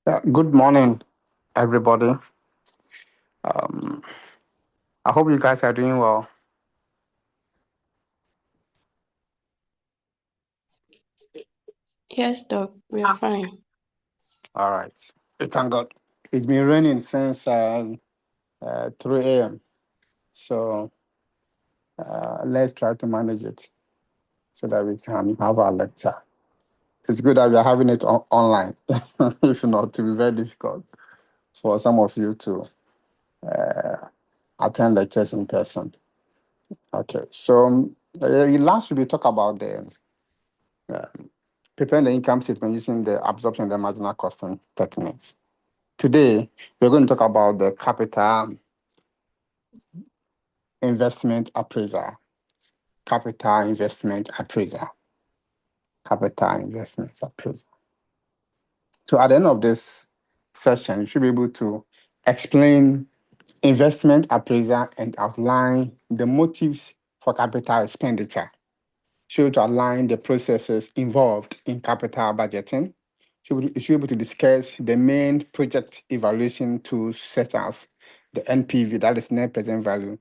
Yeah, good morning, everybody. Um, I hope you guys are doing well. Yes, Doc, we are fine. All right. Thank God. It's been raining since 3 a.m. So let's try to manage it so that we can have our lecture. It's good that we are having it online. If not, it will be very difficult for some of you to attend lectures in person. Okay. So last week we talked about the preparing the income statement using the absorption and the marginal costing techniques. Today, we're going to talk about the capital investment appraiser. Capital investment appraiser. Capital investment appraiser. So at the end of this session, you should be able to explain investment appraiser and outline the motives for capital expenditure. Should to outline the processes involved in capital budgeting. You should be able to discuss the main project evaluation tools such as the NPV, that is net present value,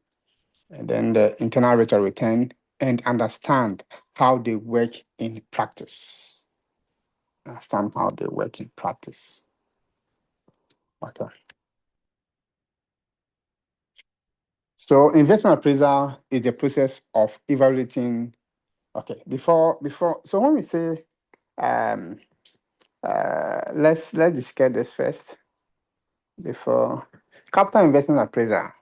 and then the internal rate of return, and understand how they work in practice. Understand how they work in practice. Okay. So investment appraisal is the process of evaluating. Okay, so when we say um let's discuss this first before capital investment appraiser.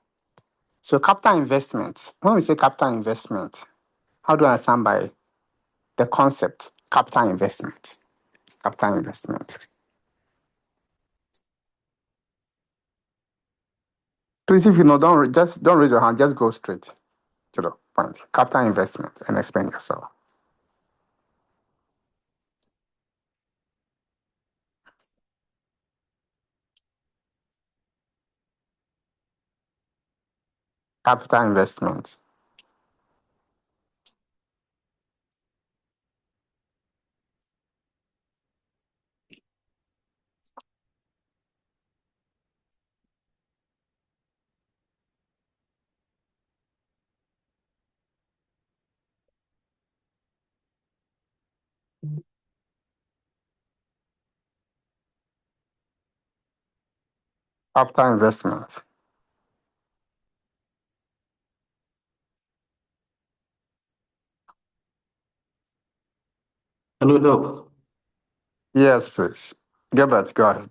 So capital investment, when we say capital investment, how do I understand by the concept capital investment? Capital investment. Please, if you know, don't raise your hand, just go straight to the point. Capital investment and explain yourself. Capital investment. Capital investment. Hello, Doc. Yes, please. Gilbert, go ahead.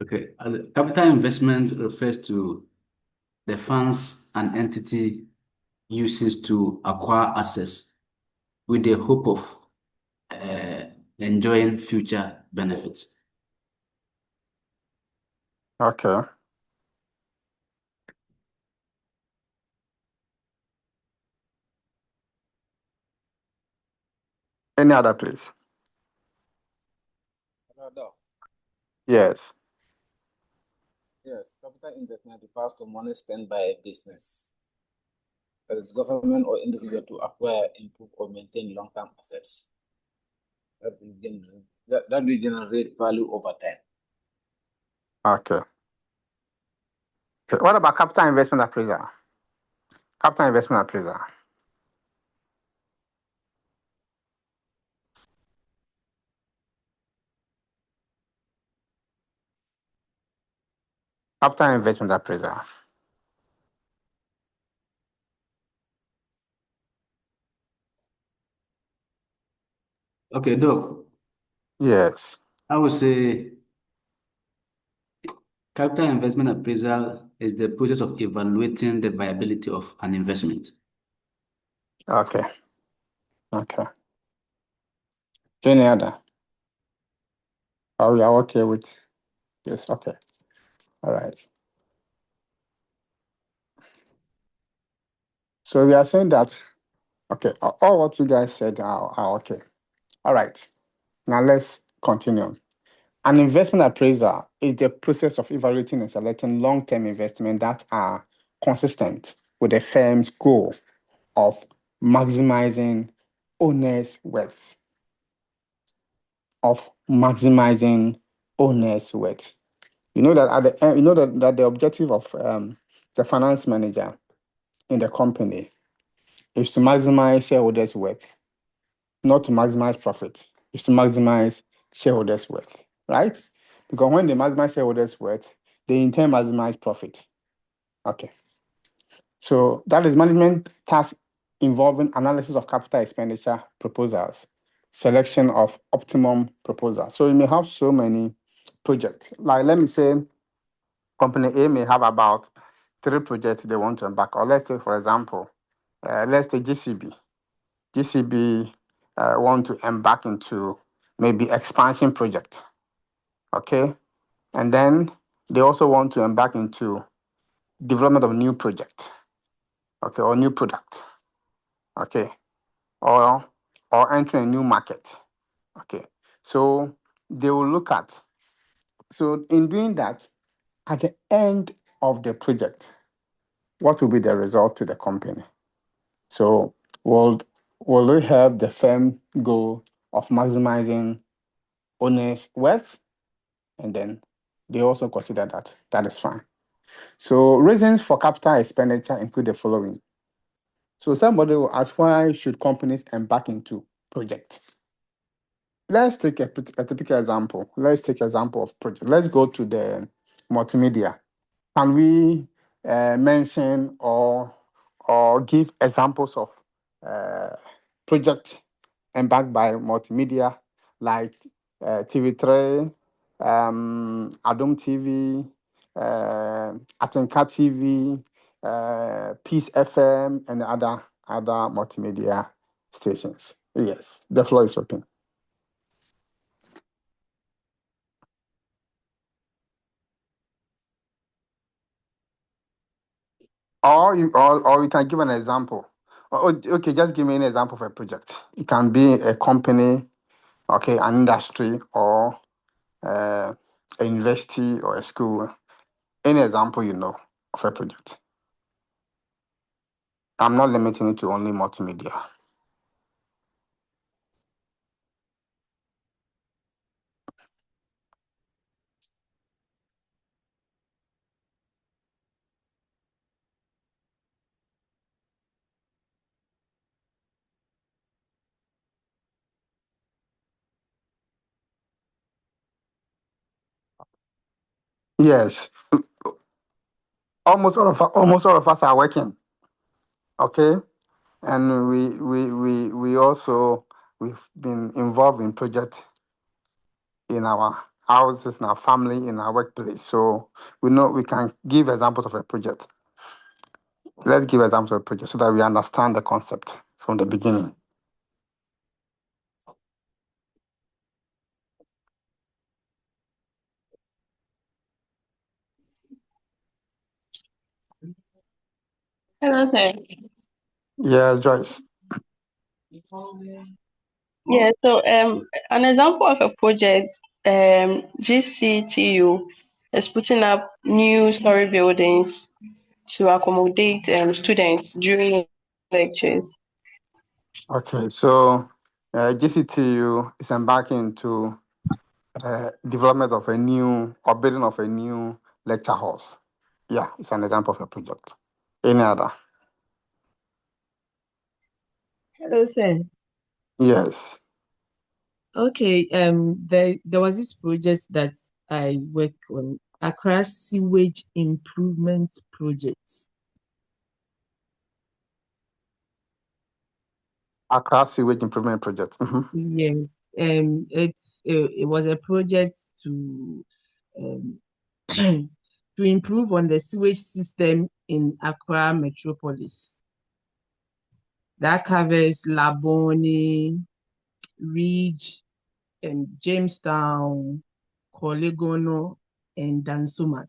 Okay, capital investment refers to the funds an entity uses to acquire assets with the hope of enjoying future benefits. Okay. Any other, please? Doc. Yes. Yes, capital investment refers to money spent by a business, that is government or individual, to acquire, improve, or maintain long-term assets that will generate value over time. Okay. Okay. What about capital investment appraiser? Capital investment appraiser. Capital investment appraiser. Okay, Doc, Yes. I would say capital investment appraisal is the process of evaluating the viability of an investment. Okay. Okay. Any other? Oh, we are okay with this. Okay. All right. So we are saying that, okay, all what you guys said are okay. All right. Now let's continue. An investment appraiser is the process of evaluating and selecting long-term investments that are consistent with the firm's goal of maximizing owner's wealth. of maximizing owner's worth. You know that at the end, you know that the objective of the finance manager in the company is to maximize shareholders' worth, not to maximize profit. It's to maximize shareholders' worth, right? Because when they maximize shareholders' worth, they in turn maximize profit. Okay. So that is management task involving analysis of capital expenditure proposals, selection of optimum proposals. So you may have so many projects. Like let me say, company A may have about 3 projects they want to embark. Or let's say, for example, let's say GCB. GCB want to embark into maybe expansion project. Okay. And then they also want to embark into development of new project. Okay, or new product. Okay, or enter a new market. Okay, so they will look at. So in doing that, at the end of the project, what will be the result to the company? So will they have the firm goal of maximizing owner's worth? And then they also consider that. That is fine. So reasons for capital expenditure include the following. So somebody will ask, why should companies embark into project? Let's take a typical example. Let's take example of project. Let's go to the multimedia. Can we mention or give examples of project embarked by multimedia like TV3, Adom TV, Atenka TV, Peace FM, and other multimedia stations? Yes, the floor is open. Or you can give an example. Okay, just give me an example of a project. It can be a company, okay, an industry, or a university or a school. Any example you know of a project. I'm not limiting it to only multimedia. Yes, almost all of us are working. Okay, and we also we've been involved in projects in our houses, in our family, in our workplace. So we know we can give examples of a project. Let's give examples of a project so that we understand the concept from the beginning. Hello, sir. Yes, Joyce. Yeah, so an example of a project, GCTU is putting up new story buildings to accommodate students during lectures. Okay, so GCTU is embarking into development of a new or building of a new lecture halls. Yeah, it's an example of a project. Any other? Hello, sir. Yes. Okay, there was this project that I work on, Accra Sewage Improvement Project. Accra Sewage Improvement Project. Yes, it was a project to to improve on the sewage system in Accra metropolis. That covers Labone, Ridge, Jamestown, Kolegono, and Dansuma.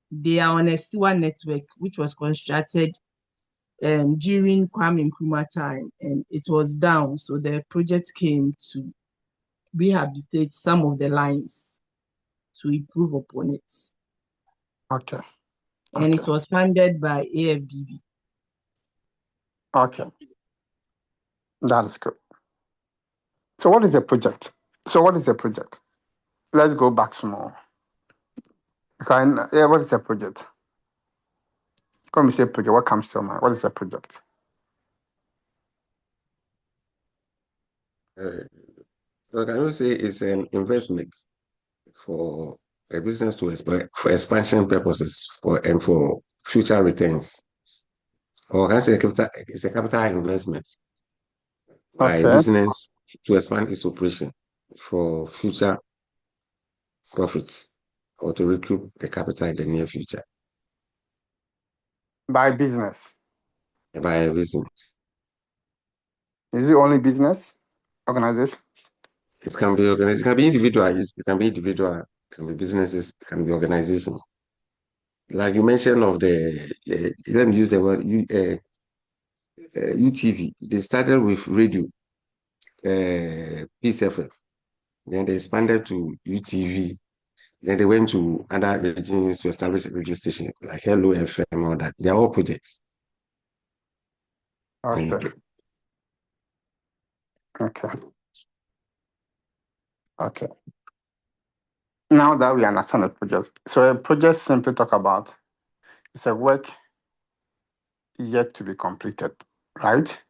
They are on a sewer network which was constructed during Kwame Nkrumah time, and it was down. So the project came to rehabilitate some of the lines to improve upon it. Okay. And it was funded by AFDB. Okay. That is good. So what is a project? Let's go back small. What is a project? When we say project, what comes to your mind? What is a project? So can you say it's an investment for a business to for expansion purposes and for future returns? Or can I say it's a capital investment by a Okay. business to expand its operation for future profits or to recoup the capital in the near future By business. by a business. Is it only business organizations? It can be organized, it can be individual, it can be businesses, it can be organization. Like you mentioned of let me use the word UTV. They started with radio, Peace FM. Then they expanded to UTV. Then they went to other regions to establish a radio station like Hello FM, all that. They are all projects. Okay. Okay. Okay. Now that we understand the project, so a project simply talk about it's a work yet to be completed, right?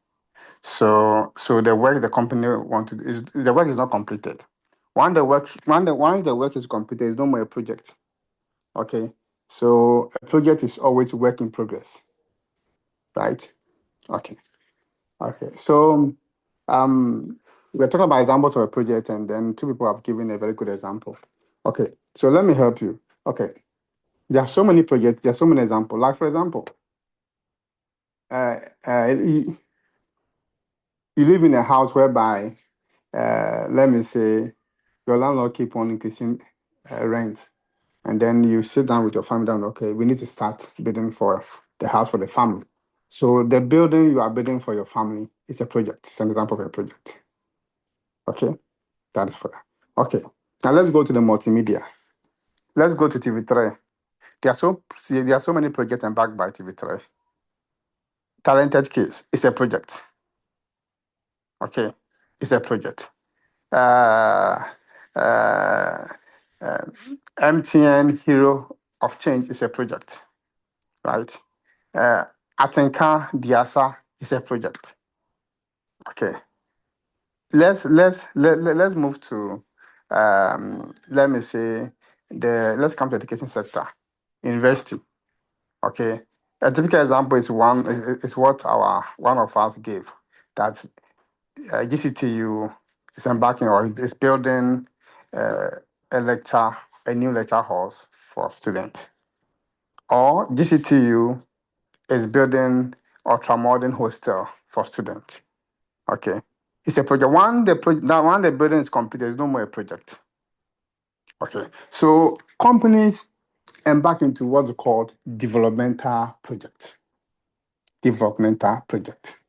So the work the company want to do is the work is not completed. Once the work is completed, it's no more a project. Okay. So a project is always work in progress, right? Okay. Okay. So we're talking about examples of a project, and then two people have given a very good example. Okay. So let me help you. Okay. There are so many projects, there are so many examples. Like, for example, you live in a house whereby, let me say, your landlord keep on increasing rent. And then you sit down with your family and, okay, we need to start bidding for the house for the family. So the building you are bidding for your family is a project. It's an example of a project. Okay, that is for that. Okay, now let's go to the multimedia. Let's go to TV3. There are so many projects and backed by TV3. Talented Kids is a project. Okay, it's a project. Uh, uh, uh, MTN Hero of Change is a project, right? Atenka Diasa is a project. Okay, let's move to let me say let's come to education sector, university. Okay, a typical example is what one of us gave, that GCTU is embarking or is building uh, a new lecture halls for students, or GCTU is building ultra-modern hostel for students. Okay. It's a project. One the building is completed, there's no more a project. Okay. So companies embark into what's called developmental projects. Developmental project.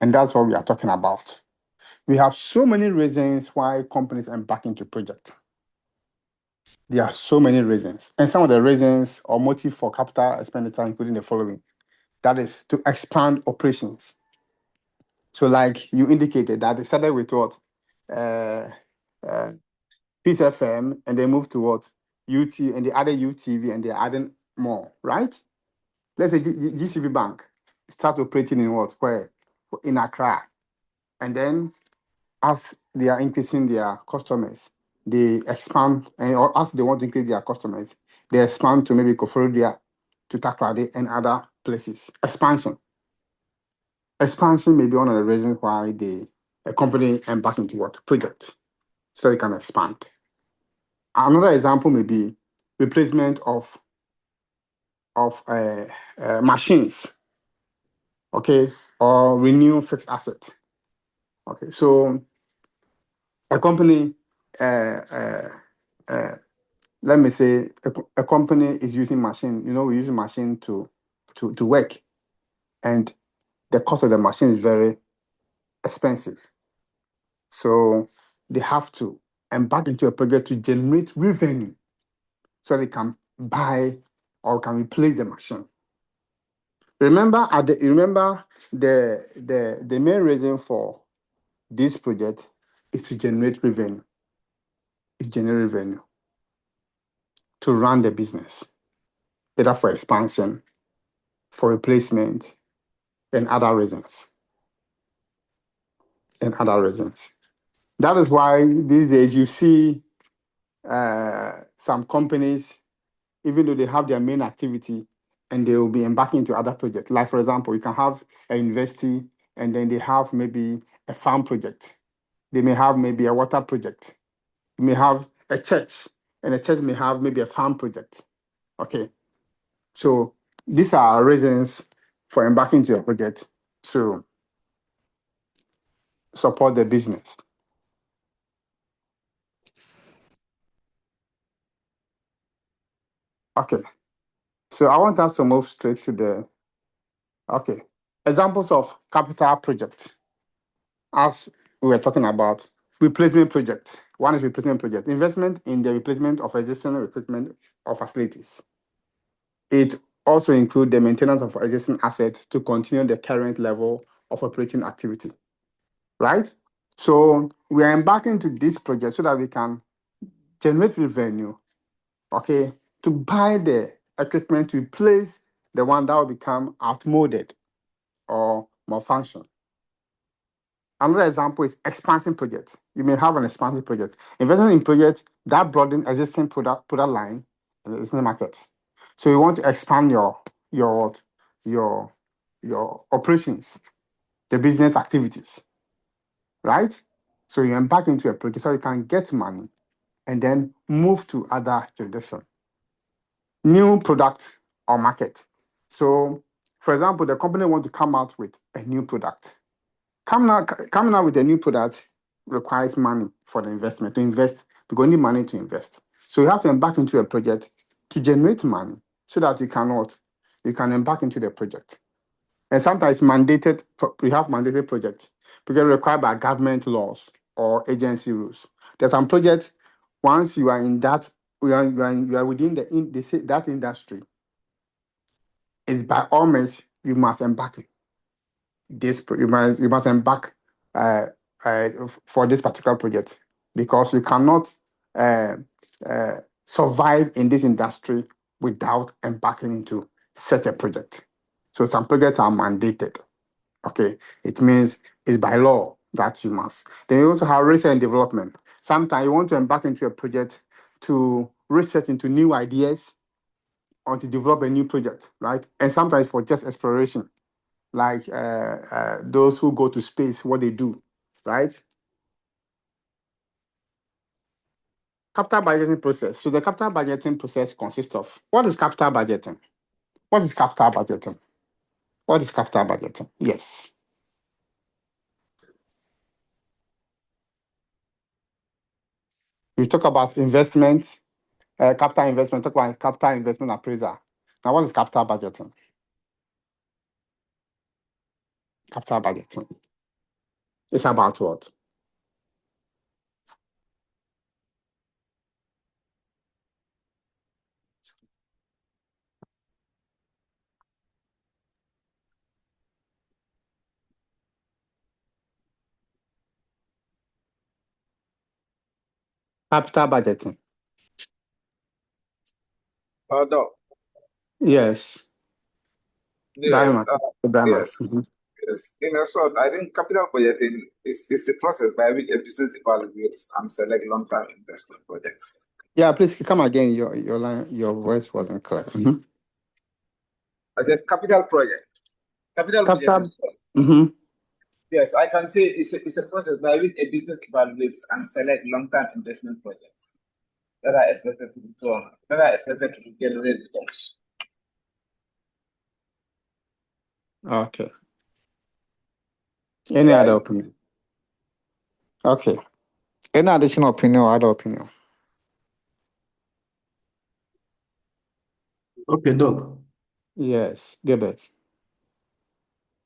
And that's what we are talking about. We have so many reasons why companies embark into projects. There are so many reasons. And some of the reasons or motive for capital expenditure, including the following. That is to expand operations. So, like you indicated, that they started with what? Uh, uh, Peace FM, and they moved to what? UT, and they added UTV, and they're adding more, right? Let's say GCB Bank start operating in what? Where? In Accra. And then as they are increasing their customers, they expand, or as they want to increase their customers, they expand to maybe Koforidua, to Takoradi, and other places. Expansion. Expansion may be one of the reasons why a company embark into what? Project, so they can expand. Another example may be replacement of machines, okay, or renew fixed asset. Okay, so a company, let me say, a company is using machine. We're using machine to work, and the cost of the machine is very expensive. So they have to embark into a project to generate revenue, so they can buy or can replace the machine. Remember the main reason for this project is to generate revenue. It's generate revenue to run the business, either for expansion, for replacement, and other reasons. That is why these days you see some companies, even though they have their main activity, and they will be embarking into other projects. Like, for example, you can have a university, and then they have maybe a farm project. They may have maybe a water project. You may have a church, and a church may have maybe a farm project. Okay. So these are reasons for embarking into a project to support the business. Okay. So I want us to move straight to the examples of capital projects. As we were talking about, replacement project. One is replacement project, investment in the replacement of existing equipment or facilities. It also includes the maintenance of existing assets to continue the current level of operating activity, right? So we are embarking into this project so that we can generate revenue, okay, to buy the equipment to replace the one that will become outmoded or malfunction. Another example is expansion project. You may have an expansion project. Investment in projects that broaden existing product line in the existing market. So you want to expand your operations, the business activities, right? So you embark into a project so you can get money and then move to other jurisdiction. New product or market. So, for example, the company want to come out with a new product. Coming out with a new product requires money for the investment, to invest, because you need money to invest. So you have to embark into a project to generate money so that you can embark into the project. And sometimes we have mandated projects because required by government laws or agency rules. There's some projects, once you are in that, you are within that industry, it's by all means you must embark you must embark for this particular project, because you cannot survive in this industry without embarking into such a project. So some projects are mandated. Okay, it means it's by law that you must. Then you also have research and development. Sometimes you want to embark into a project to research into new ideas or to develop a new project, right? And sometimes for just exploration, like those who go to space, what they do, right? Capital budgeting process. So the capital budgeting process consists of, what is capital budgeting? What is capital budgeting? What is capital budgeting? Yes. We talk about investment, capital investment, talk about capital investment appraiser. Now, what is capital budgeting? Capital budgeting. It's about what? Capital budgeting. No. Yes. Yeah, Diamond. yes. Yes. In a short, I think capital budgeting is the process by which a business evaluates and select long-term investment projects. Yeah, please come again. Your line, your voice wasn't clear. Mm-hmm. As a capital project. Capital budgeting. Mm-hmm. Yes, I can say it's a process by which a business evaluates and select long-term investment projects that are expected to generate returns. Okay. Any other opinion? Okay. Any additional opinion or other opinion? Okay, Doc. Yes, Gilbert.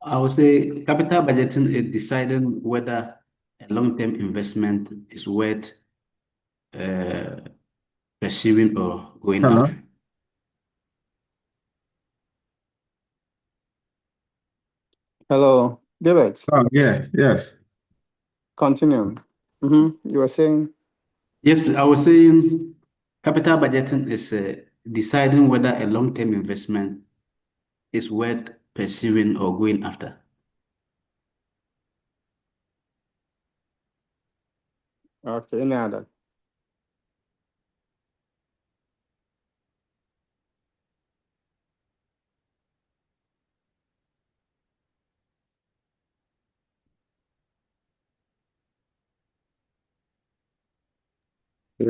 I would say capital budgeting is deciding whether a long-term investment is worth pursuing or going Hello? after. Hello, Gilbert. Oh, yes, yes. Continue. You were saying? Yes, I was saying capital budgeting is deciding whether a long-term investment is worth pursuing or going after. Okay, any other?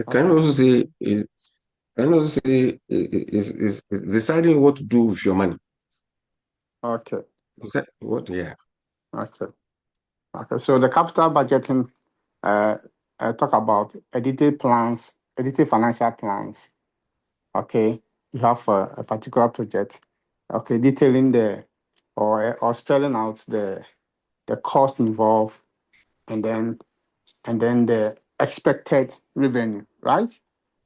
Can you also say is deciding what to do with your money? Okay. What? Yeah. Okay. Okay. So the capital budgeting talk about edited financial plans. Okay. You have a particular project. Okay, detailing or spelling out the cost involved, and then the expected revenue, right?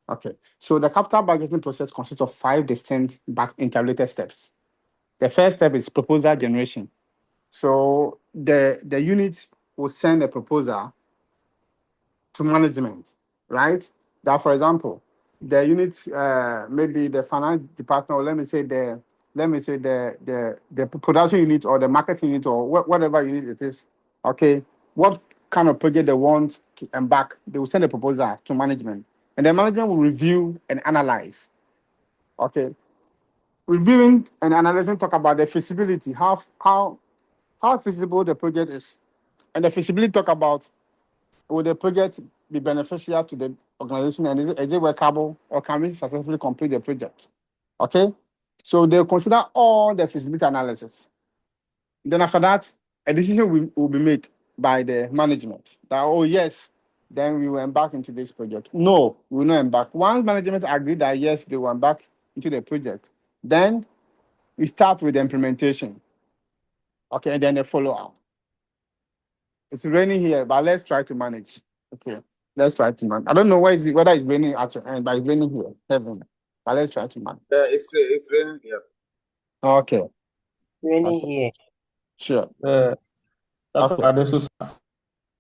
Okay. So the capital budgeting process consists of 5 distinct but interrelated steps. The first step is proposal generation. So the unit will send a proposal to management, right? That, for example, the unit, maybe the finance department, or let me say the production unit or the marketing unit or whatever unit it is. Okay, what kind of project they want to embark? They will send a proposal to management, and the management will review and analyze. Okay, reviewing and analyzing talk about the feasibility, how feasible the project is, and the feasibility talk about, will the project be beneficial to the organization, and is it workable, or can we successfully complete the project? Okay, so they consider all the feasibility analysis. Then after that, a decision will be made by the management that, oh yes, then we will embark into this project. No, we will not embark. Once management agree that yes, they will embark into the project, then we start with the implementation. Okay, and then the follow up. It's raining here, but let's try to manage. Okay, let's try to manage. I don't know whether it's raining at your end, but it's raining here, heaven. But let's try to manage. Yeah, it's raining here. Okay, Raining okay, here. sure. Dr.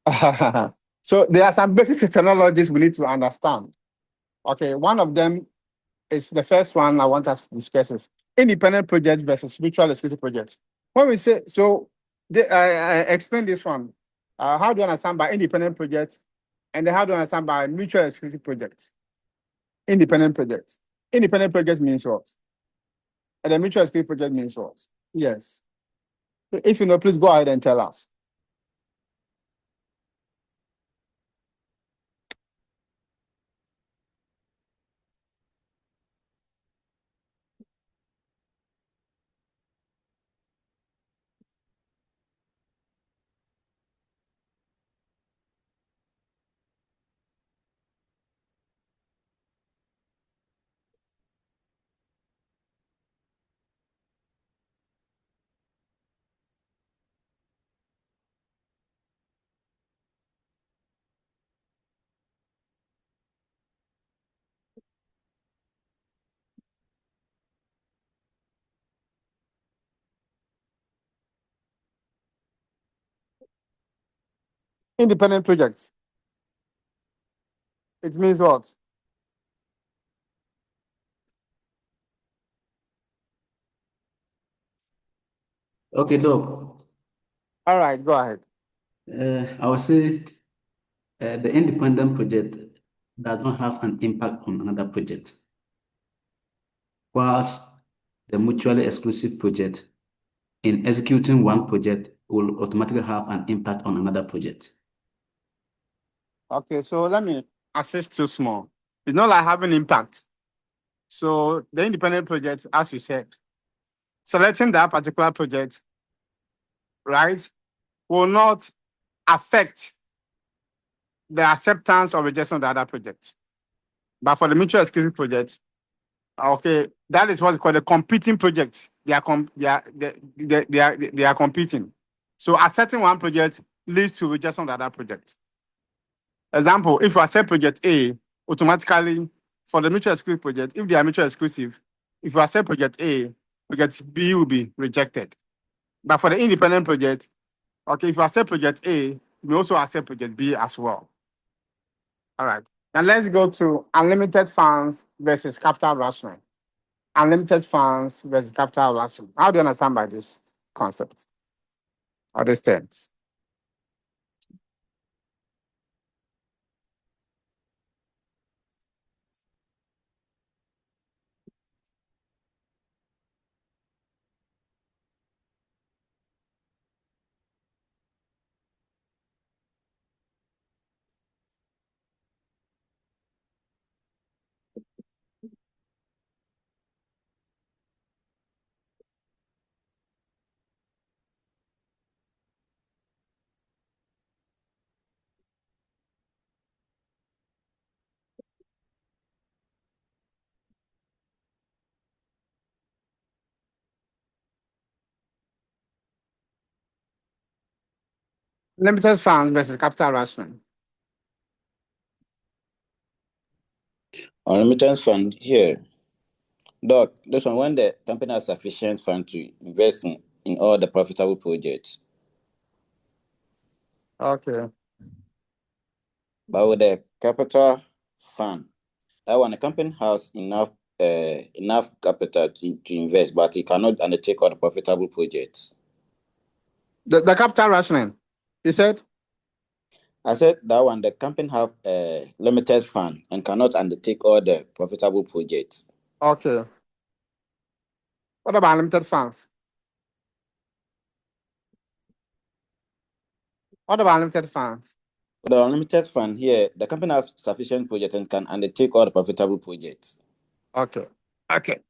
Okay. So there are some basic technologies we need to understand. Okay, one of them is the first one I want us to discuss is independent project versus mutual exclusive projects. When we say so, I explain this one. How do you understand by independent project, and then how do you understand by mutual exclusive projects? Independent projects. Independent project means what? And the mutual exclusive project means what? Yes. If you know, please go ahead and tell us. Independent projects. It means what? Okay, Doc. All right, go ahead. I would say the independent project does not have an impact on another project, whilst the mutually exclusive project, in executing one project, will automatically have an impact on another project. Okay, so let me assist you small. It's not like having impact. So the independent project, as you said, selecting that particular project, right, will not affect the acceptance or rejection of the other project. But for the mutual exclusive project, okay, that is what's called a competing project. They are competing. So accepting one project leads to rejection of the other project. Example, if you accept project A, automatically for the mutual exclusive project, if they are mutual exclusive, if you accept project A, project B will be rejected. But for the independent project, okay, if you accept project A, you may also accept project B as well. All right. Now let's go to unlimited funds versus capital rationing. Unlimited funds versus capital rationing. How do you understand by this concept or these terms? Limited funds versus capital rationing. Unlimited fund here. Doc, this one when the company has sufficient fund to invest in all the profitable projects. Okay. But with the capital fund, that one the company has enough capital to invest, but it cannot undertake all the profitable projects. The capital rationing, you said? I said that one the company have a limited fund and cannot undertake all the profitable projects. Okay. What about unlimited funds? What about unlimited funds? For the unlimited fund here, the company has sufficient projects and can undertake all the profitable projects. Okay. Okay.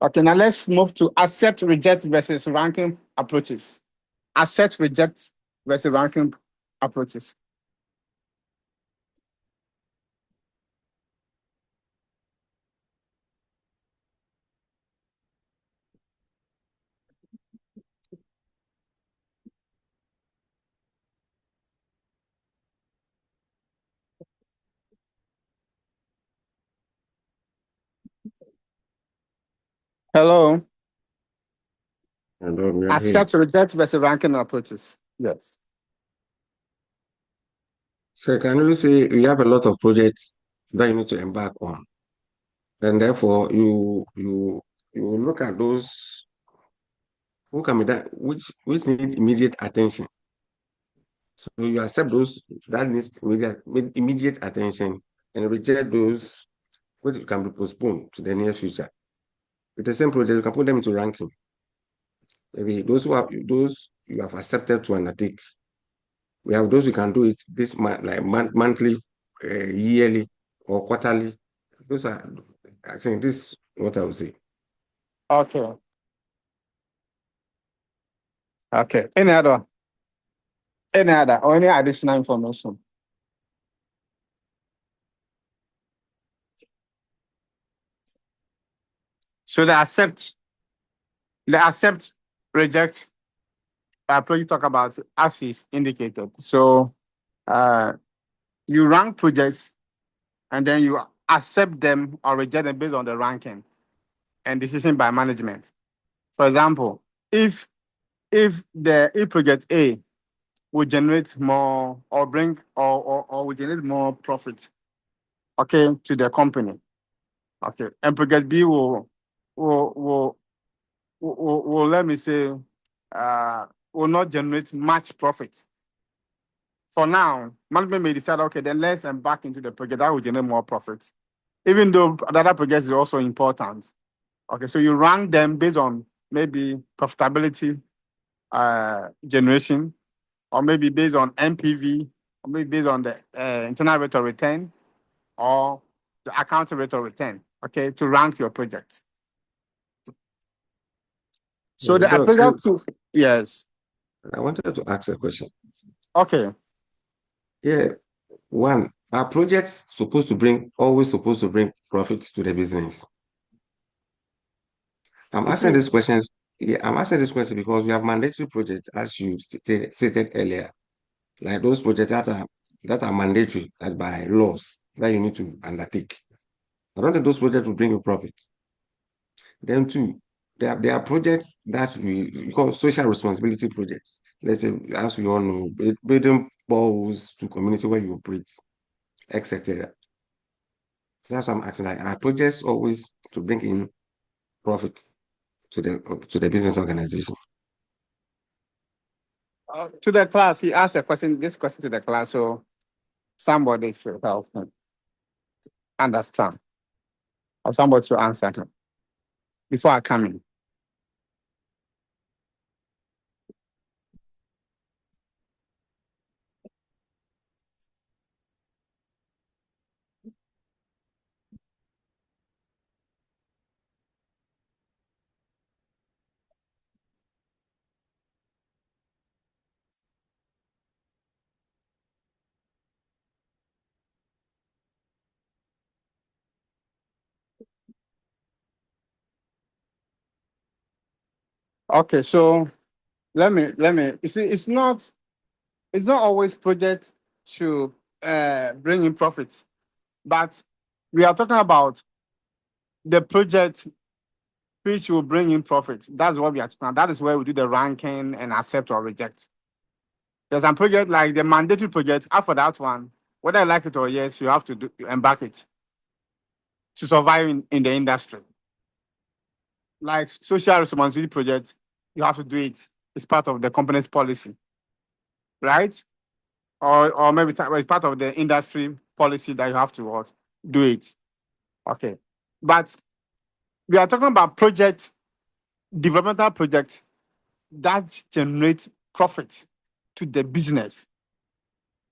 Okay, now let's move to accept, reject versus ranking approaches. Accept, reject versus ranking approaches. Hello. Hello, we are here. Accept, reject versus ranking approaches. Yes. So can you say you have a lot of projects that you need to embark on, and therefore you look at those who can be done, which need immediate attention. So you accept those that need immediate attention and reject those which can be postponed to the near future. With the same project, you can put them into ranking. Maybe those you have accepted to undertake. We have those you can do it this month, like monthly, yearly, or quarterly. Those are, I think, this is what I would say. Okay. Okay. Any other or any additional information? So the accept, reject approach you talk about as is indicated. So you rank projects and then you accept them or reject them based on the ranking and decision by management. For example, if project A will generate more or bring or will generate more profit, okay, to the company, okay, and project B will let me say will not generate much profit. For now, management may decide, okay, then let's embark into the project that will generate more profits, even though the other projects is also important. Okay, so you rank them based on maybe profitability generation, or maybe based on NPV, or maybe based on the internal rate of return, or the account rate of return, okay, to rank your project. So the appraisal tool, yes. I wanted to ask a question. Okay. Yeah, one, are projects always supposed to bring profits to the business? I'm asking these questions. Yeah, I'm asking this question because we have mandatory projects, as you stated earlier, like those projects that are mandatory, that by laws that you need to undertake. I don't think those projects will bring you profit. Then two, there are projects that we call social responsibility projects. Let's say, as we all know, building balls to community where you operate. etc. That's what I'm asking. Like, are projects always to bring in profit to the business organization? To the class, he asked this question to the class, so somebody should help him understand, or somebody to answer him before I come in. Okay, so let me. You see, it's not always project to bring in profits, but we are talking about the project which will bring in profit. That's what we are talking about. That is where we do the ranking and accept or reject. There's some project like the mandatory project. After that one, whether I like it or yes, you have to embark it to survive in the industry. Like social responsibility project, you have to do it. It's part of the company's policy, right? Or maybe it's part of the industry policy that you have to what, do it. Okay. But we are talking about developmental project that generate profit to the business.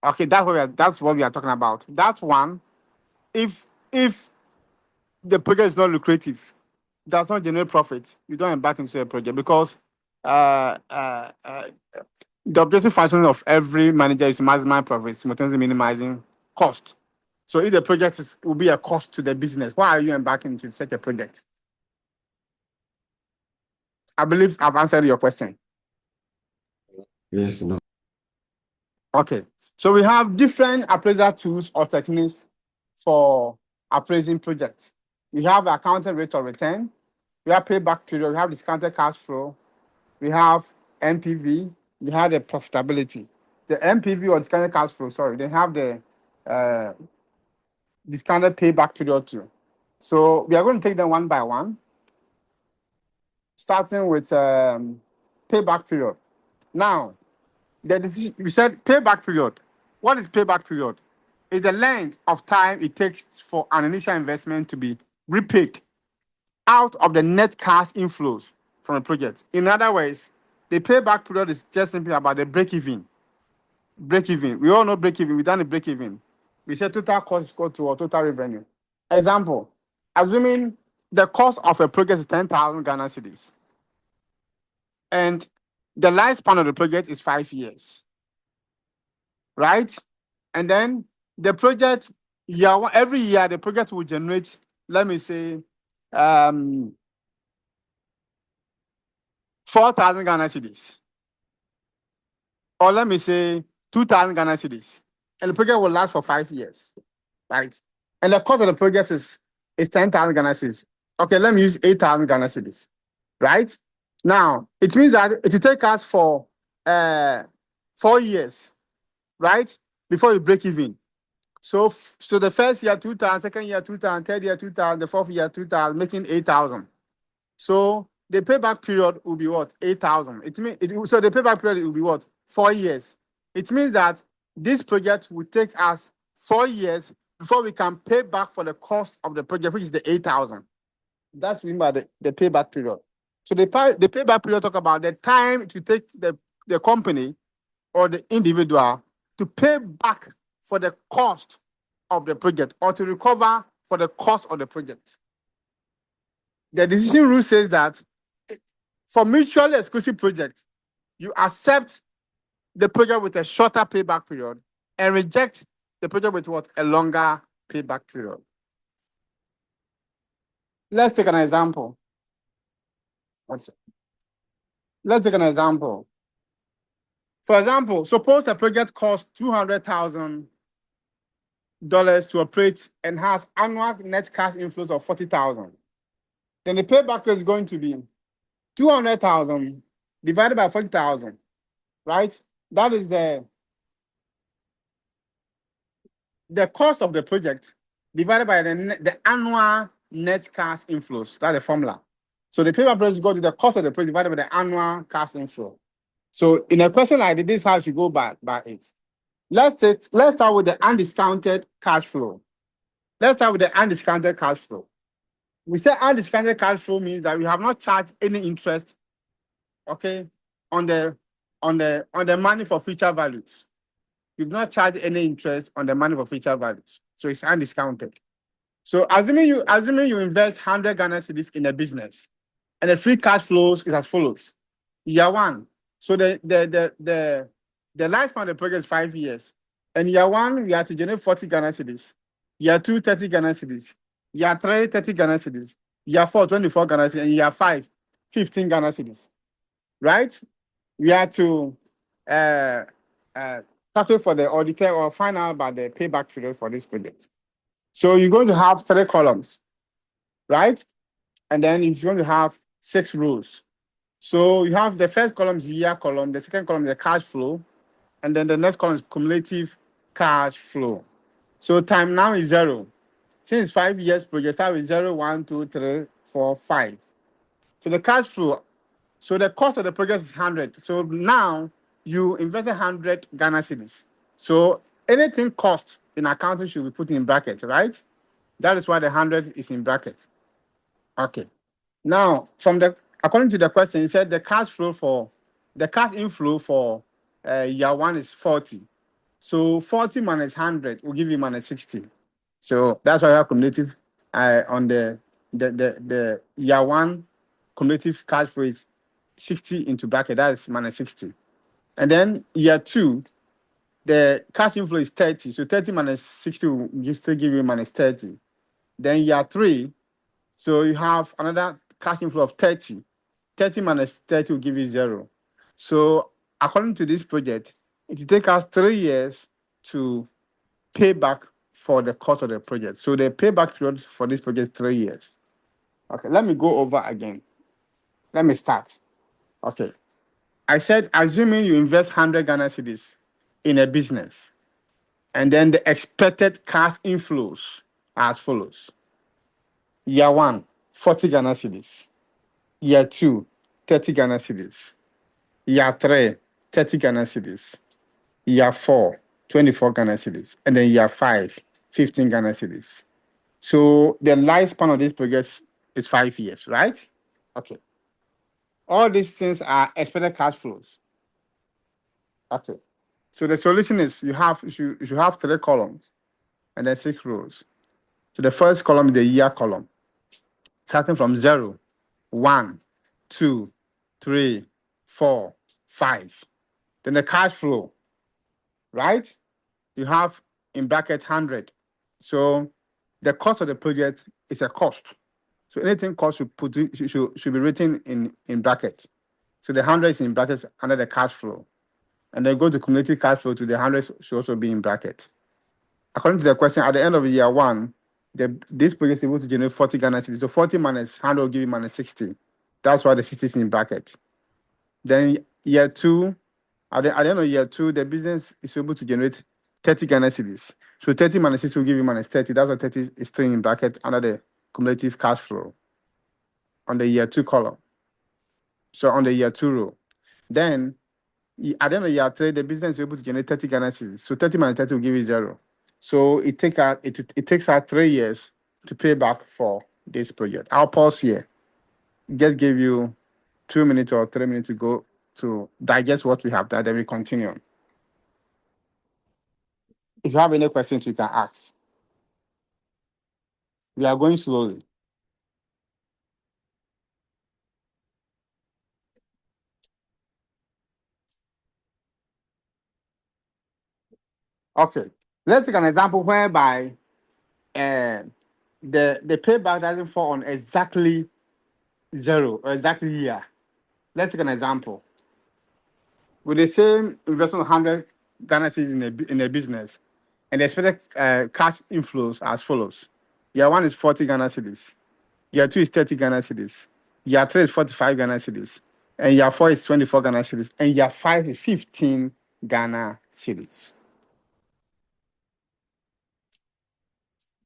Okay, that's what we are talking about. That one, if the project is not lucrative, does not generate profit, you don't embark into a project because the objective function of every manager is to maximize profit, simultaneously minimizing cost. So if the project will be a cost to the business, why are you embarking into such a project? I believe I've answered your question. Yes, no. Okay. So we have different appraisal tools or techniques for appraising projects. We have accounting rate of return. We have payback period. We have discounted cash flow. We have NPV. We have the profitability. The NPV or discounted cash flow, sorry, they have the discounted payback period too. So we are going to take them one by one, starting with payback period. Now, we said payback period. What is payback period? It's the length of time it takes for an initial investment to be repaid out of the net cash inflows from a project. In other words, the payback period is just simply about the break-even. Break-even. We all know break-even. We've done the break-even. We said total cost is equal to our total revenue. Example, assuming the cost of a project is 10,000 Ghana cedis, and the lifespan of the project is 5 years, right? And then the project, every year the project will generate, let me say, 4,000 Ghana cedis, or let me say 2,000 Ghana cedis, and the project will last for 5 years, right? And the cost of the project is 10,000 Ghana cedis. Okay, let me use 8,000 Ghana cedis, right? Now it means that it will take us for 4 years, right, before you break even. So the first year 2,000, second year 2,000, third year 2,000, the fourth year 2,000, making 8,000. So the payback period will be what? 8,000. So the payback period will be what? 4 years. It means that this project will take us 4 years before we can pay back for the cost of the project, which is the 8,000. That's mean by the payback period. So the payback period talk about the time to take the company or the individual to pay back for the cost of the project or to recover for the cost of the project. The decision rule says that for mutually exclusive projects, you accept the project with a shorter payback period and reject the project with what? A longer payback period. Let's take an example. Let's take an example. For example, suppose a project costs $200,000 to operate and has annual net cash inflows of 40,000. Then the payback is going to be 200,000 divided by 40,000, right? That is the the cost of the project divided by the annual net cash inflows. That's the formula. So the payback period go to the cost of the project divided by the annual cash inflow. So in a question like this, this is how you go by it. Let's start with the undiscounted cash flow. Let's start with the undiscounted cash flow. We say undiscounted cash flow means that we have not charged any interest, okay, on the money for future values. We've not charged any interest on the money for future values. So it's undiscounted. So assuming you invest 100 Ghana cedis in a business, and the free cash flows is as follows. Year one. So the lifespan of the project is 5 years. And year one, we have to generate 40 Ghana cedis. Year two, 30 Ghana cedis. Year three, 30 Ghana cedis. Year four, 24 Ghana cedis. And year five, 15 Ghana cedis. Right? We have to calculate for the auditor or find out about the payback period for this project. So you're going to have 3 columns, right? And then you're going to have 6 rows. So you have the first column is the year column, the second column is the cash flow, and then the next column is cumulative cash flow. So time now is 0. Since 5 years project, start with 0, 1, 2, 3, 4, 5. So the cash flow, so the cost of the project is 100. So now you invested 100 Ghana cedis. So anything cost in accounting should be put in brackets, right? That is why the 100 is in brackets. Okay. Now, according to the question, it said the cash inflow for year one is 40. So 40 minus 100 will give you minus 60. So that's why we have cumulative on the year one cumulative cash flow is 60 into bracket. That is minus 60. And then year two, the cash inflow is 30. So 30 minus 60 will still give you minus 30. Then year three, so you have another cash inflow of 30. 30 minus 30 will give you 0. So according to this project, it will take us 3 years to pay back for the cost of the project. So the payback period for this project is 3 years. Okay, let me go over again. Let me start. Okay. I said, assuming you invest 100 Ghana cedis in a business, and then the expected cash inflows are as follows. Year one, 40 Ghana cedis. Year two, 30 Ghana cedis. Year three, 30 Ghana cedis. Year four, 24 Ghana cedis. And then year five, 15 Ghana cedis. So the lifespan of this project is 5 years, right? Okay. All these things are expected cash flows. Okay. So the solution is you should have 3 columns and then 6 rows. So the first column is the year column, starting from 0, 1, 2, 3, 4, 5. Then the cash flow, right? You have in bracket 100. So the cost of the project is a cost. So anything cost should be written in bracket. So the 100 is in brackets under the cash flow. And then go to cumulative cash flow to the 100 should also be in bracket. According to the question, at the end of year one, this project is able to generate 40 Ghana cedis. So 40 minus 100 will give you minus 60. That's why the 60 is in bracket. Then year two, at the end of year two, the business is able to generate 30 Ghana cedis. So 30 minus 60 will give you minus 30. That's why 30 is still in bracket under the cumulative cash flow on the year two column. So on the year two row. Then at the end of year three, the business is able to generate 30 Ghana cedis. So 30 minus 30 will give you 0. So it takes us 3 years to pay back for this project. I'll pause here. Just give you 2 minutes or 3 minutes to go to digest what we have done, then we continue. If you have any questions, you can ask. We are going slowly. Okay, let's take an example whereby the payback doesn't fall on exactly 0 or exactly year. Let's take an example. With the same investment of 100 Ghana cedis in a business, and the expected cash inflows as follows. Year one is 40 Ghana cedis. Year two is 30 Ghana cedis. Year three is 45 Ghana cedis. And year four is 24 Ghana cedis. And year five is 15 Ghana cedis.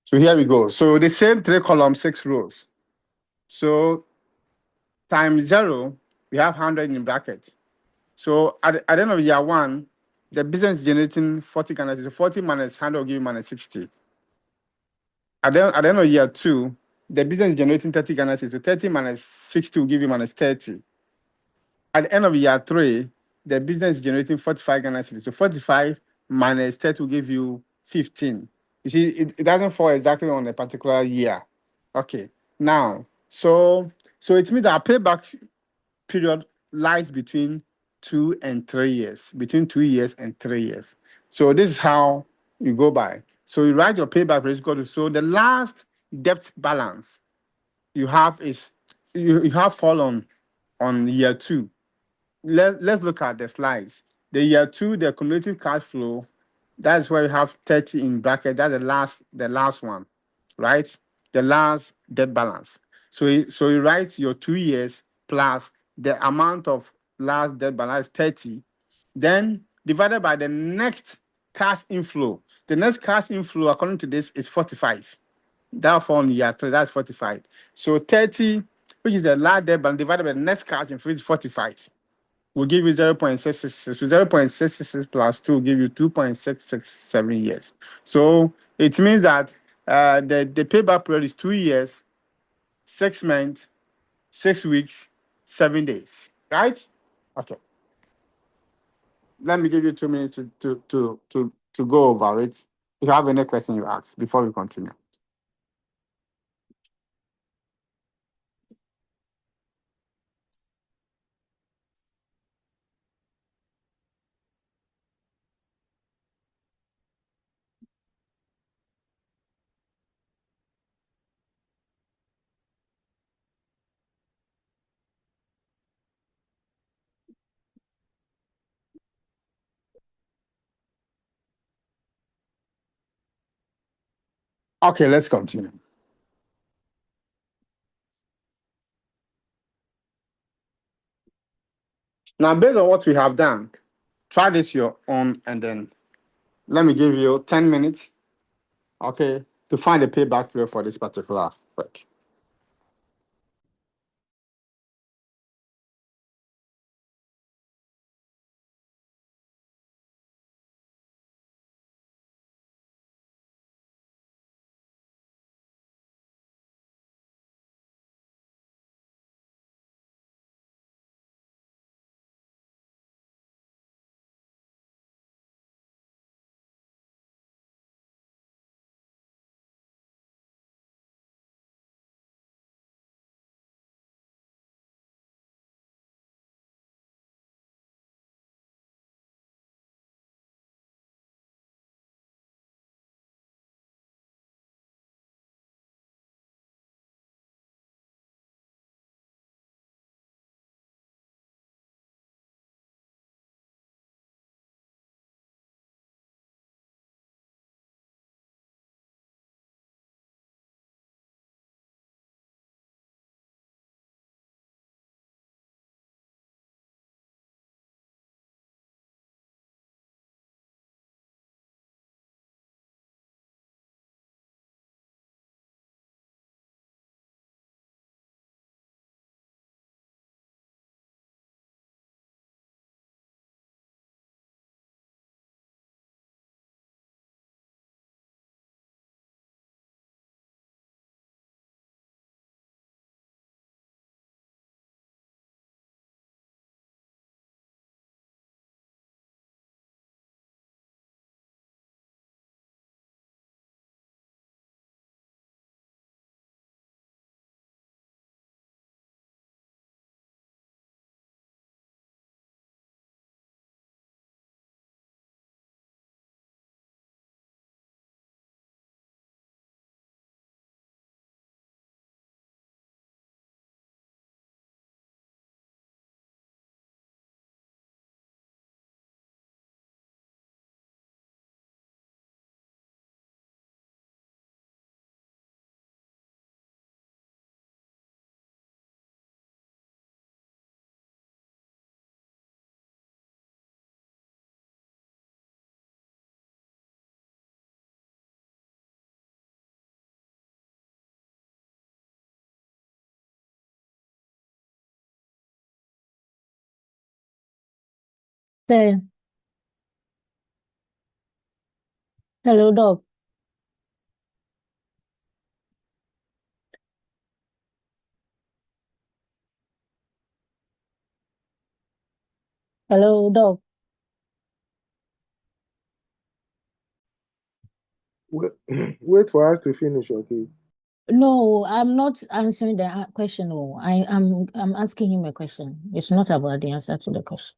So here we go. So the same 3 columns, 6 rows. So times 0, we have 100 in bracket. So at the end of year 1, the business is generating 40 Ghana. So 40 minus 100 will give you minus 60. At the end of year 2, the business is generating 30 Ghana. So 30 minus 60 will give you minus 30. At the end of year 3, the business is generating 45 Ghana cedis. So 45 minus 30 will give you 15. You see, it doesn't fall exactly on a particular year. Okay. Now, so it means our payback period lies between 2 and 3 years, between 2 years and 3 years. So this is how you go by. So you write your payback period equal to, so the last debt balance you have is you have fallen on year 2. Let's look at the slides. The year 2, the cumulative cash flow, that's where you have 30 in bracket. That's the last one, right? The last debt balance. So you write your 2 years plus the amount of last debt balance 30, then divided by the next cash inflow. The next cash inflow, according to this, is 45. Therefore, on year 3, that's 45. So 30, which is the last debt balance, divided by the next cash inflow, is 45. Will give you 0.666. So 0.666 plus 2 will give you 2.667 years. So it means that the payback period is 2 years, 6 months, 6 weeks, 7 days. Right? Okay. Let me give you 2 minutes to go over it. If you have any question, you ask before we continue. Okay, let's continue. Now, based on what we have done, try this your own, and then let me give you 10 minutes, okay, to find a payback period for this particular work. Say, hello, dog. Hello, dog. Wait, wait for us to finish, okay? No, I'm not answering the question. Oh, I'm asking him a question. It's not about the answer to the question.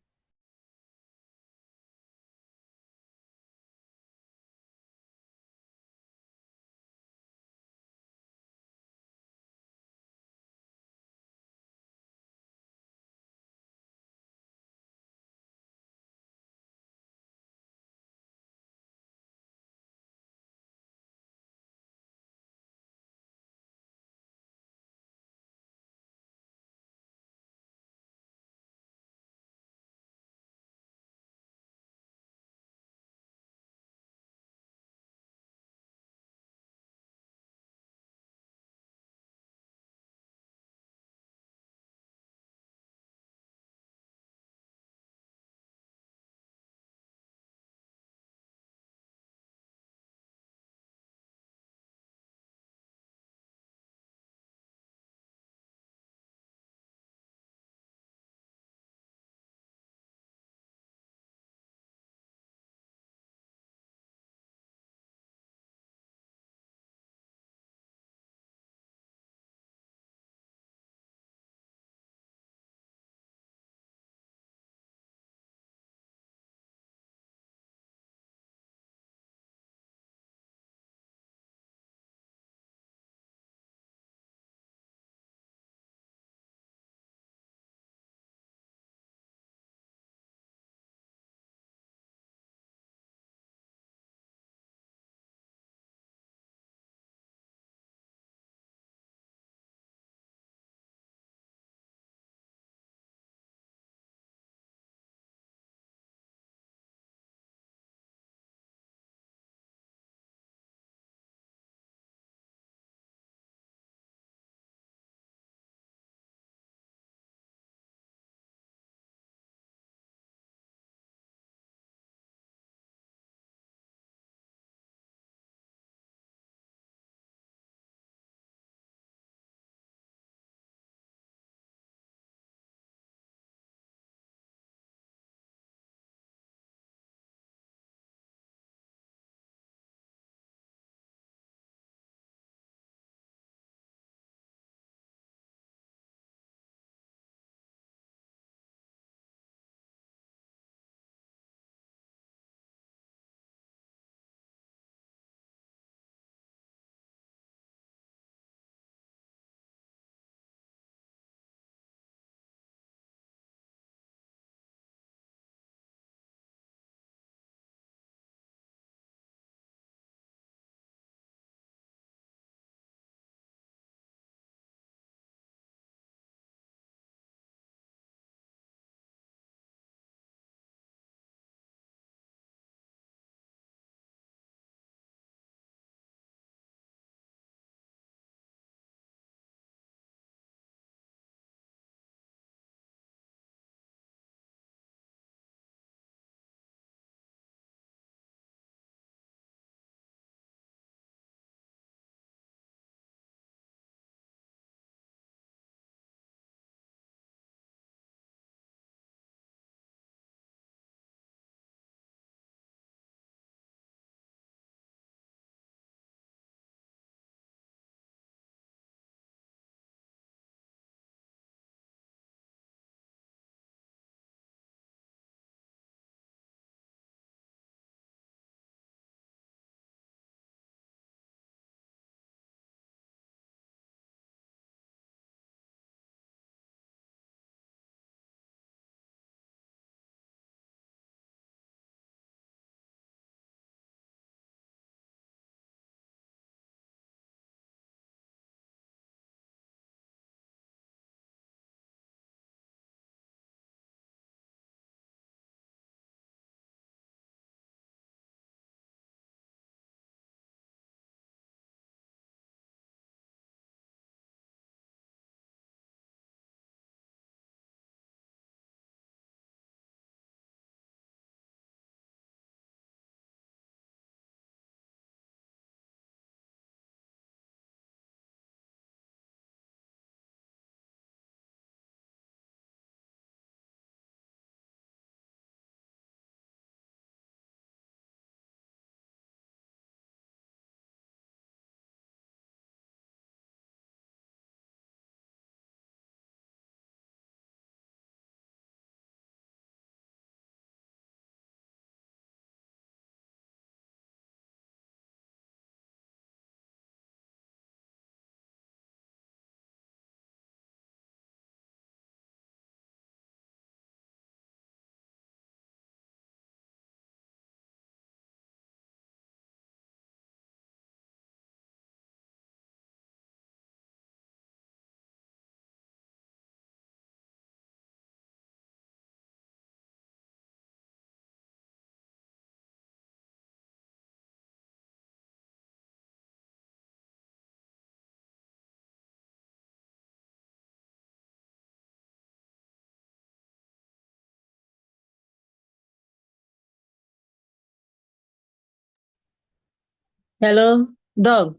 Hello, dog.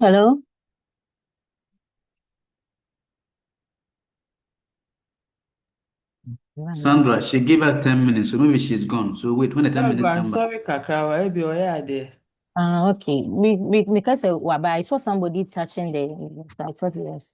Hello. Sandra, she gave us 10 minutes, so maybe she's gone. So wait, when the 10 minutes come back. Sorry, Kakra, why be there? Okay. Because I saw somebody touching the. I thought yes.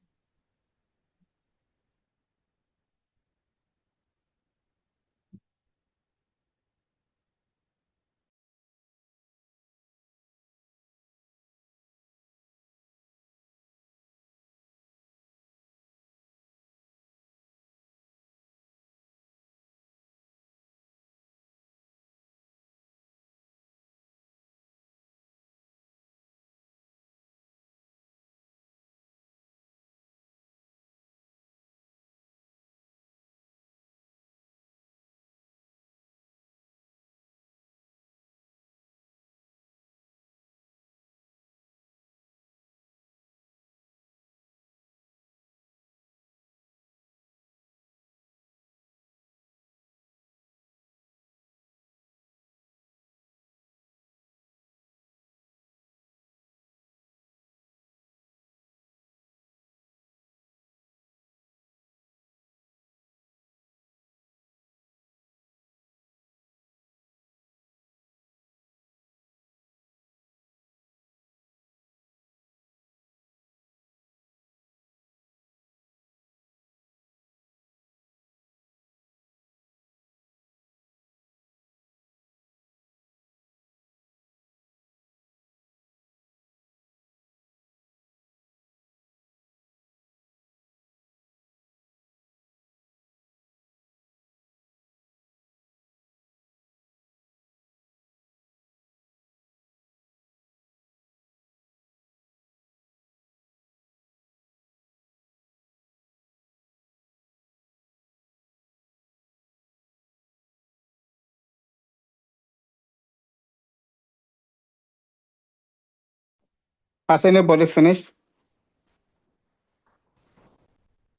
Has anybody finished?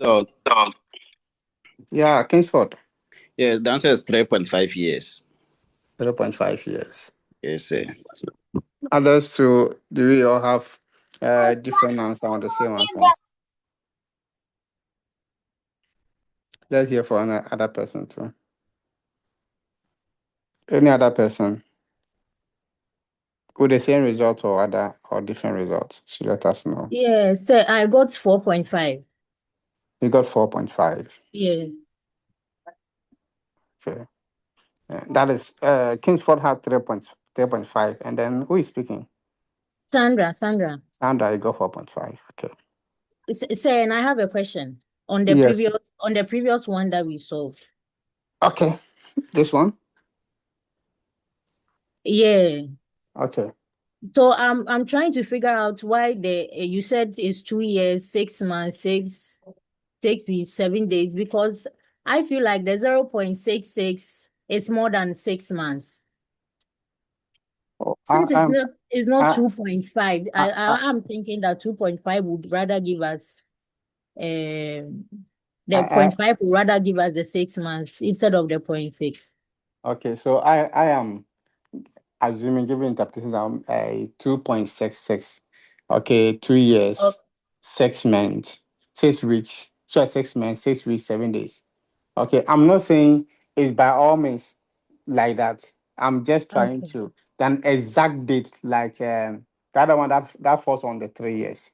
So, Yeah, Kingsford. yeah, the answer is 3.5 years. 0.5 years. Yes, sir. Others too, do we all have different answer or the same answer? Let's hear from another person too. Any other person with the same result or other or different results should let us know. Yeah, sir, I got 4.5. You got 4.5. Yeah. Okay. That is Kingsford had 3.5. And then who is speaking? Sandra. Sandra, you got 4.5. Okay. Sir, and I have a question on the Yes. previous one that we solved. Okay. This one? Yeah. Okay. So I'm trying to figure out why you said it's 2 years, 6 months, 6 weeks, 7 days, because I feel like the 0.66 is more than 6 months. Oh, Since it's not I, 2.5, I, I, I'm thinking that 2.5 would rather give us the I, 0.5 would rather give us the 6 months instead of the 0.6. okay. So I am assuming, given interpretation, that 2.66. Okay, 2 years, Okay. 6 months, 6 weeks. So 6 months, 6 weeks, 7 days. Okay, I'm not saying it's by all means like that. I'm just trying to an exact date, like the other one that falls on the 3 years.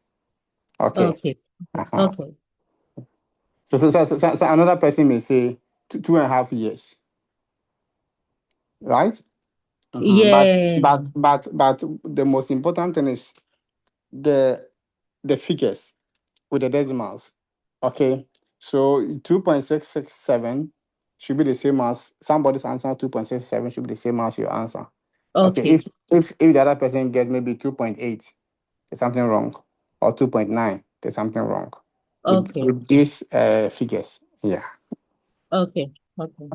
Okay. Okay. Uh-huh. Okay. So another person may say 2.5 years, right? Mhm. Yeah. But the most important thing is the figures with the decimals. Okay, so 2.667 should be the same as somebody's answer. 2.67 should be the same as your answer. Okay, Okay. if the other person gets maybe 2.8, there's something wrong, or 2.9, there's something wrong Okay. with these figures. Yeah. Okay. Okay.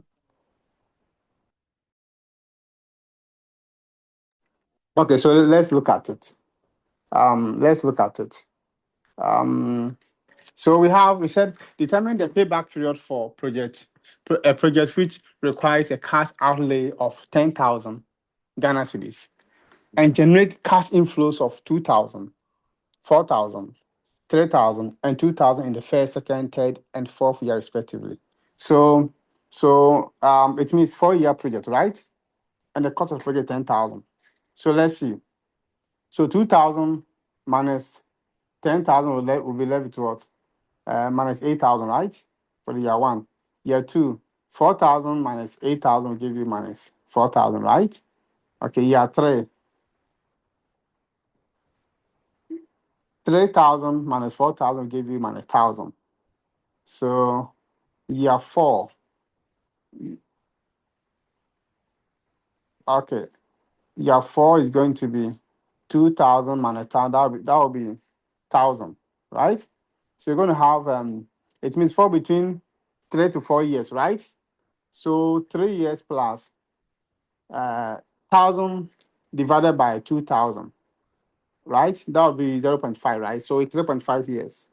Okay, so let's look at it. Let's look at it. Um, So we said determine the payback period for a project which requires a cash outlay of 10,000 Ghana cedis and generate cash inflows of 2,000, 4,000, 3,000, and 2,000 in the first, second, third, and fourth year respectively. So it means 4-year project, right? And the cost of the project 10,000. So let's see. So 2,000 minus 10,000 will be left with what? Minus 8,000, right? For the year one. Year two, 4,000 minus 8,000 will give you minus 4,000, right? Okay, year three, 3,000 minus 4,000 will give you minus 1,000. So year four, okay, year four is going to be 2,000 minus 1,000. That will be 1,000, right? So you're going to have it means fall between 3 to 4 years, right? So 3 years plus 1,000 divided by 2,000, right? That would be 0.5, right? So it's 0.5 years.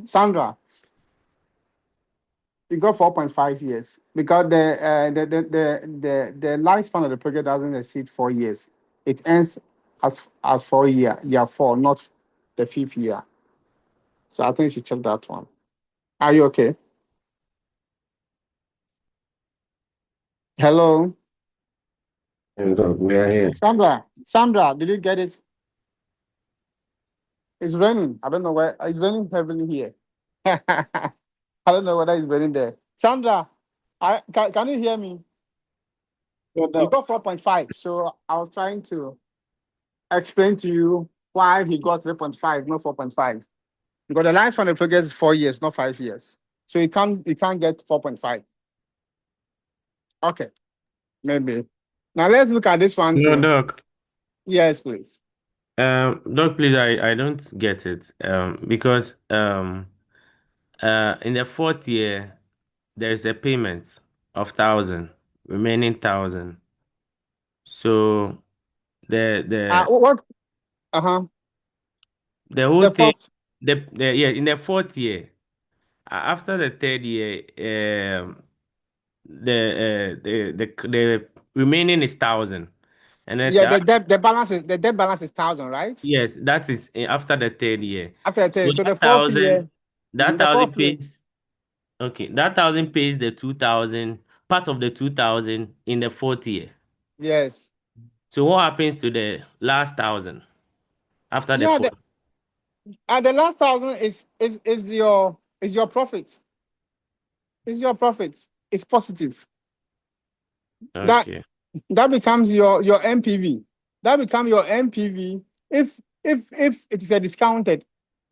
Sandra, you got 4.5 years because the lifespan of the project doesn't exceed 4 years. It ends as year four, not the 5th year. So I think you should check that one. Are you okay? Hello, And we are here. Sandra, did you get it? It's raining. I don't know where. It's raining heavily here. I don't know whether it's raining there. Sandra, can you hear me? You got 4.5. So I was trying to explain to you why he got 3.5, not 4.5. Because the lifespan of the project is 4 years, not 5 years. So you can't get 4.5. Okay, maybe. Now let's look at this one No, too. Doc. Yes, please. Doc, please, I don't get it. Because in the fourth year, there is a payment of 1,000, remaining 1,000. So the What? Uh-huh. the whole The thing, fourth. yeah, in the fourth year, after the third year, the remaining is 1,000, and then Yeah, the debt balance is 1,000, right? yes, that is after the third year. After the So third. So that the fourth year, thousand, that the thousand fourth year. pays. Okay, that 1,000 pays the 2,000, part of the 2,000 in the fourth year. Yes. So what happens to the last 1,000 after the Yeah, fourth? the last 1,000 is your profit. It's your profit. It's positive. That Okay. that becomes your MPV. That becomes your MPV if it is a discounted.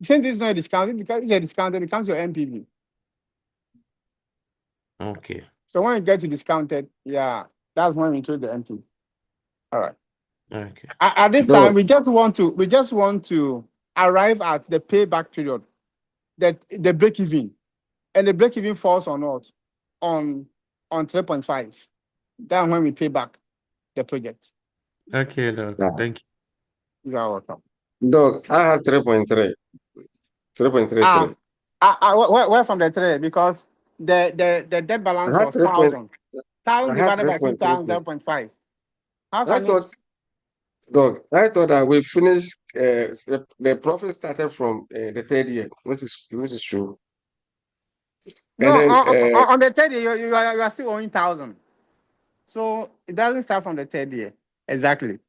Since it's not a discounted, because it's a discounted, it becomes your MPV. Okay. So when you get to discounted, yeah, that's when we include the MPV. All right. Okay. At this time, Doc, we just want to arrive at the payback period, that the break even, and the break even falls on what? On 3.5. That's when we pay back the project. Okay, Doc. yeah. Thank You are welcome. Doc, I had 3.3, 3.33. Where from the three? Because the debt balance I had was 3 point, 1,000. 1,000 I had divided by 2,000, 3.33. 0.5. How I can you? thought, Doc, I thought that we finished, the profit started from the third year, which is true. No, And then, on the third year, you are still owing 1,000. So it doesn't start from the third year. Exactly.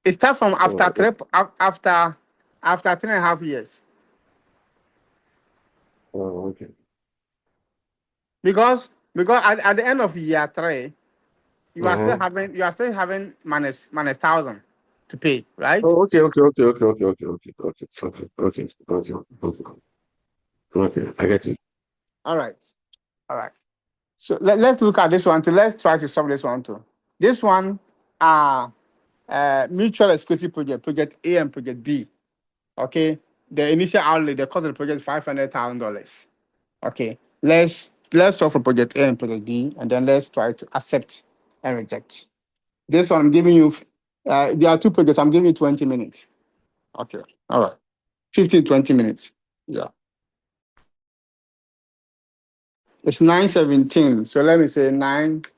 It starts from after oh, after 3.5 years. okay. Because at the end of year three, Mm-hmm. you are still having minus 1,000 to pay, right? Oh, okay. Okay, I get it. All right. All right. So let's look at this one too. Let's try to solve this one too. This one mutual exclusive project A and project B. Okay. The initial outlay, the cost of the project is $500,000. Okay. Let's solve for project A and project B, and then let's try to accept and reject. This one I'm giving you. There are two projects. I'm giving you 20 minutes. Okay. All right. 15, 20 minutes. Yeah. It's 9:17. So let me say 9:35.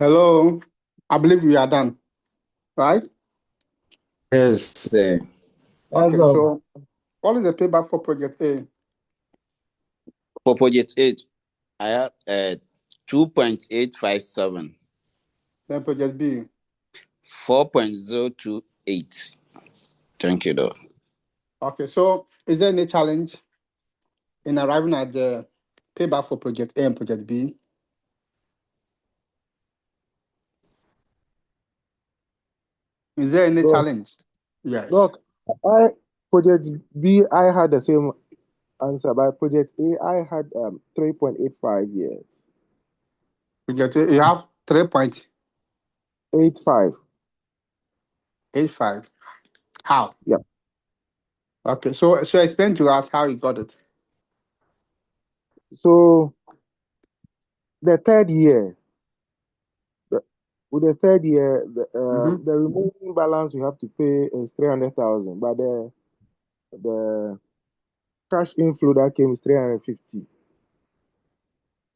Hello. I believe we are done, right? Yes. That's Okay, all. so what is the payback for project A? For project 8, I have 2.857, Then project B. 4.028. Thank you, though. Okay, so is there any challenge in arriving at the payback for project A and project B? Is there any Doc, challenge? Yes. Doc, I project B, I had the same answer, but project A, I had 3.85 years. Project A, you have 85. 3.85. How? Yeah. Okay, so explain to us how you got it. So the third year, with the third year, Mm-hmm. the remaining balance we have to pay is 300,000, but the cash inflow that came is 350.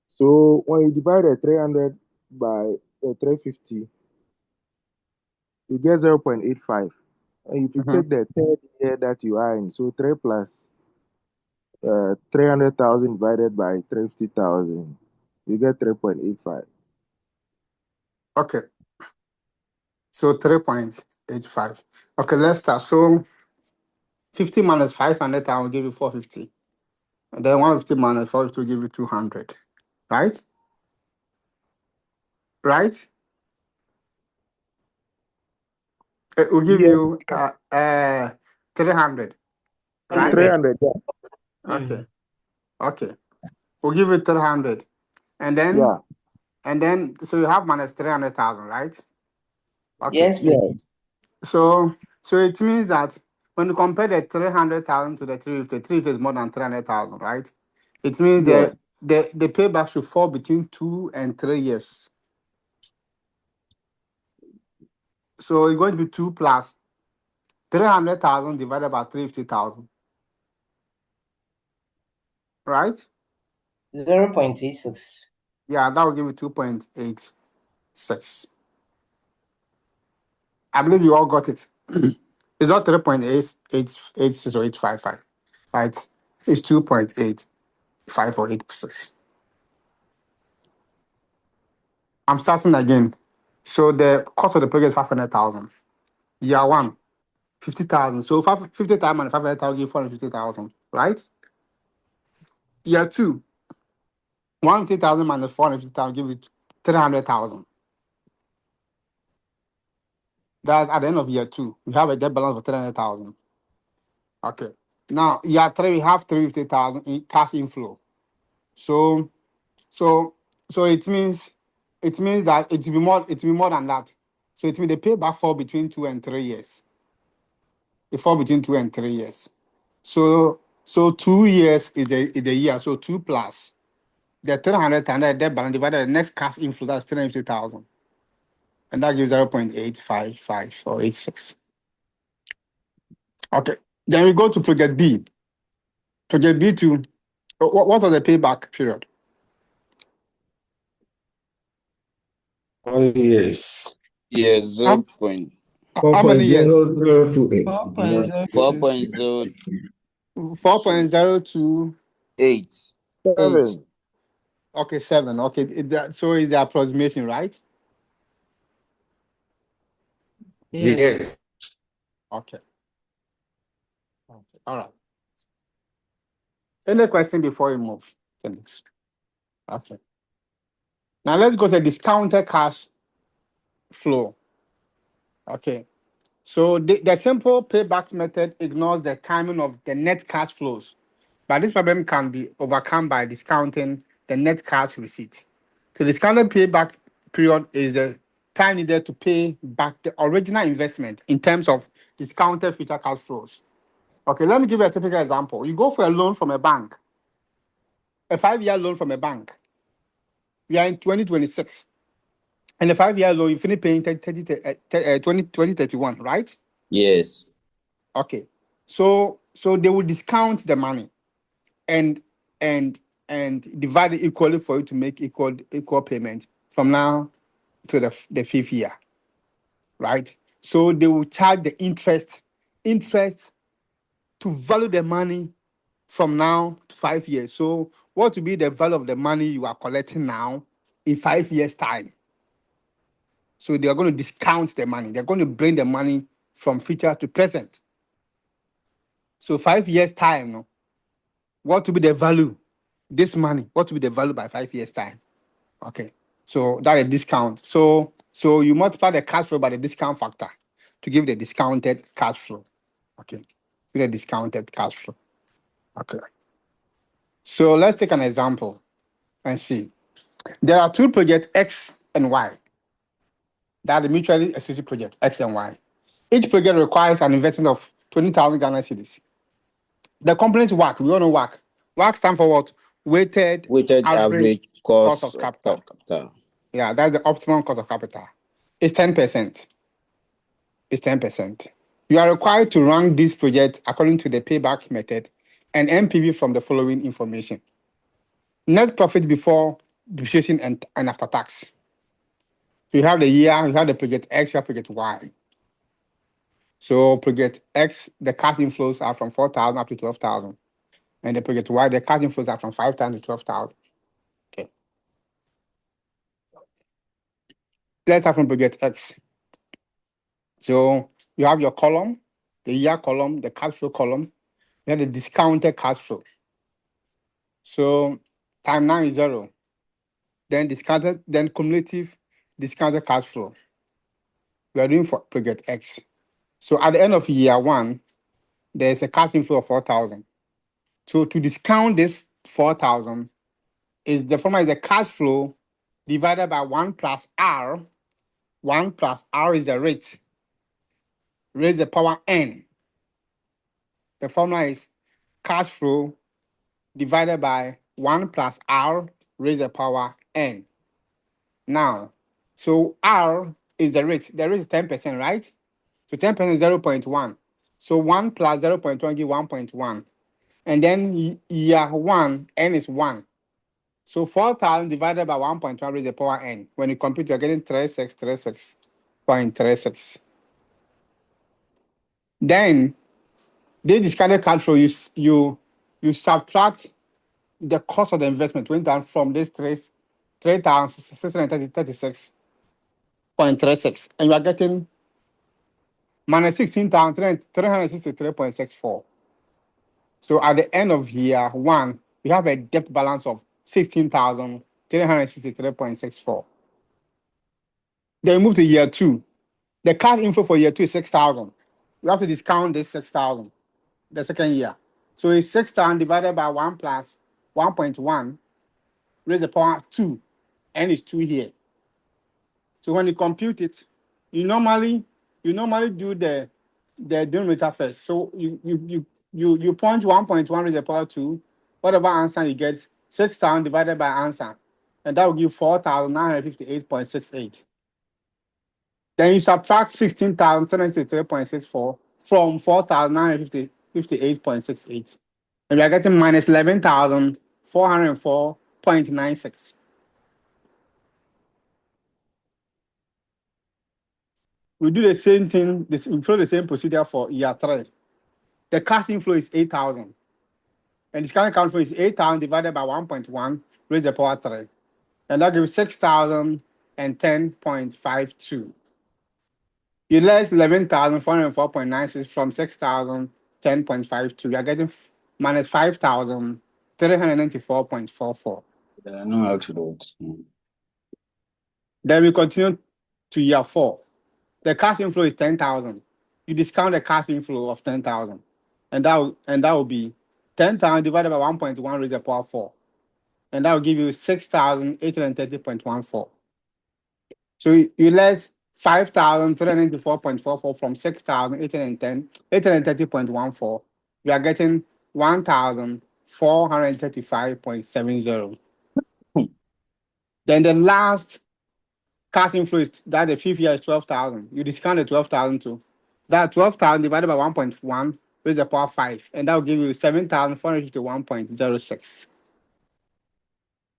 So when you divide the 300 by 350, you get 0.85. And if you Mm-hmm. take the third year that you are in, so 3 plus 300,000 divided by 350,000, you get 3.85. Okay, so 3.85. Okay, let's start. So 50 minus 500,000 will give you 450. And then 150 minus 450 will give you 200. Right? Right? It will give Yes, you 300. Right? 300. Yeah. Okay. Okay. We'll give you 300. And Yeah. then so you have minus 300,000, right? Okay. Yes, Yeah. please. So it means that when you compare the 300,000 to the 350, 350 is more than 300,000, right? It means Yeah. the payback should fall between 2 and 3 years. So it's going to be 2 plus 300,000 divided by 350,000, right? 0.86. Yeah, that will give you 2.86. I believe you all got it. It's not 3.886 or 855, right? It's 2.85 or 86. I'm starting again. So the cost of the project is 500,000. Year one, 50,000. So 50,000 and 500,000 give 450,000, right? Year two, 150,000 minus 450,000 give you 300,000. That's at the end of year two. We have a debt balance of 300,000. Okay. Now, year three, we have 350,000 in cash inflow. So So it means that it will be more than that. So it means the payback fall between 2 and 3 years. It fall between 2 and 3 years. So 2 years is the year. So 2 plus the 300 and the debt balance divided the next cash inflow, that's 350,000. And that gives 0.855 or 86. Okay. Then we go to project B. Project B2. What was the payback period? Oh, yes. Yes, How, 0. Point, how many years? 4.0028. 4.026. 4.08. 4.028. 7. Okay, 7. Okay, so it's the approximation, right? Yes. Yes. Okay. Okay. All right. Any question before we move to next? Okay. Now let's go to discounted cash flow. Okay. So the simple payback method ignores the timing of the net cash flows, but this problem can be overcome by discounting the net cash receipt. So discounted payback period is the time needed to pay back the original investment in terms of discounted future cash flows. Okay, let me give you a typical example. You go for a loan from a bank, a 5-year loan from a bank. We are in 2026. And the 5-year loan, you finish paying 2031, right? Yes. Okay. So they will discount the money and and divide it equally for you to make equal payment from now to the fifth year, right? So they will charge the interest to value the money from now to 5 years. So what will be the value of the money you are collecting now in 5 years' time? So they are going to discount the money. They're going to bring the money from future to present. So 5 years' time, no, what will be the value? This money, what will be the value by 5 years' time? Okay. So that is discount. So you multiply the cash flow by the discount factor to give the discounted cash flow. Okay. With the discounted cash flow. Okay. So let's take an example and see. There are two projects, X and Y. That are the mutually exclusive project, X and Y. Each project requires an investment of 20,000 Ghana cedis. The company's WACC, we all know WACC. WACC stands for what? Weighted average cost of capital. Yeah, that's the optimum cost of capital. It's 10%. It's 10%. You are required to rank this project according to the payback method and NPV from the following information. Net profit before depreciation and after tax. You have the year, you have the project X, you have project Y. So project X, the cash inflows are from 4,000 up to 12,000. And the project Y, the cash inflows are from 5,000 to 12,000. Okay. Let's start from project X. So you have your column, the year column, the cash flow column, you have the discounted cash flow. So time 9 is 0. Then discounted, then cumulative discounted cash flow. We are doing for project X. So at the end of year 1, there's a cash inflow of 4,000. So to discount this 4,000, the formula is the cash flow divided by 1 plus R. 1 plus R is the rate. Raise the power N. The formula is cash flow divided by 1 plus R raise the power N. Now, so R is the rate. The rate is 10%, right? So 10% is 0.1. So 1 plus 0.1 give 1.1. And then year 1, N is 1. So 4,000 divided by 1.1 raise the power N. When you compute, you're getting 36.36. Then, this discounted cash flow, you subtract the cost of the investment went down from this 3,636.36, and you are getting minus 16,363.64. So at the end of year 1, we have a debt balance of 16,363.64. Then we move to year 2. The cash inflow for year 2 is 6,000. You have to discount this 6,000, the second year. So it's 6,000 divided by 1 plus 1.1, raise the power 2, N is 2 here. So when you compute it, you normally do the denominator first. So you punch 1.1 raise the power 2, whatever answer you get, 6,000 divided by answer, and that will give 4,958.68. Then you subtract 16,763.64 from 4,958.68, and we are getting minus 11,404.96. We do the same thing, we follow the same procedure for year 3. The cash inflow is 8,000. And the discounted cash flow is 8,000 divided by 1.1 raised the power 3. And that gives 6,010.52. You less 11,404.96 from 6,010.52. You are getting minus 5,394.44. I know how to do it. Then we continue to year 4. The cash inflow is 10,000. You discount the cash inflow of 10,000, and that will be 10,000 divided by 1.1 raised to the power 4, and that will give you 6,830.14. So you less 5,394.44 from 6,830.14. You are getting 1,435.70. Then the last cash inflow is that the fifth year is 12,000. You discount the 12,000 too. That 12,000 divided by 1.1 raised to the power 5, and that will give you 7,451.06.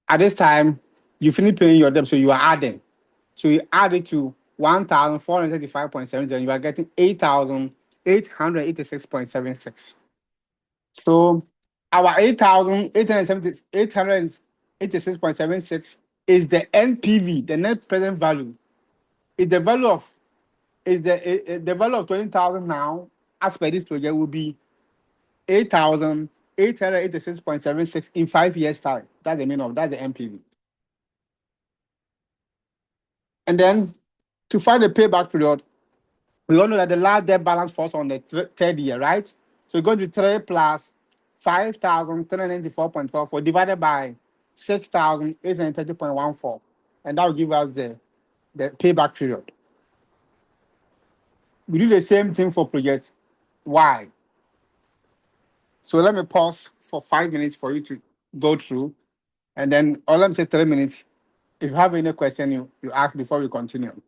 At this time, you finish paying your debt, so you are adding. So you add it to 1,435.70, you are getting 8,886.76. So our 8,886.76 is the NPV, the net present value. Is the value of the value of 20,000 now, as per this project, will be 8,886.76 in 5 years' time. That's the meaning of that's the NPV. And then to find the payback period, we all know that the last debt balance falls on the third year, right? So it's going to be 3 plus 5,394.44 divided by 6,830.14. And that will give us the payback period. We do the same thing for project Y. So let me pause for 5 minutes for you to go through. And then, or let me say 3 minutes. If you have any question, you ask before we continue.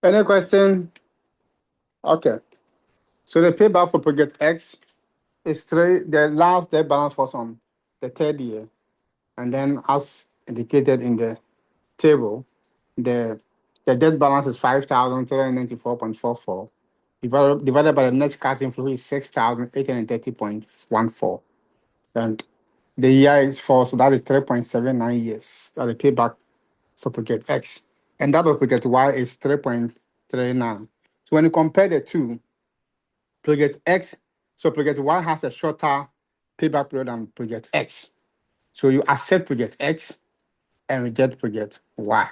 Any question? Okay. So the payback for project X is 3. The last debt balance was on the third year. And then as indicated in the table, the debt balance is 5,394.44. Divided by the net cash inflow is 6,830.14. And the year is 4, so that is 3.79 years. That the payback for project X. And that of project Y is 3.39. So when you compare the two, project X, so project Y has a shorter payback period than project X. So you accept project X and reject project Y.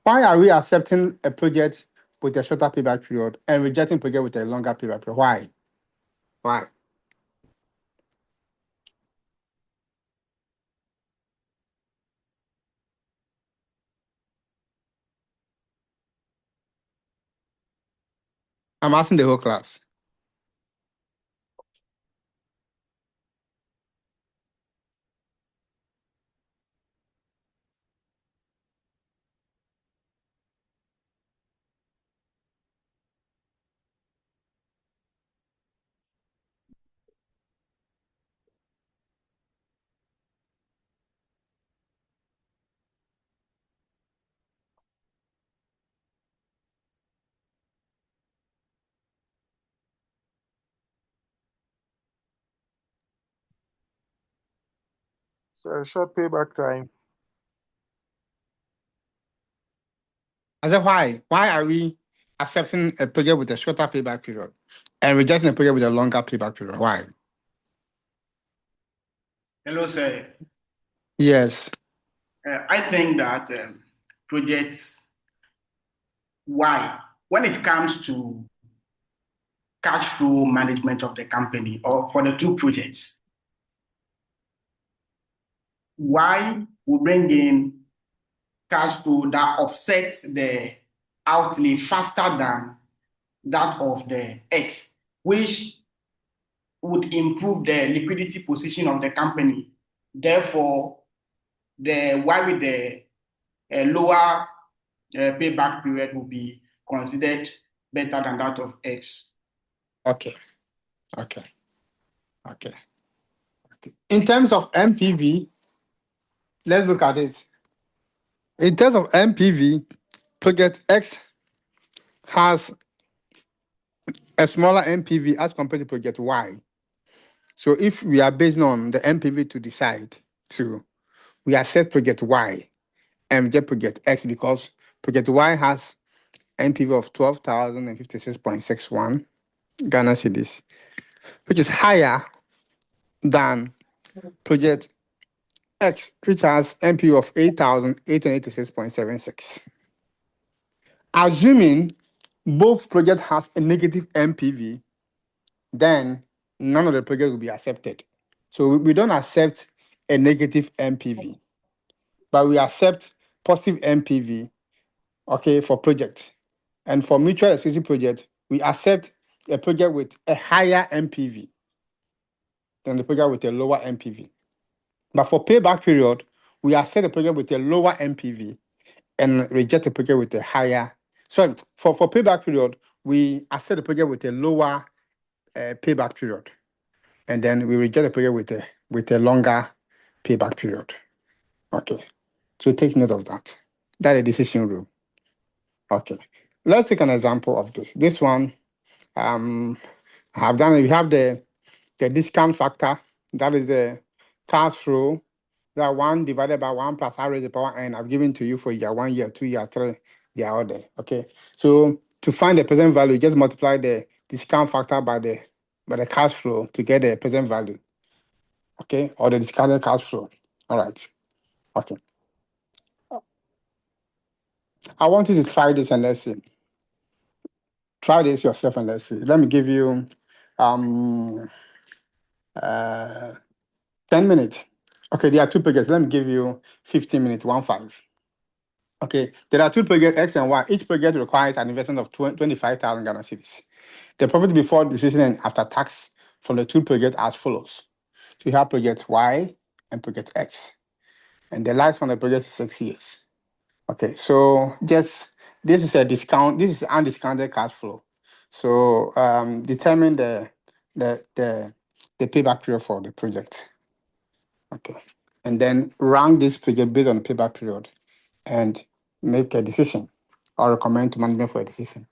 Why are we accepting a project with a shorter payback period and rejecting project with a longer payback period? Why? Why? I'm asking the whole class. So short payback time. I said, why? Why are we accepting a project with a shorter payback period and rejecting a project with a longer payback period? Why? Hello, sir. Yes. I think that projects Y, when it comes to cash flow management of the company or for the two projects, Y will bring in cash flow that offsets the outlay faster than that of the X, which would improve the liquidity position of the company. Therefore, the Y with the lower payback period will be considered better than that of X. Okay. In terms of MPV, let's look at it. In terms of MPV, project X has a smaller MPV as compared to project Y. So if we are based on the MPV to decide to, we accept project Y and reject project X because project Y has MPV of 12,056.61 Ghana cedis, which is higher than project X, which has MPV of 8,886.76. Assuming both projects has a negative MPV, then none of the projects will be accepted. So we don't accept a negative MPV, but we accept positive MPV, okay, for project. And for mutual exclusive project, we accept a project with a higher MPV than the project with a lower MPV. But for payback period, we accept a project with a lower MPV and reject a project with a higher. So for payback period, we accept the project with a lower payback period, and then we reject the project with a longer payback period. Okay, so take note of that. That's a decision rule. Okay, let's take an example of this. This one, I have done. We have the discount factor. That is the cash flow. That 1 divided by 1 plus r raised to the power n. I've given to you for year 1, year 2, year 3. They are all there. Okay. So to find the present value, just multiply the discount factor by the cash flow to get the present value. Okay, or the discounted cash flow. All right. Okay. I want you to try this and let's see. Try this yourself and let's see. Let me give you 10 minutes. Okay, there are 2 projects. Let me give you 15 minutes, 1-5. Okay, there are 2 projects, X and Y. Each project requires an investment of 25,000 Ghana cedis. The profit before depreciation and after tax from the 2 projects as follows. So you have project Y and project X. And the lifespan of the project is 6 years. Okay, so just This is a discount. This is undiscounted cash flow. So determine the payback period for the project. Okay, and then rank this project based on the payback period, and make a decision or recommend to management for a decision.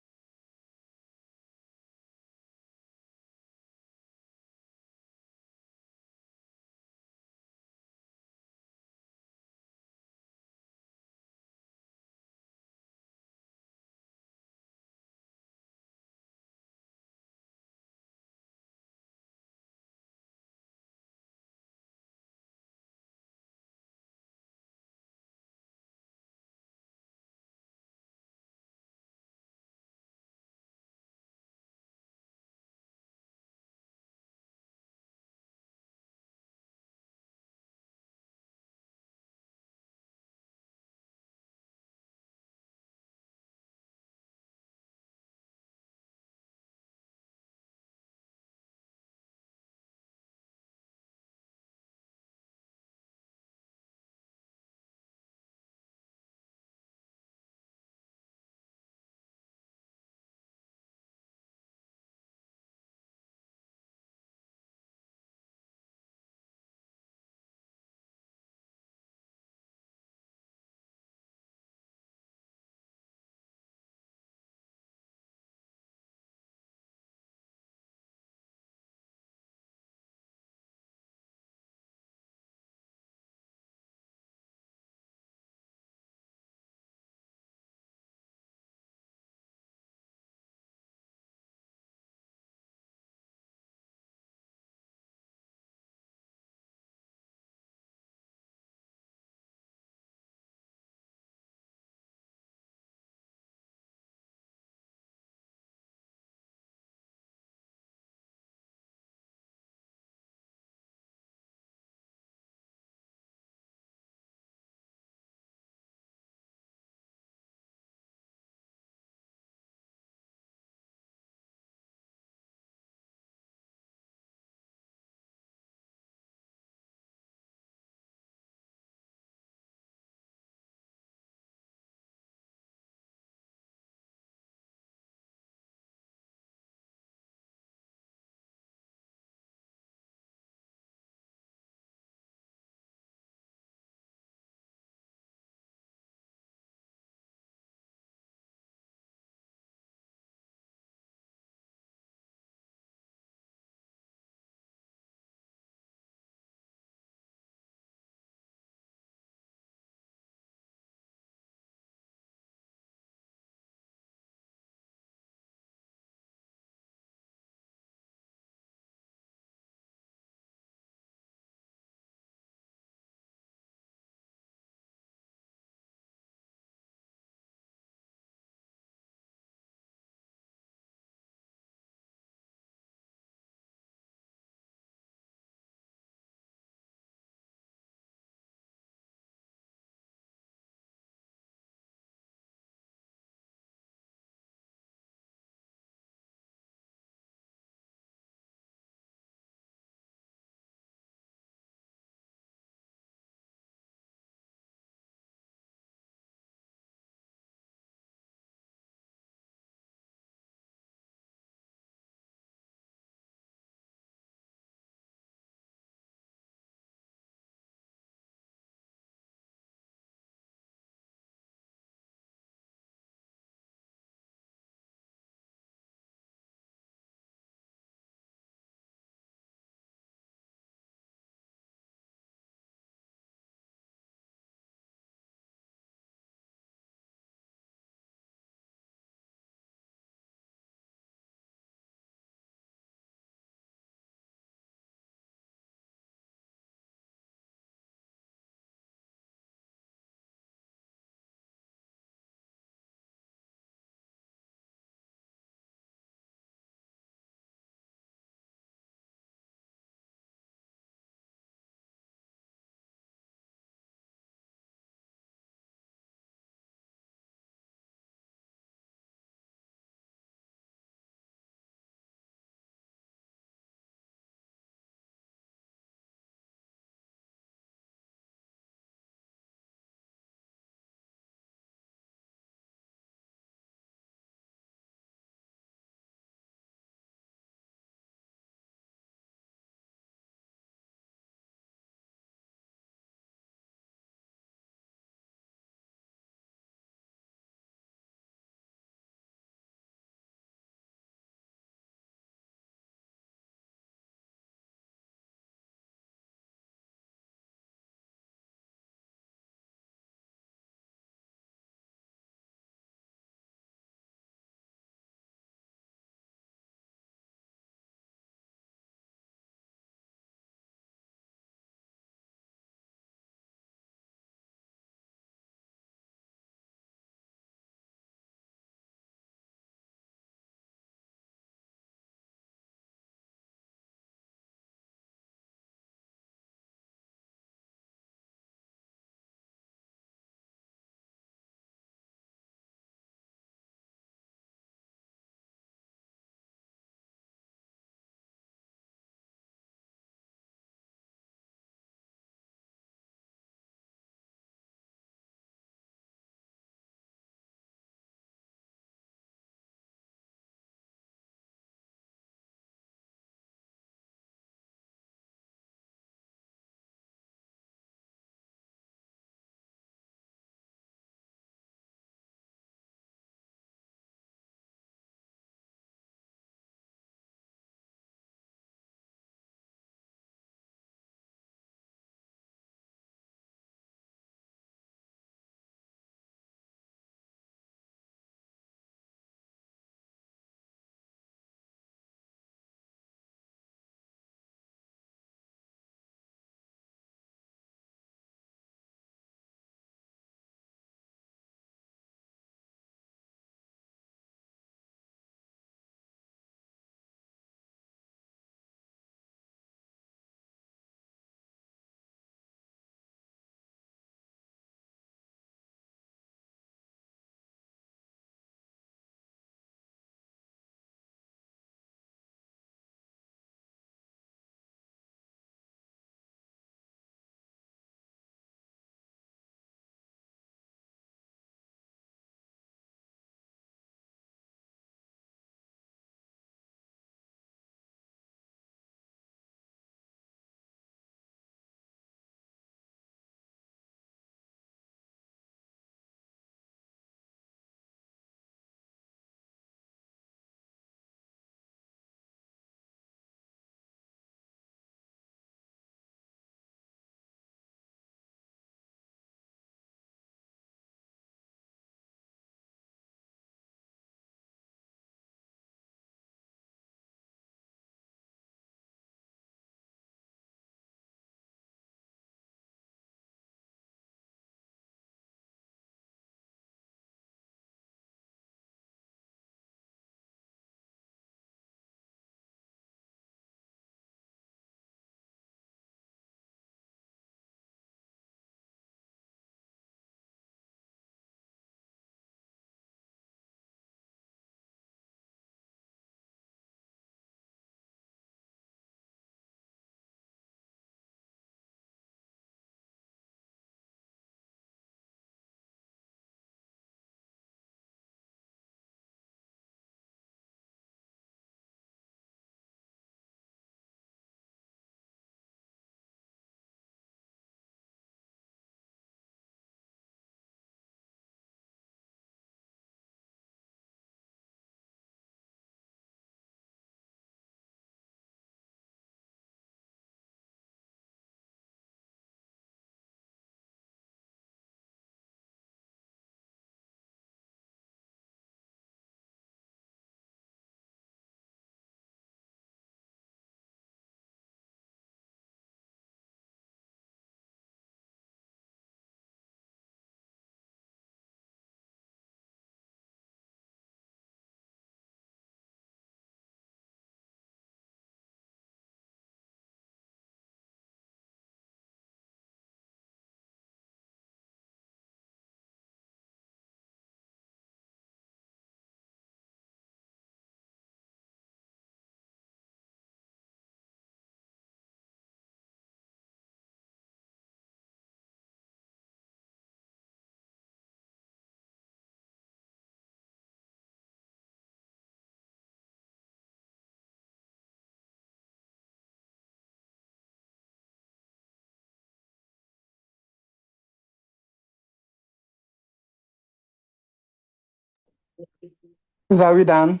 Are we done?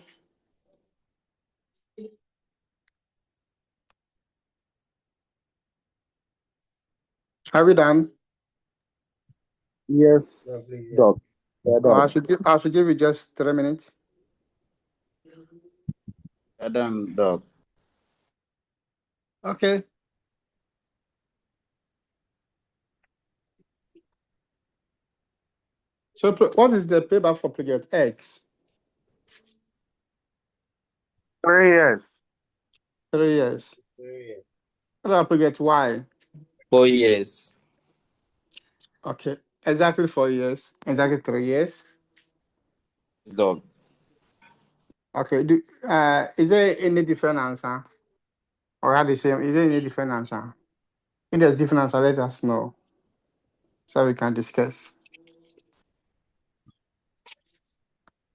Are we done? Yes, Doc. Yeah, Or Doc. I should give you just 3 minutes. Adam, dog. Okay. So what is the payback for Project X? 3 years. 3 years. What about Project Y? 4 years. Okay. Exactly 4 years. Exactly 3 years. Dog. Okay. Is there any different answer? Or are the same? Is there any different answer? If there's different answer, let us know so we can discuss.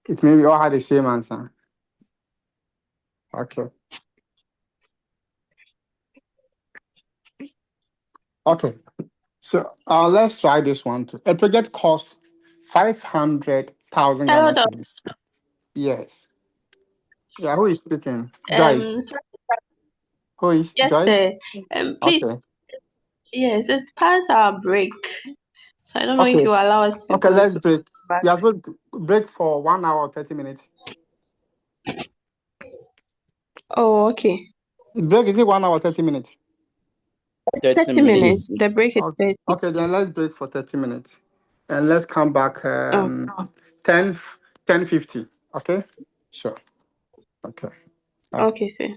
It may be all had the same answer. Okay. Okay. So let's try this one too. A project costs 500,000 Hello, Ghana Doc. cedis. Yes. Yeah, who is speaking? Joyce. Sorry, Who is yes, Joyce? sir. Please, Okay. yes, it's past our break, so I don't know if Okay. you allow us to Okay, go let's to break. back. We are supposed to break for 1 hour 30 minutes. Oh, okay. The break is it 1 hour 30 minutes? 30 30 minutes. minutes. The break is Okay. 30. Okay, then let's break for 30 minutes. And let's come back Oh, 10 10:50. Okay? Sure. Okay. Bye. okay, sir.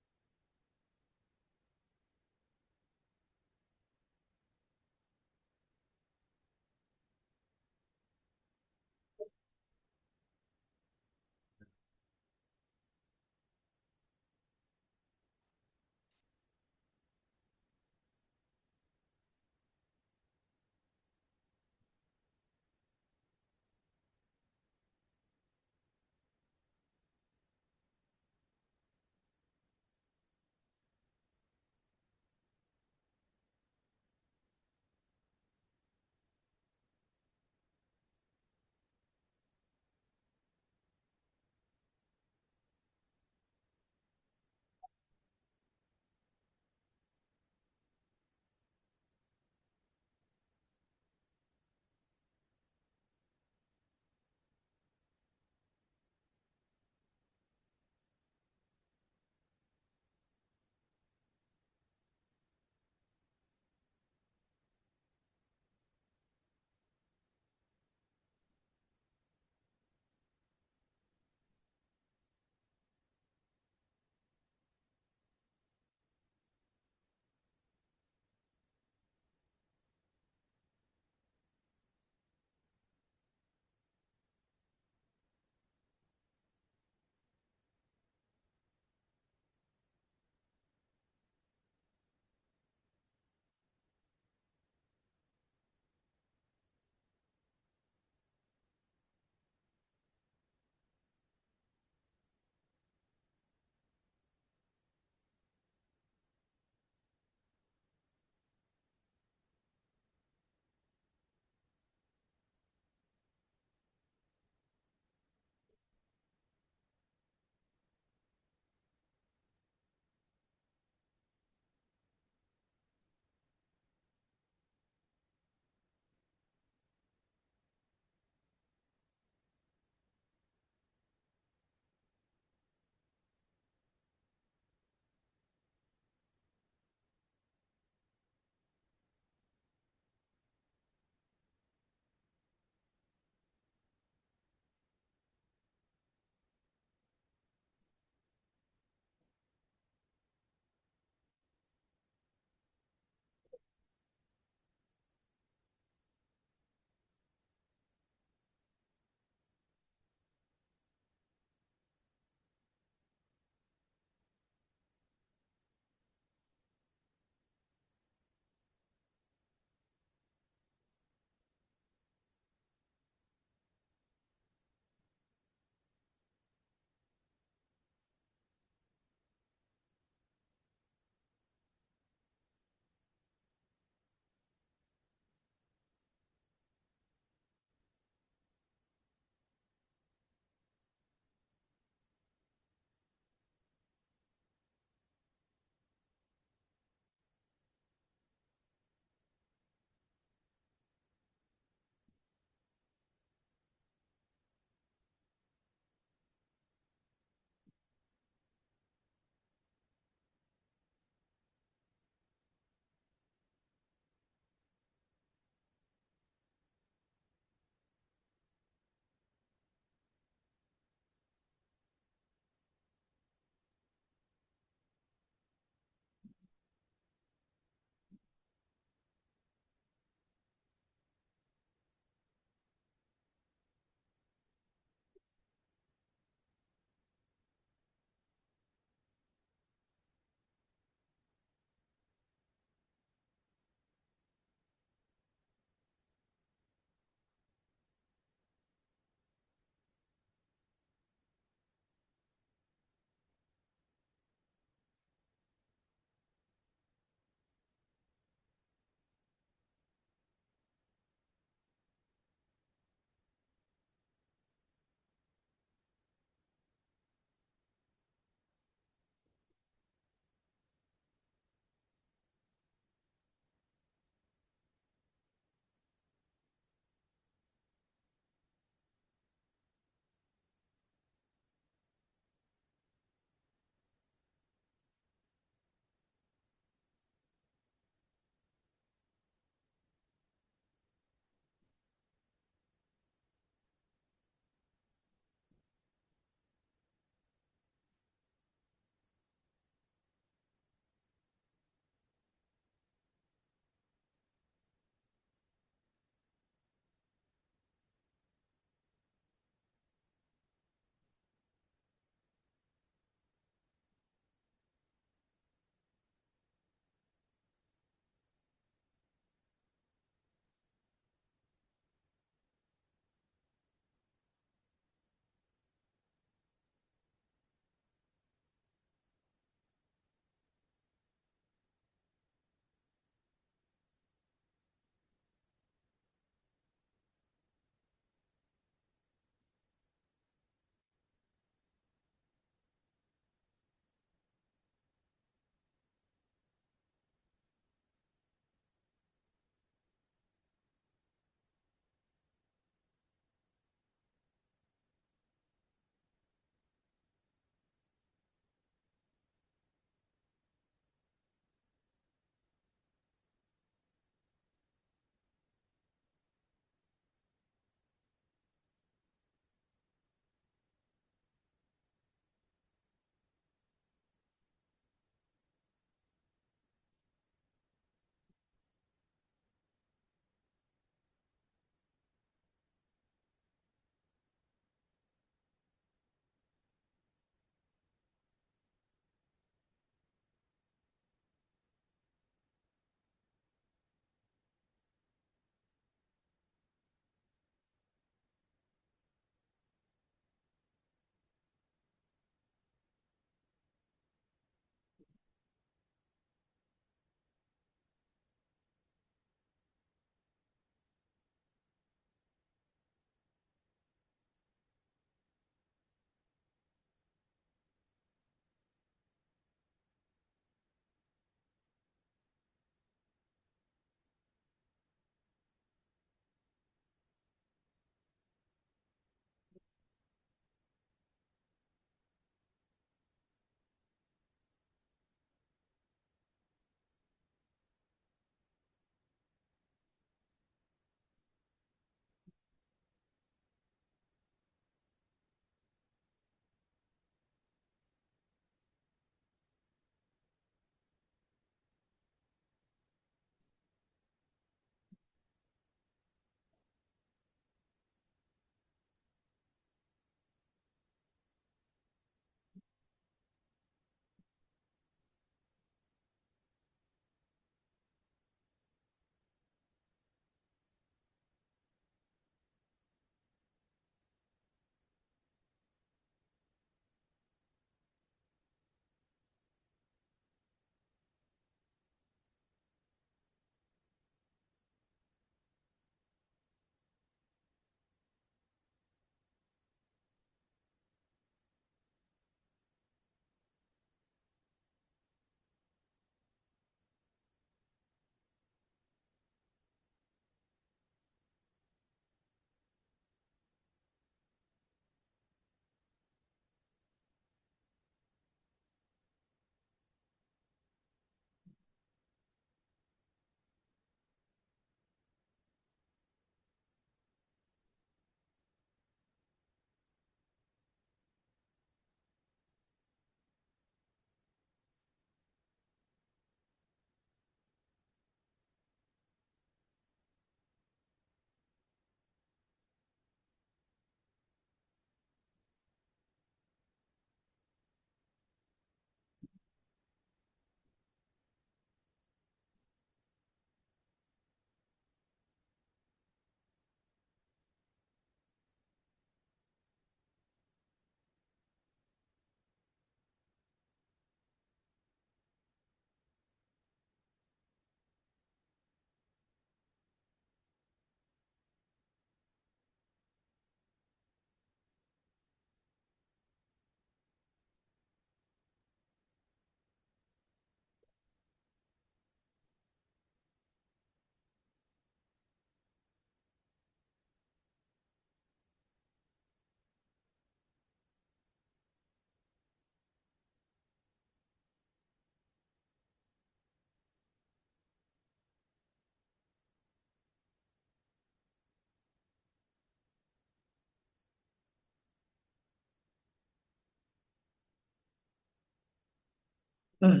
Oh.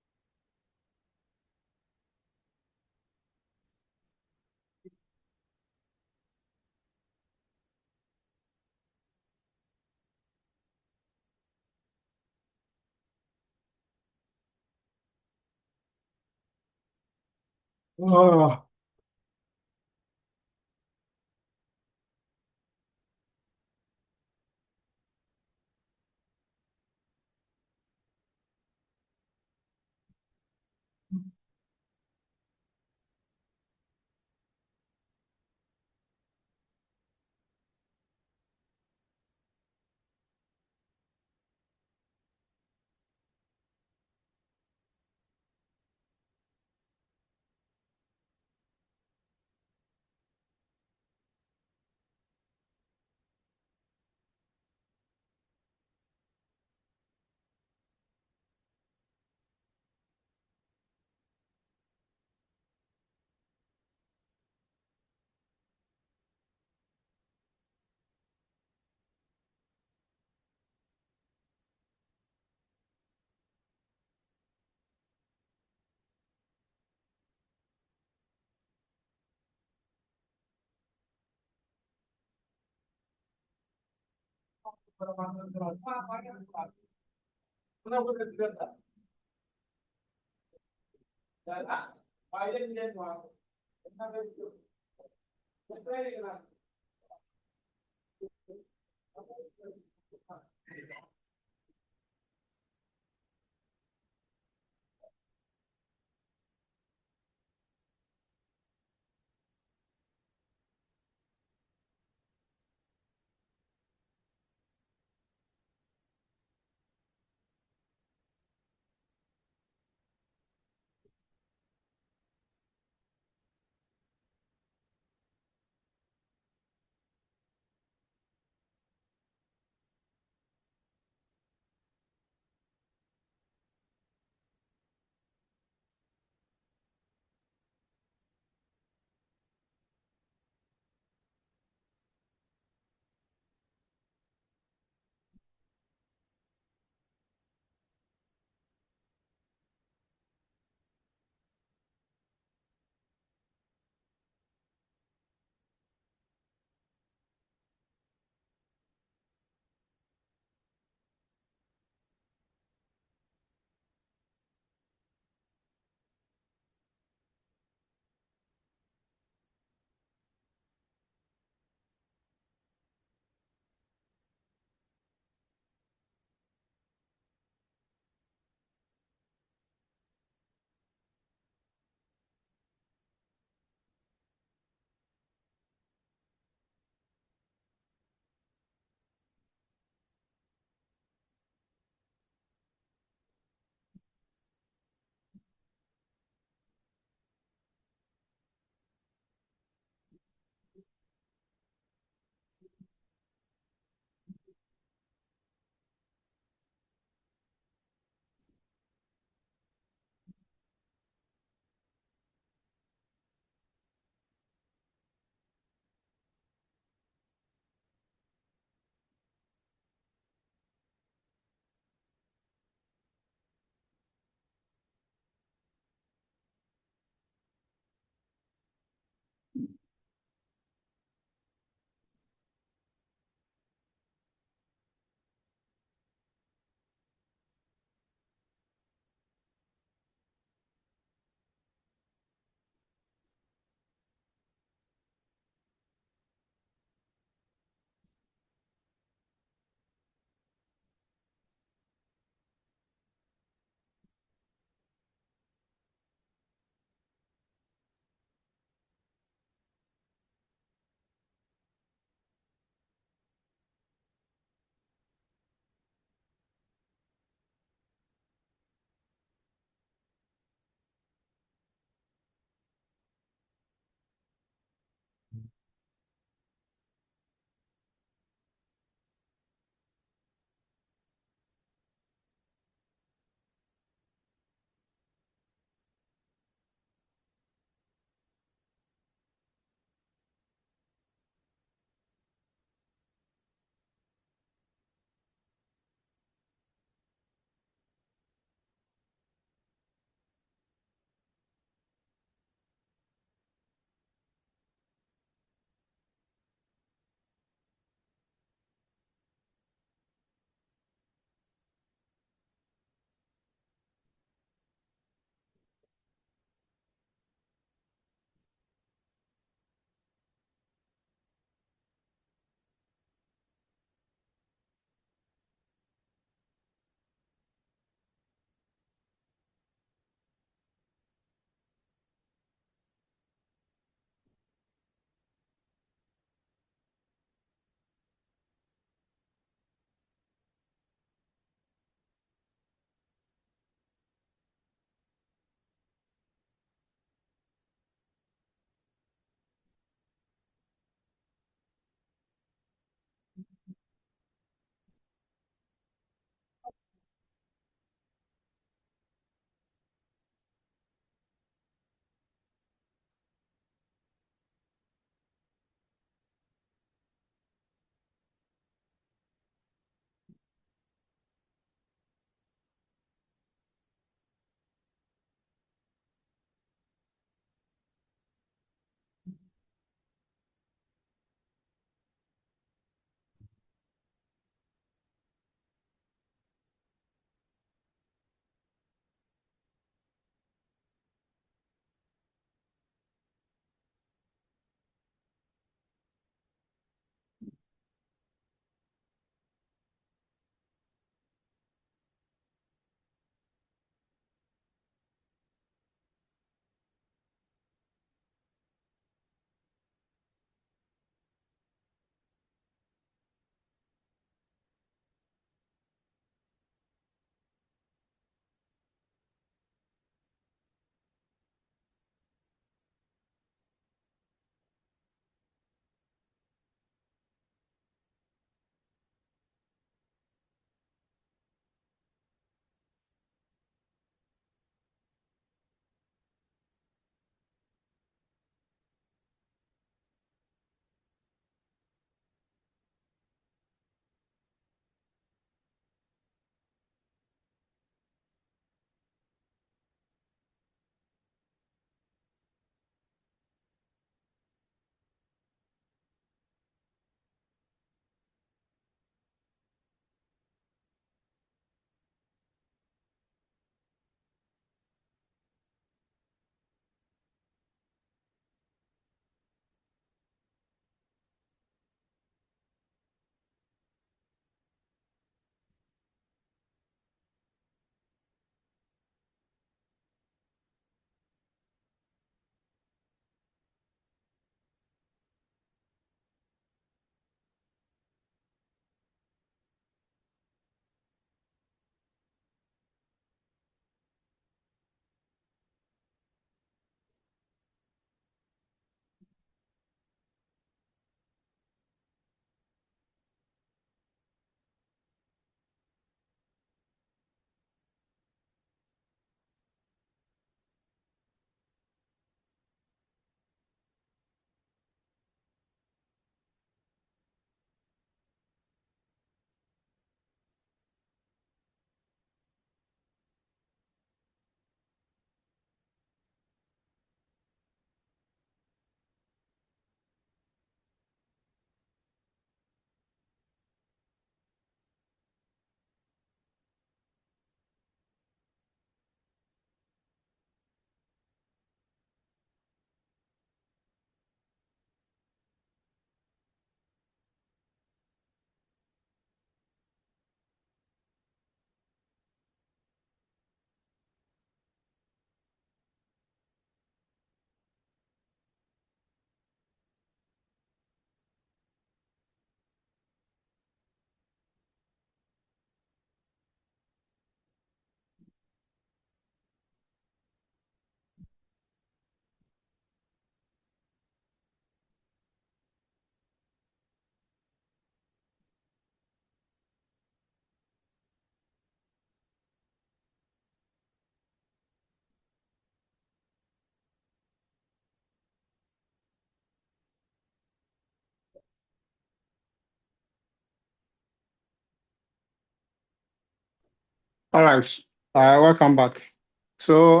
All right. Welcome back. So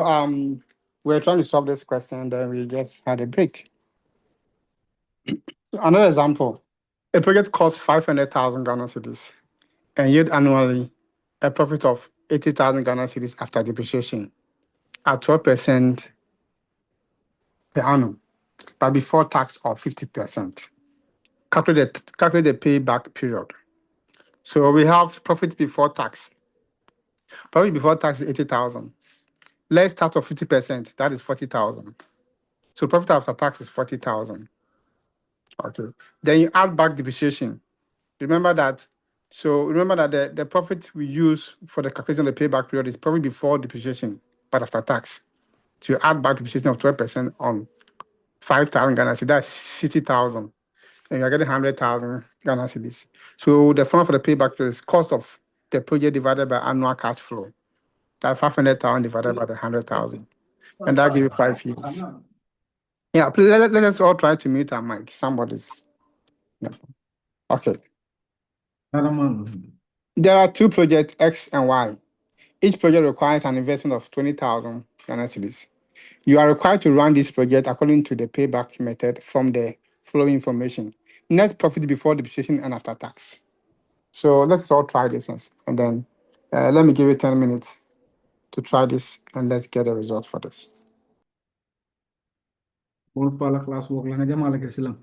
we're trying to solve this question, then we just had a break. Another example. A project costs 500,000 Ghana cedis and yield annually a profit of 80,000 Ghana cedis after depreciation at 12% per annum, but before tax of 50%. Calculate the payback period. So we have profit before tax. Profit before tax is 80,000. Let's start of 50%, that is 40,000. So profit after tax is 40,000. Okay. Then you add back depreciation. Remember that. So remember that the profit we use for the calculation of the payback period is profit before depreciation, but after tax. So you add back depreciation of 12% on 5,000 Ghana cedis, that's 60,000. And you're getting 100,000 Ghana cedis. So the formula for the payback period is cost of the project divided by annual cash flow. That's 500,000 divided by the 100,000. And that gives you 5 years. Yeah, please let us all try to mute our mic. Somebody's. Yeah. Okay. There are two projects, X and Y. Each project requires an investment of 20,000 Ghana cedis. You are required to run this project according to the payback method from the following information: net profit before depreciation and after tax. So let's all try this, and then let me give you 10 minutes to try this, and let's get a result for this. classwork lang aja malah kasi lang.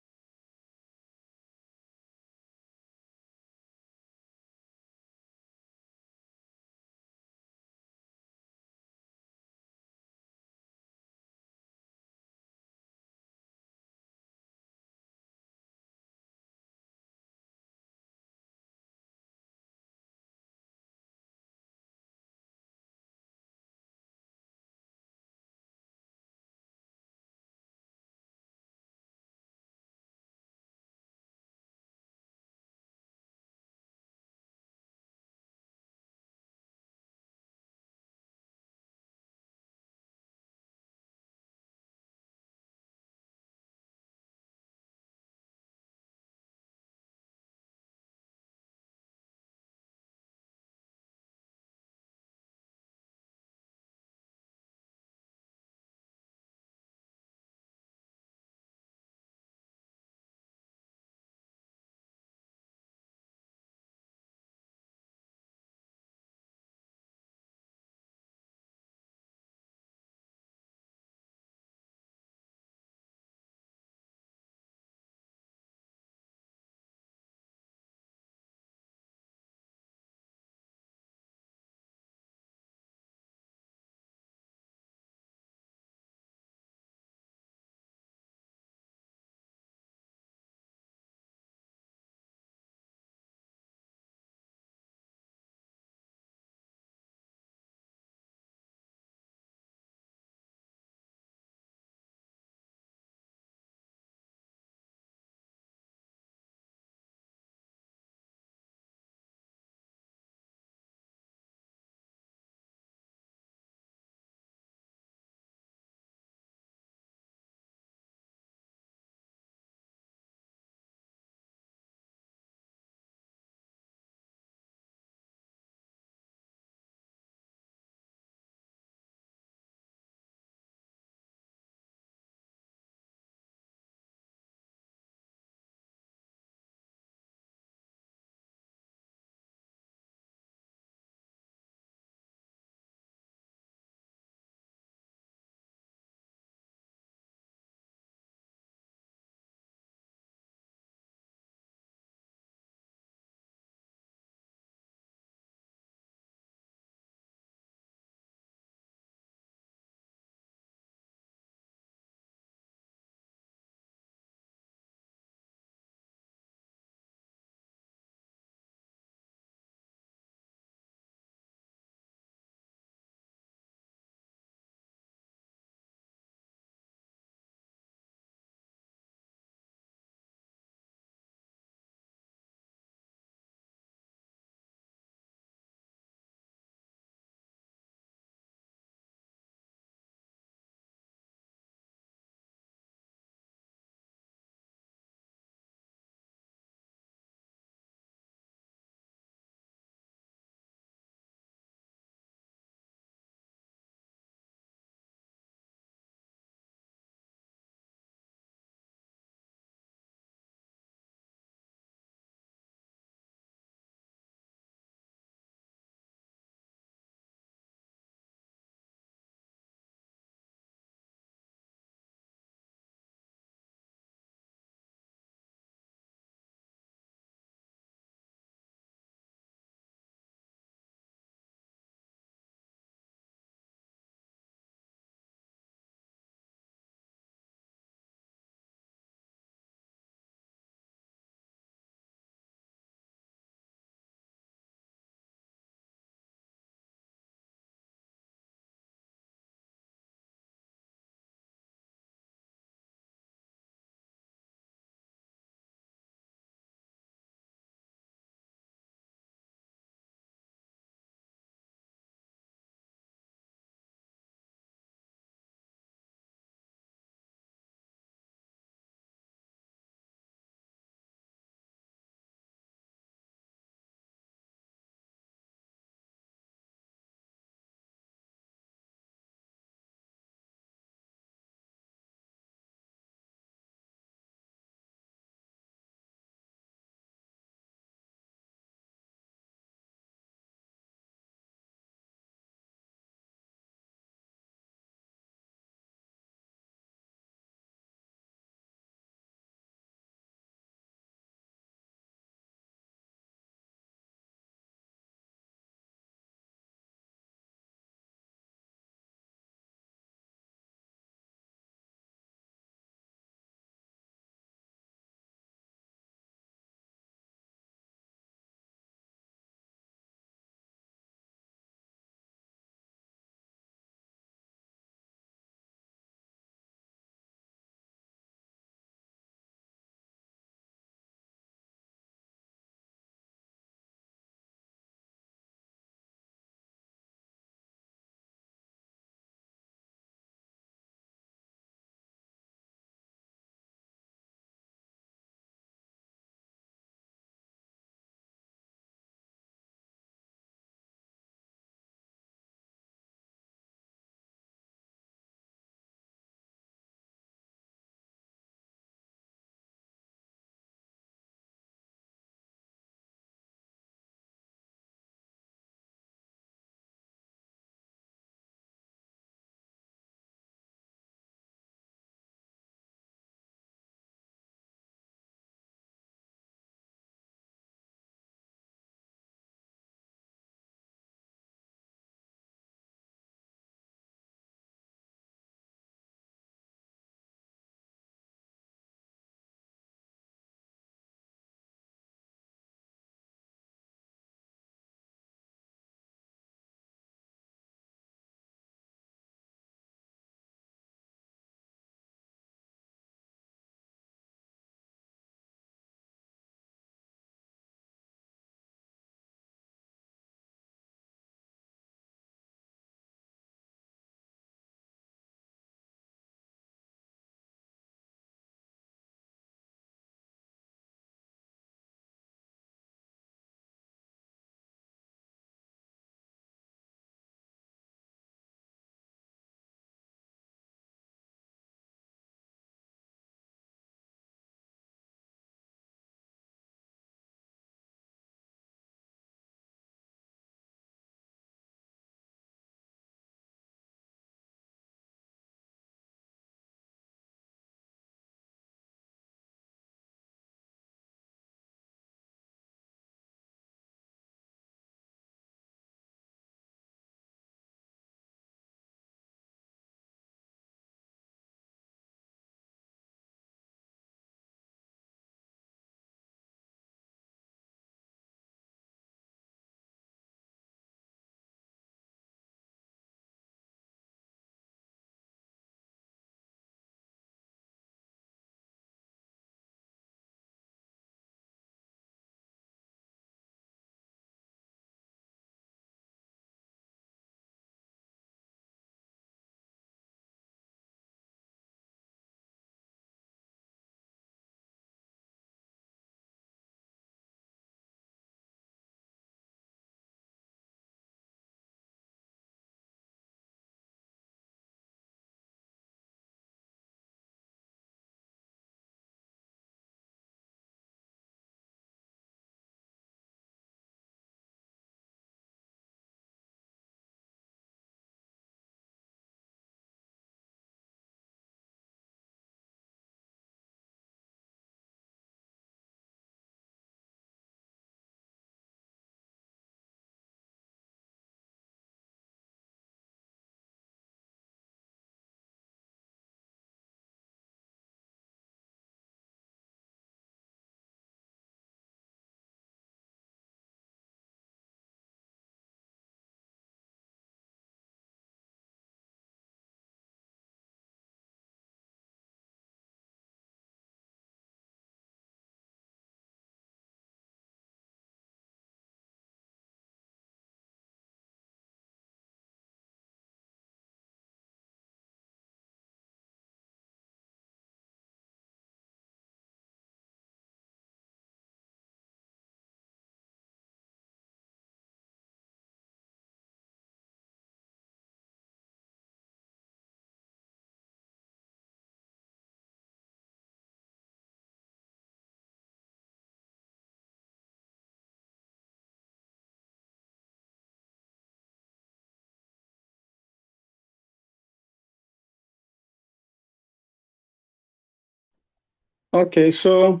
Okay, so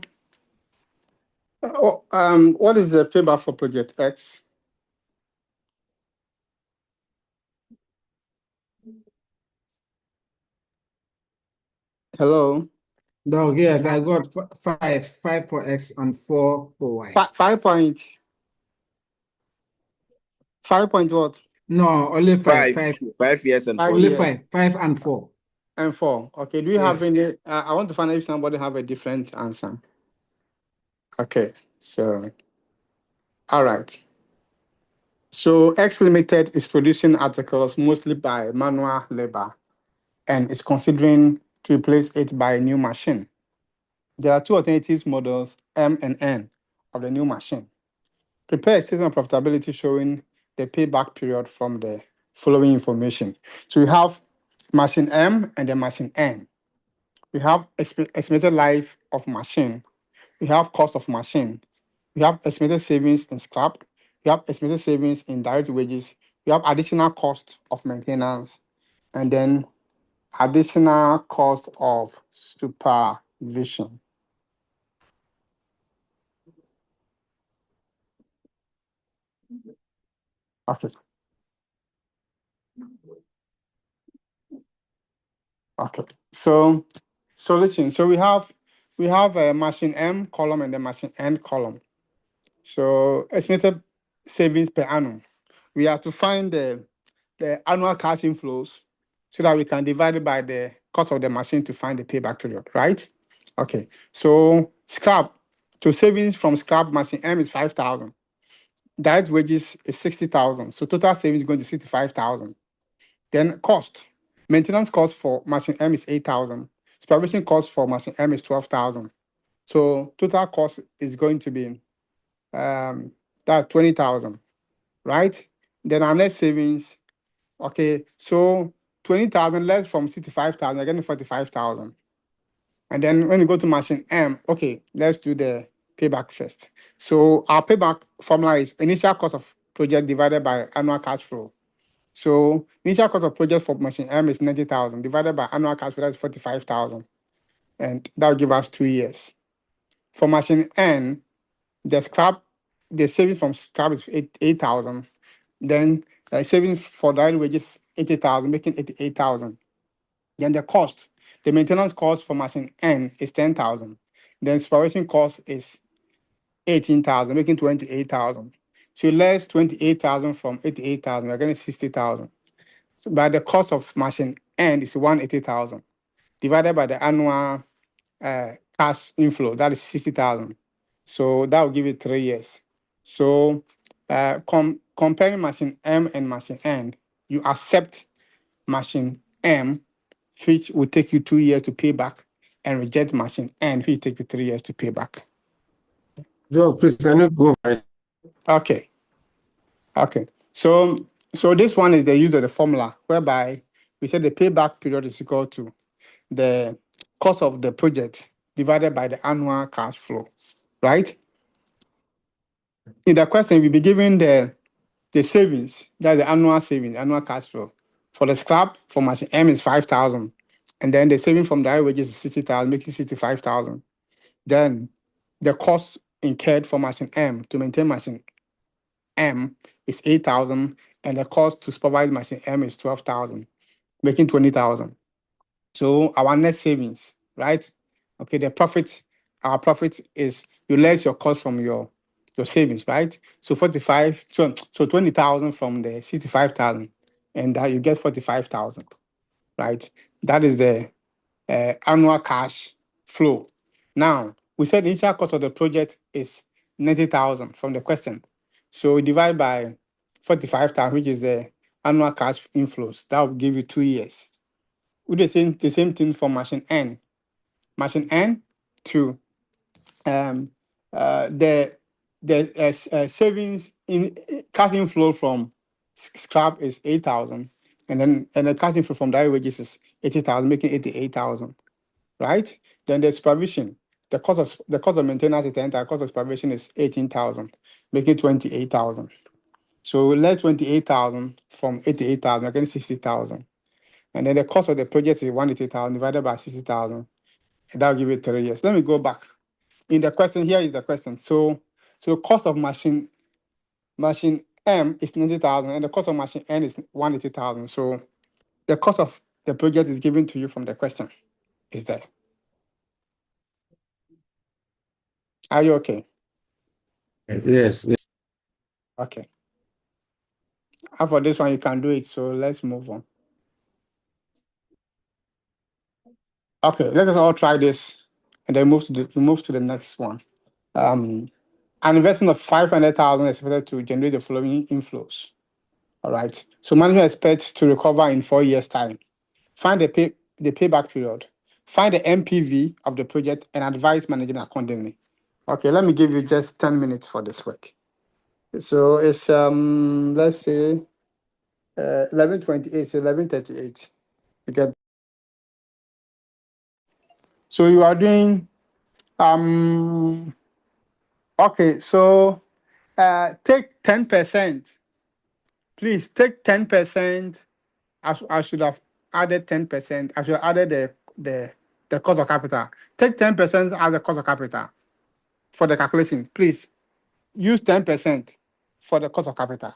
what is the payback for project X? Hello? Dog, yes, I got five for X and 4 for Y. 5 point what? No, only five. 5 years and 4 Only years. 5 and 4. And 4. Okay, do you have any? I want to find out if somebody have a different answer. Okay, so, all right. So X Limited is producing articles mostly by manual labor and is considering to replace it by a new machine. There are two alternative models, M and N, of the new machine. Prepare a statement of profitability showing the payback period from the following information. So we have machine M and the machine N. We have estimated life of machine. We have cost of machine. We have estimated savings in scrap. We have estimated savings in direct wages. We have additional cost of maintenance, and then additional cost of supervision. Okay. Okay. So listen. So we have a machine M column and the machine N column. So estimated savings per annum. We have to find the annual cash inflows so that we can divide it by the cost of the machine to find the payback period, right? Okay. So scrap. So savings from scrap machine M is 5,000. Direct wages is 60,000. So total savings is going to 65,000. Then cost. Maintenance cost for machine M is 8,000. Supervision cost for machine M is 12,000. So total cost is going to be that's 20,000, right? Then our net savings, okay, so 20,000 less from 65,000, you're getting 45,000. And then when you go to machine M, okay, let's do the payback first. So our payback formula is initial cost of project divided by annual cash flow. So initial cost of project for machine M is 90,000 divided by annual cash flow, that's 45,000. And that will give us 2 years. For machine N, the saving from scrap is 8,000. Then saving for direct wages 80,000, making 88,000. Then the maintenance cost for machine N is 10,000. Then supervision cost is 18,000, making 28,000. So less 28,000 from 88,000, we're getting 60,000. So by the cost of machine N is 180,000 divided by the annual cash inflow, that is 60,000. So that will give you 3 years. So comparing machine M and machine N, you accept machine M, which will take you 2 years to pay back, and reject machine N, which will take you 3 years to pay back. Joe, please, can you go for it? Okay. So this one is the use of the formula whereby we said the payback period is equal to the cost of the project divided by the annual cash flow, right? In the question, we'll be given the savings, that's the annual savings, annual cash flow. For the scrap, for machine M is 5,000. And then the saving from direct wages is 60,000, making 65,000. Then the cost incurred for machine M to maintain machine M is 8,000. And the cost to supervise machine M is 12,000, making 20,000. So our net savings, right? Okay, our profit is you less your cost from your savings, right? So 20,000 from the 65,000, and that you get 45,000, right? That is the annual cash flow. Now we said the initial cost of the project is 90,000 from the question, so we divide by 45,000, which is the annual cash inflows. That will give you 2 years. We do the same thing for machine N. Machine N to the savings in cash inflow from scrap is 8,000, and the cash inflow from direct wages is 80,000, making 88,000, right? Then the supervision, the cost of maintenance at the entire cost of supervision is 18,000, making 28,000. So we let 28,000 from 88,000, we're getting 60,000. And then the cost of the project is 180,000 divided by 60,000, That'll give you 3 years. Let me go back. In the question, here is the question. So cost of machine M is 90,000 and the cost of machine N is 180,000. So the cost of the project is given to you from the question. Is there? Are you okay? Yes. Okay. And for this one, you can do it. So let's move on. Okay, let us all try this and then move to the next one. An investment of 500,000 is expected to generate the following inflows. All right. So management expects to recover in 4 years' time. Find the payback period. Find the MPV of the project and advise management accordingly. Okay, let me give you just 10 minutes for this work. So it's let's say 11:28, so 11:38. You get. So you are doing okay, so take 10%. Please take 10%. I should have added 10%. I should have added the cost of capital. Take 10% as the cost of capital for the calculation. Please use 10% for the cost of capital.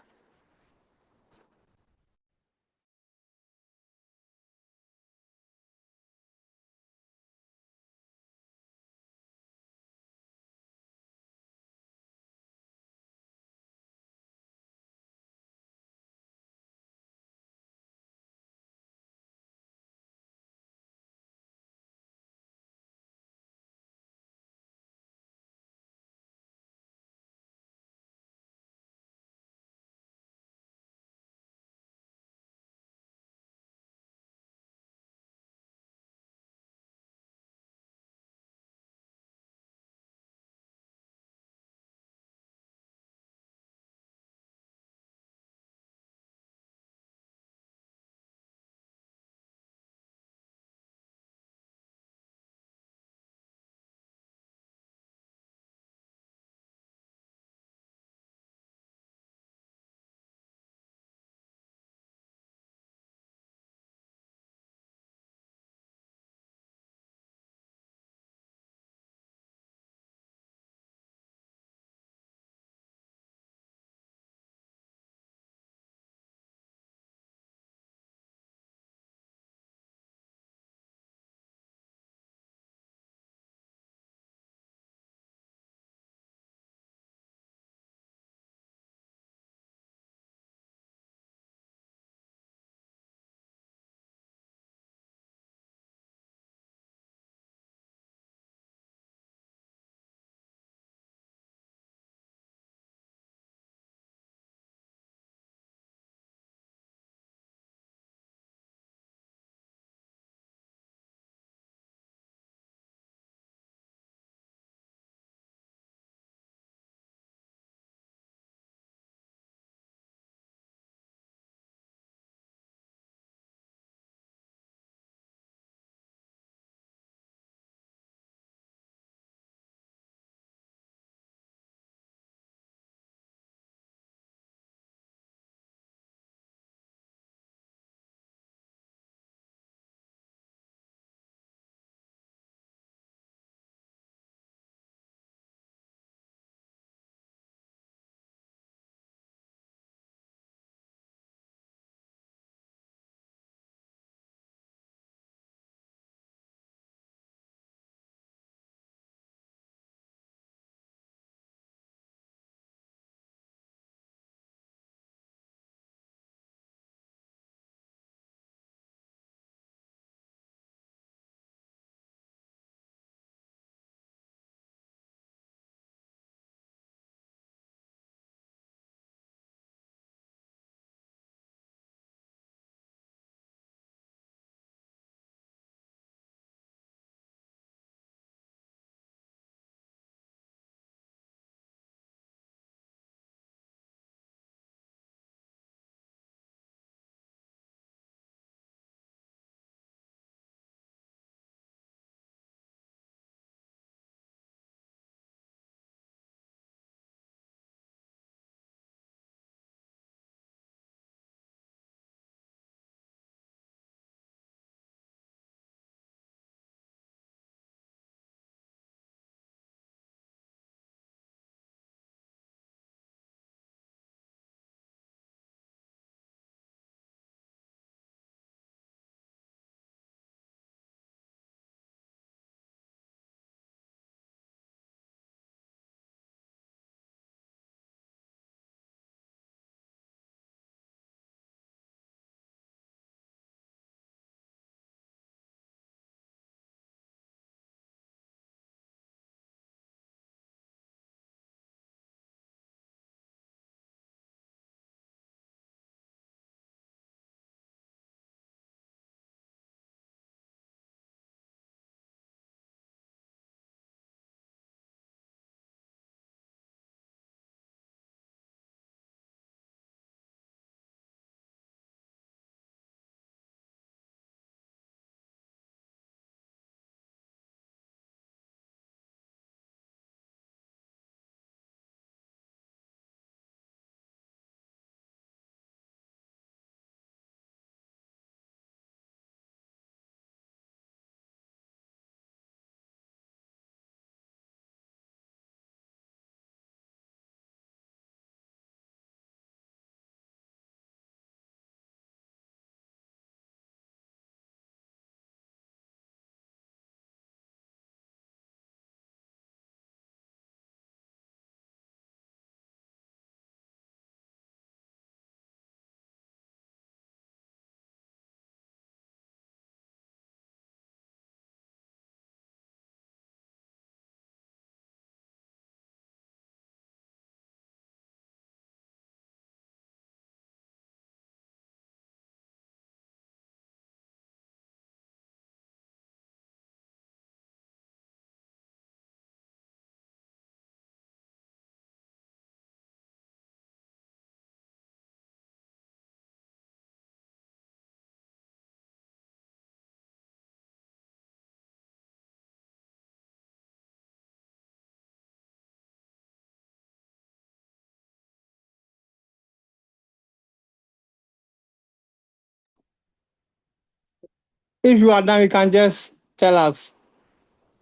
If you are done, you can just tell us.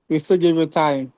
We still give you time.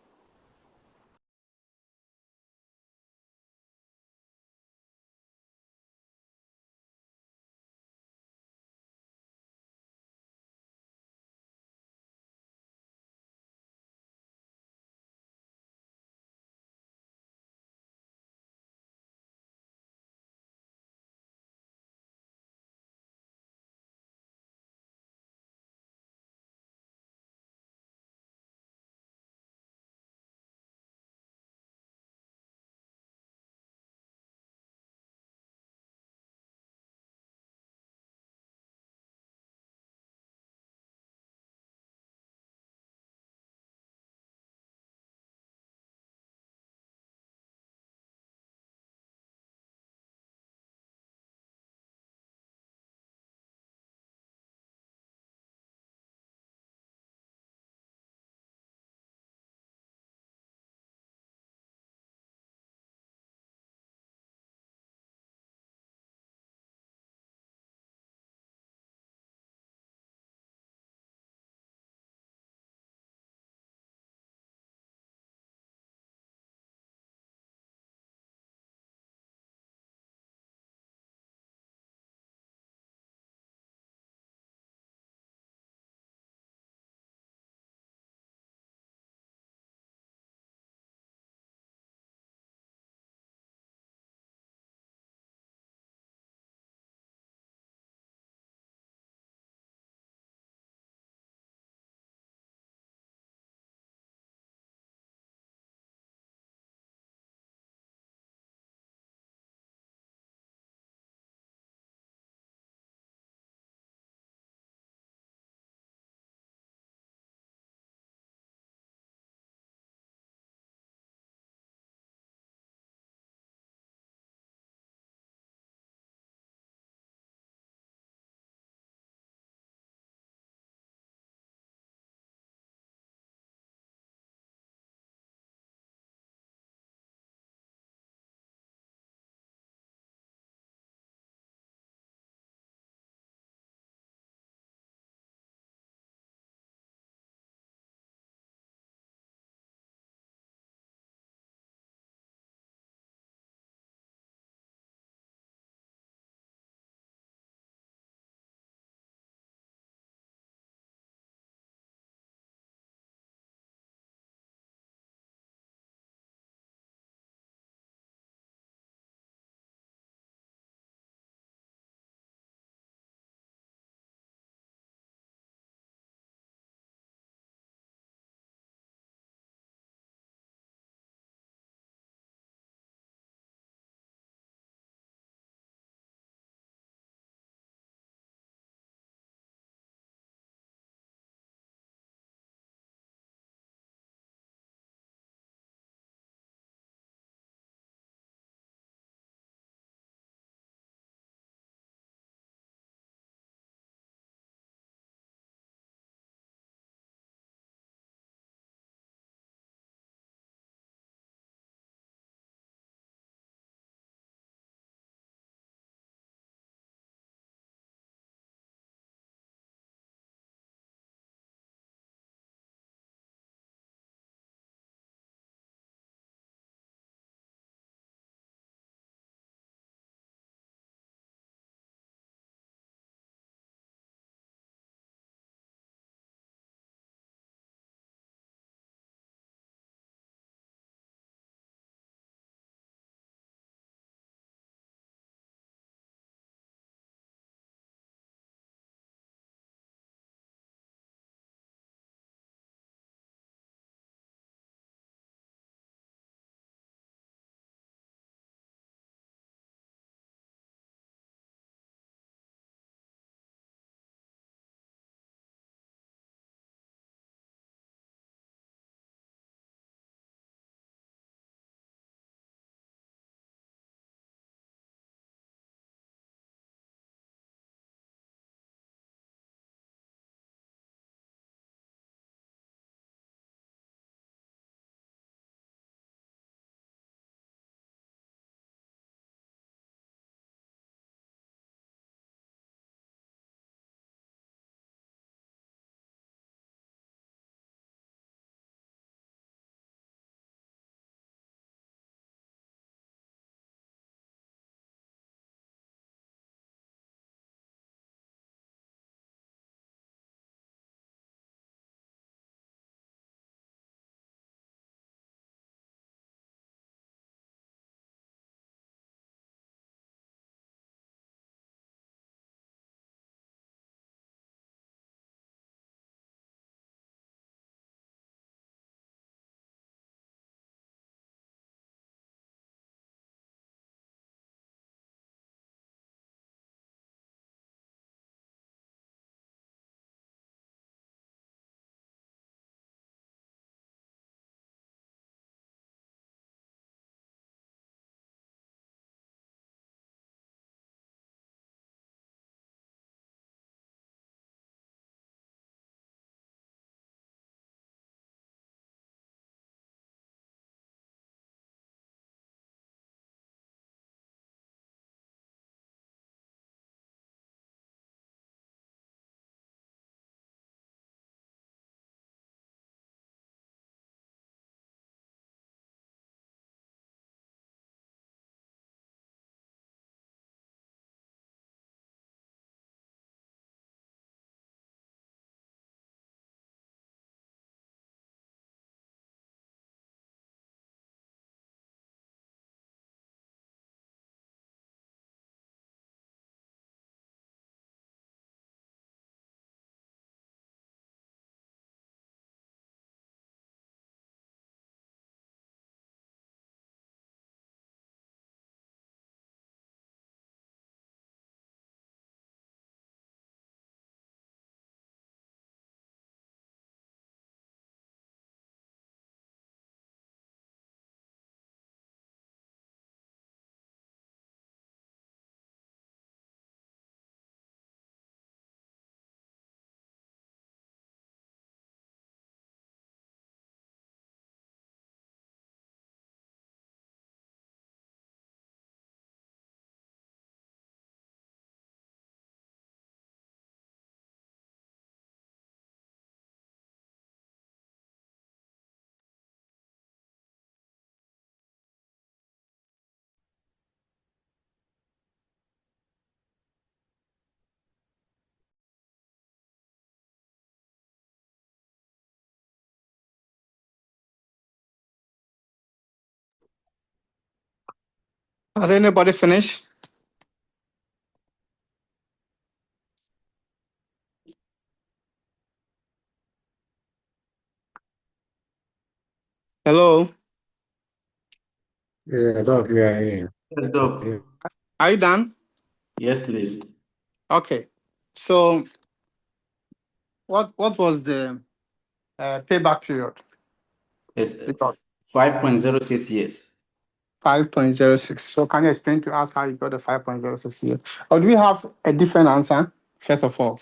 Has anybody finished? Hello? Yeah, Doc, we are here. Yes, Doc. Yeah. Are you done? Yes, please. Okay. So what was the payback period? It's 5.06 years. 5.06. So can you explain to us how you got the 5.06 years? Or do we have a different answer, first of all?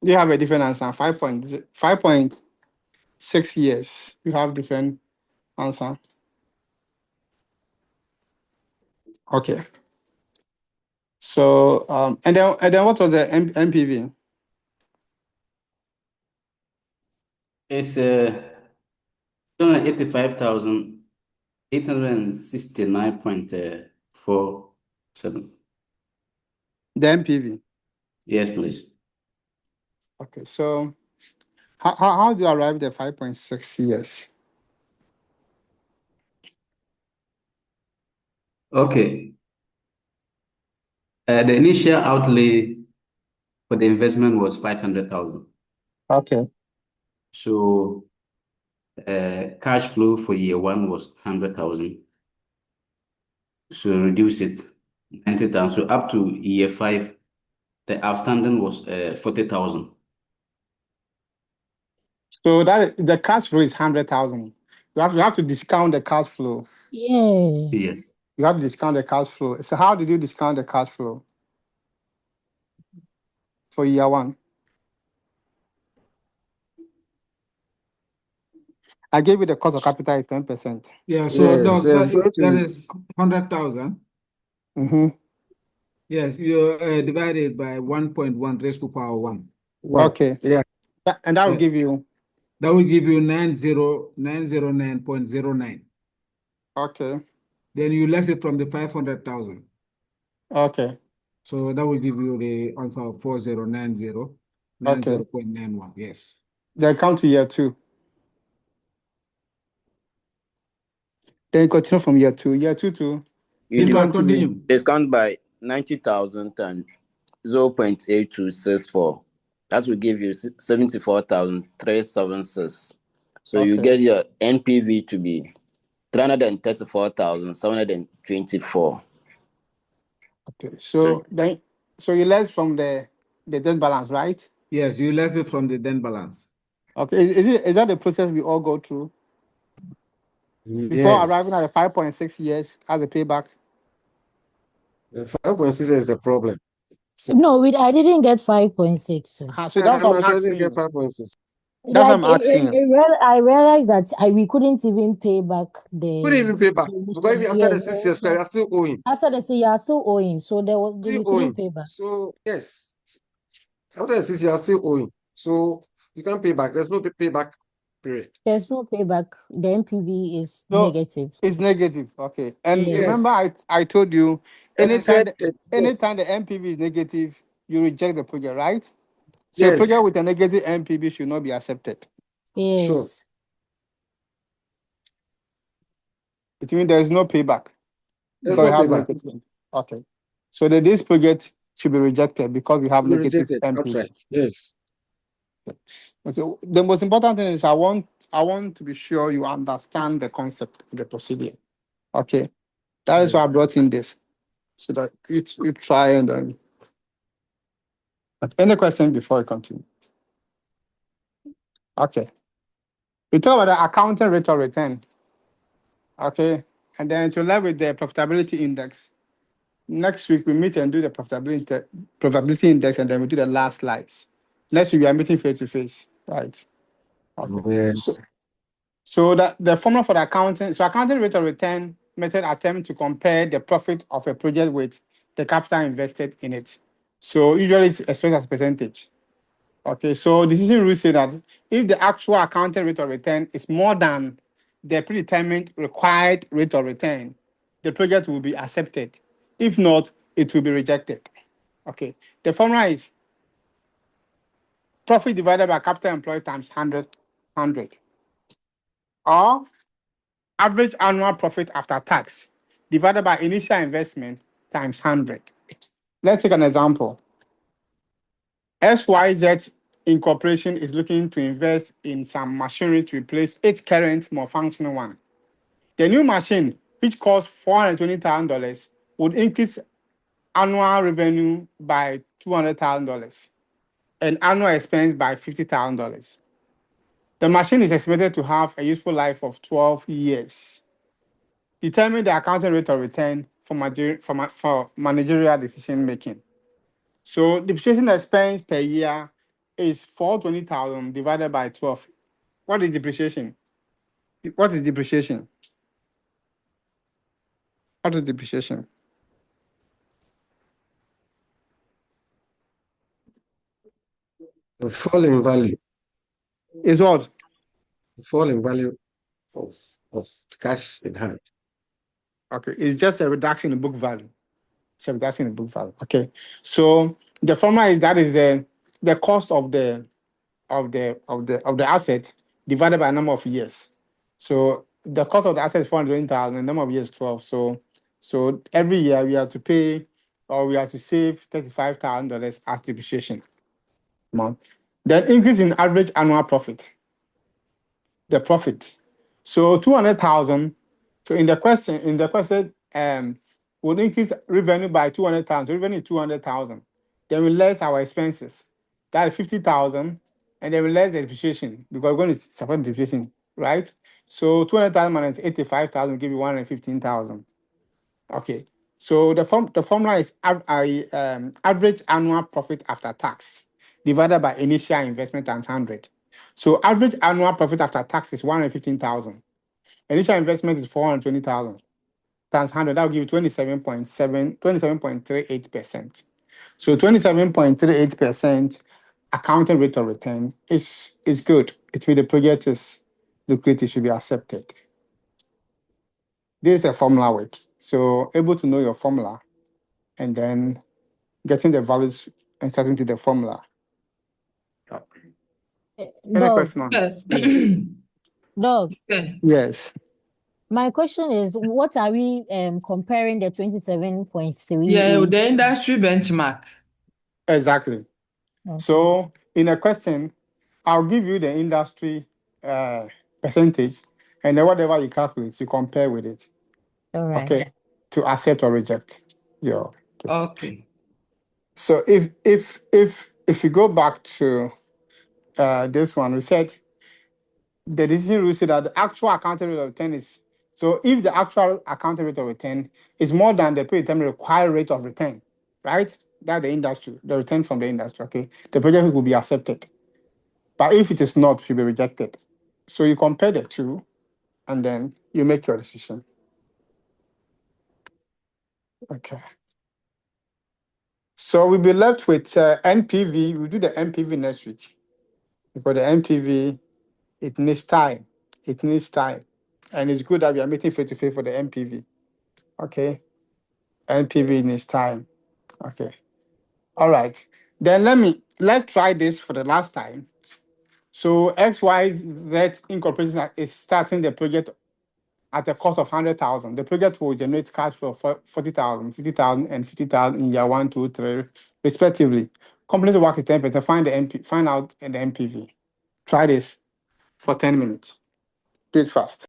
Do you have a different answer? 5.6 years. You have different answer. Okay. So and then what was the MPV? It's 285,869.47. The MPV. Yes, please. Okay. So how do you arrive at the 5.6 years? Okay. The initial outlay for the investment was 500,000. Okay. So cash flow for year one was 100,000. So reduce it 90,000. So up to year five, the outstanding was 40,000. So that the cash flow is 100,000. You have to discount the cash flow. Yeah. Yes. You have to discount the cash flow. So how did you discount the cash flow for year one? I gave you the cost of capital is 10%. Yeah, so Yes, Doc, yes, go that to is 100,000. Mm-hmm. Yes, you divide it by 1.1 raised to power 1. one. Okay. Yeah. And that will give you. That will give you 90909.09. Okay. Then you less it from the 500,000. Okay. So that will give you the answer of 4090, Okay. 90.91. Yes. Then come to year two. Then continue from year two. Year two to You continue. discount by 90,000 and 0.8264. That will give you 74,376. So you Okay. get your NPV to be 334,724. Okay. So you less from the debt balance, right? Yes, you less it from the then balance. Okay. Is that the process we all go through? Before arriving at the 5.6 years as a payback? The 5.6 is the problem. No, I didn't get 5.6. So that's what I'm I didn't asking get you. 5.6. That's what I'm asking you. I realized that we couldn't even pay back the. Couldn't even pay back. Because initial- after the yes, 6 years, you are still owing. after they say you are still owing, so we Still couldn't owing. pay back. So, yes. After the 6 years, you are still owing. So, you can't pay back. There's no payback period. There's no payback. The NPV is So negative. it's negative. Okay. And Yes. remember, I told you, And you said, anytime the NPV is negative, you reject the project, right? So a yes. project with a negative NPV should not be accepted. Yes. Sure. It means there is no payback. There's Because no we have payback. negative. Okay. So this project should be rejected because we have You negative rejected NPV. outright. Yes. So the most important thing is I want to be sure you understand the concept of the procedure. Okay. That is why I brought in this. So that you try and then. Any question before I continue? Okay. We talk about the accounting rate of return. Okay. And then to learn with the profitability index. Next week we meet and do the profitability index, and then we do the last slides. Next week we are meeting face to face. Right. Okay. Yes. So that the formula for the accounting rate of return method attempt to compare the profit of a project with the capital invested in it. So usually it's expressed as percentage. Okay, so decision rules say that if the actual accounting rate of return is more than the predetermined required rate of return, the project will be accepted. If not, it will be rejected. Okay, the formula is profit divided by capital employed times 100, or average annual profit after tax divided by initial investment times 100. Let's take an example. XYZ Incorporation is looking to invest in some machinery to replace its current, more functional one. The new machine, which costs $420,000, would increase annual revenue by $200,000 and annual expense by $50,000. The machine is estimated to have a useful life of 12 years. Determine the accounting rate of return for managerial decision making. So depreciation expense per year is $420,000 divided by 12. What is depreciation? What is depreciation? What is depreciation? The fall in value. Is what? The fall in value of cash in hand. Okay, it's just a reduction in book value. It's a reduction in book value. Okay, so the formula is that is the cost of the asset divided by number of years. So the cost of the asset is 420,000, the number of years 12. So every year we have to pay or we have to save $35,000 as depreciation amount. Then increase in average annual profit. The profit. So 200,000. So in the question, would increase revenue by 200,000. So revenue is 200,000. Then we less our expenses. That is 50,000. And then we less the depreciation because we're going to support depreciation, right? So 200,000 minus 85,000 will give you 115,000. Okay. So the formula is average annual profit after tax divided by initial investment times 100. So average annual profit after tax is 115,000. Initial investment is 420,000 times 100. That will give you 27.38%. So 27.38% accounting rate of return is good. It means the project is lucrative, should be accepted. This is a formula work. So able to know your formula and then getting the values and starting to the formula. Any Dog, question on this? Yes. dog. Yes. My question is, what are we comparing the 27.3? Yeah, the industry benchmark. Exactly. Okay. So in a question, I'll give you the industry percentage, and then whatever you calculate, you compare with it. All right. Okay. To accept or reject your. Okay. So if you go back to this one, we said the decision rule said that the actual accounting rate of return is, so if the actual accounting rate of return is more than the predetermined required rate of return, right? That's the industry, the return from the industry, okay? The project will be accepted. But if it is not, it should be rejected. So you compare the two and then you make your decision. Okay. So we'll be left with NPV. We'll do the NPV next week. Because the NPV, it needs time. It needs time. And it's good that we are meeting face to face for the NPV. Okay. NPV needs time. Okay. All right. Then let's try this for the last time. So XYZ Incorporation is starting the project at a cost of 100,000. The project will generate cash flow for 40,000, 50,000, and 50,000 in year 1, 2, 3, respectively. Company's work is 10%. Find out the NPV. Try this for 10 minutes. Do it fast.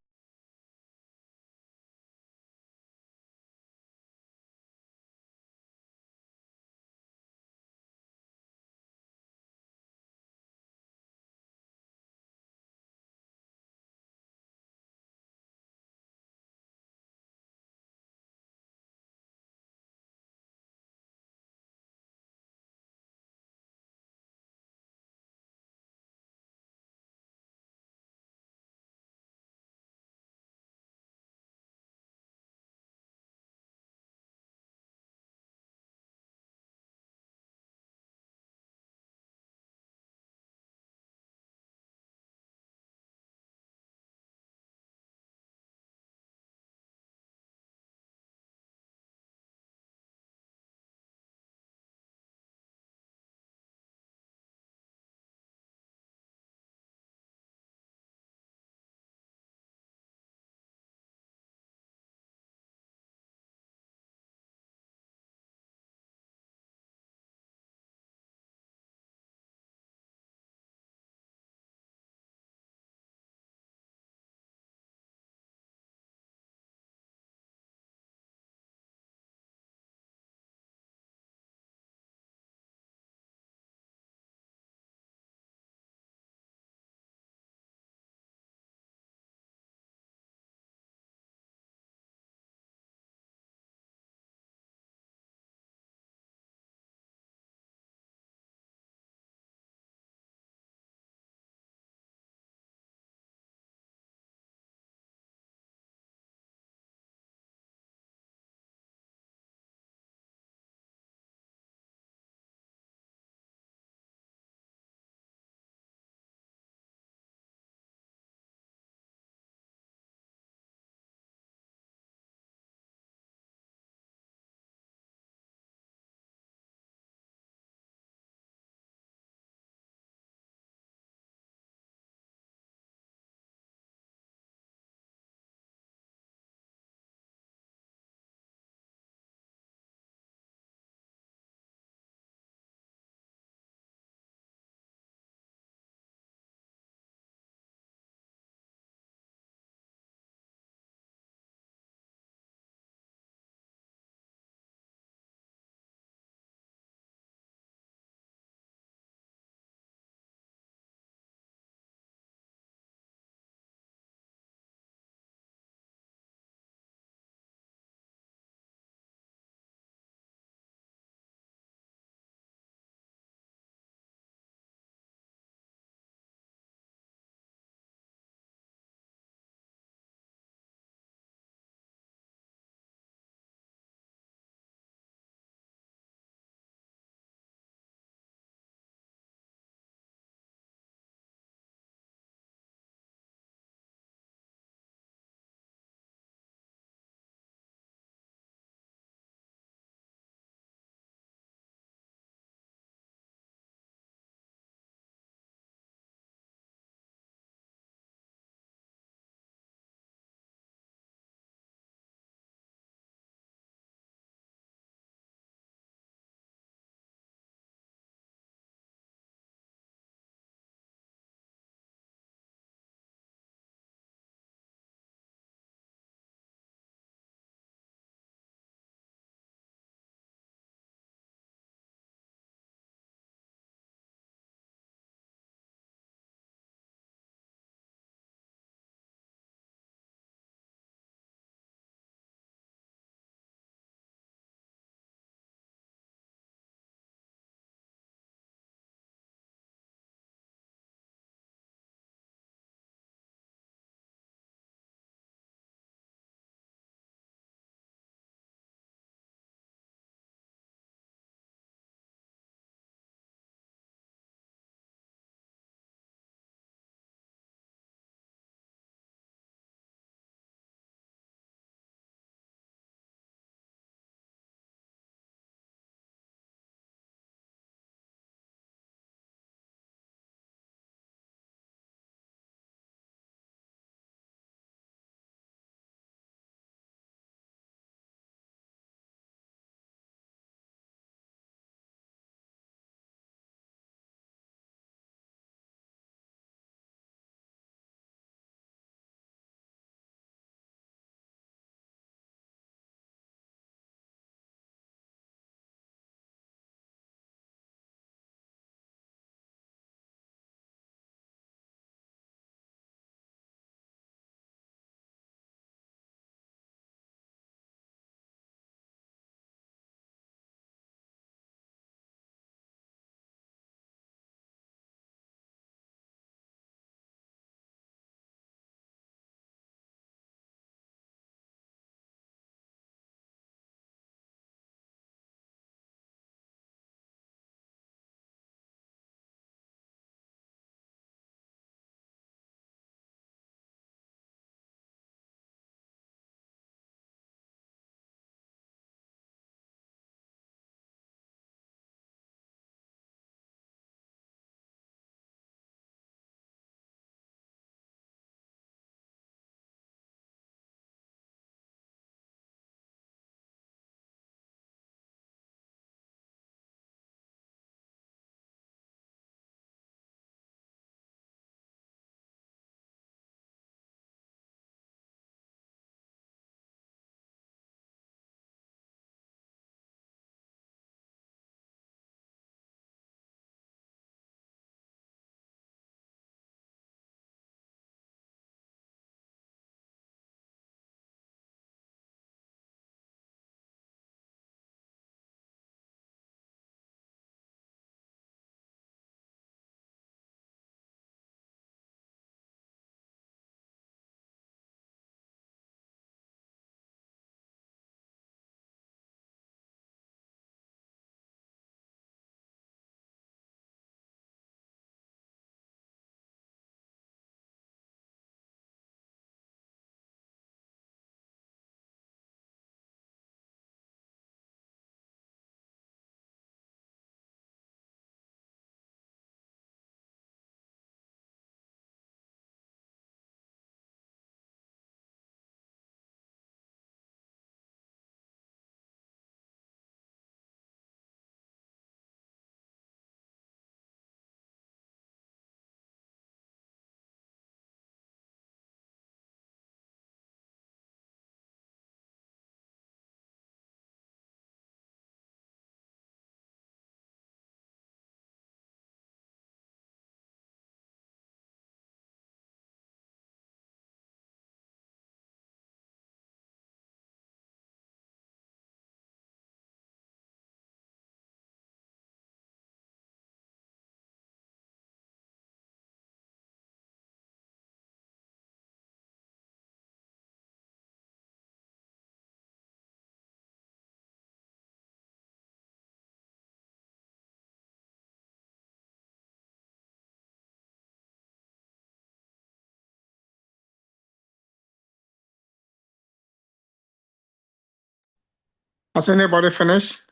Has anybody finished?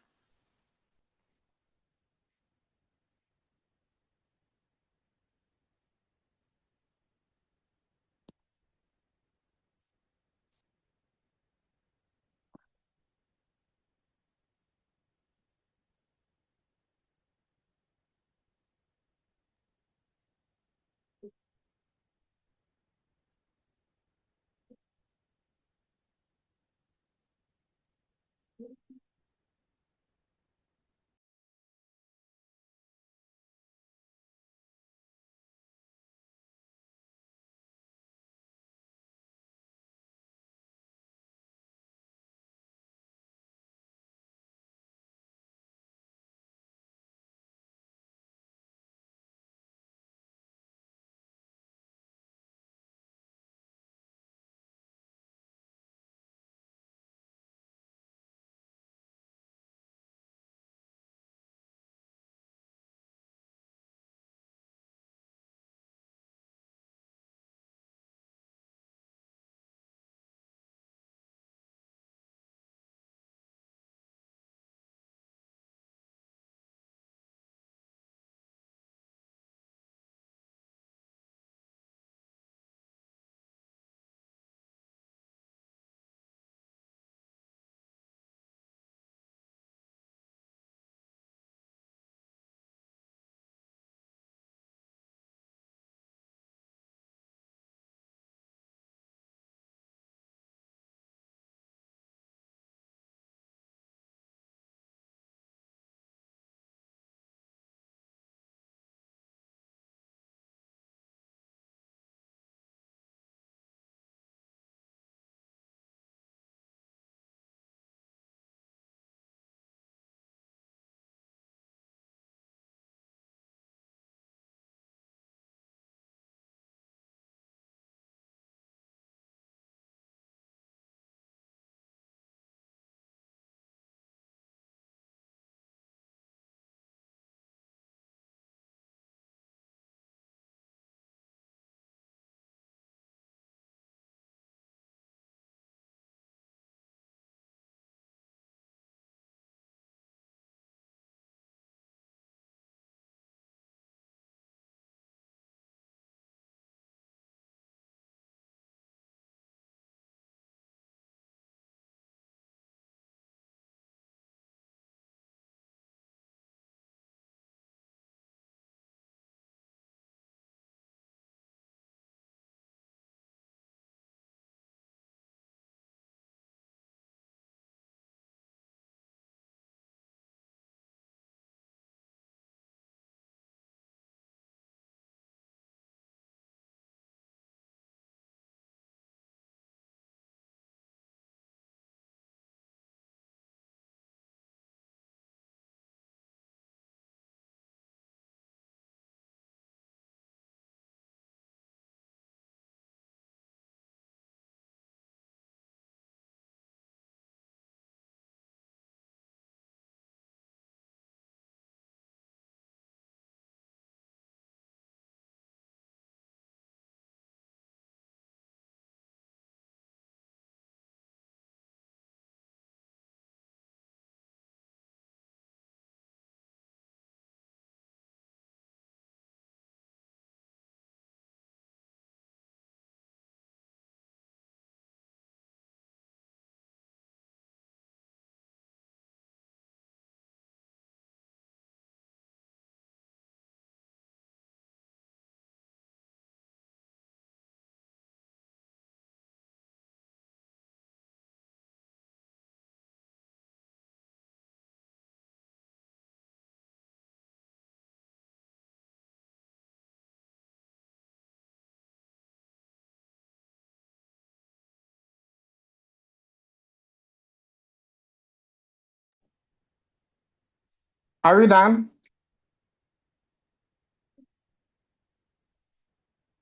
Are we done?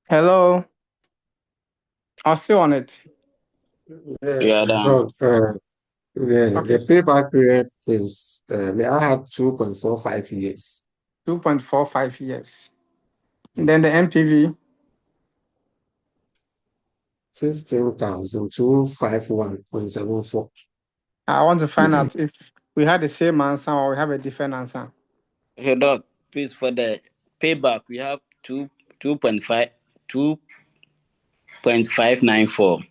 Hello? I'm still on it. Yeah, done. The payback period is may I have 2.45 years. 2.45 years. And then the MPV, 15,251.74. I want to find out if we had the same answer or we have a different answer. Hey, Doc, please, for the payback, we have 2.5, 2.594.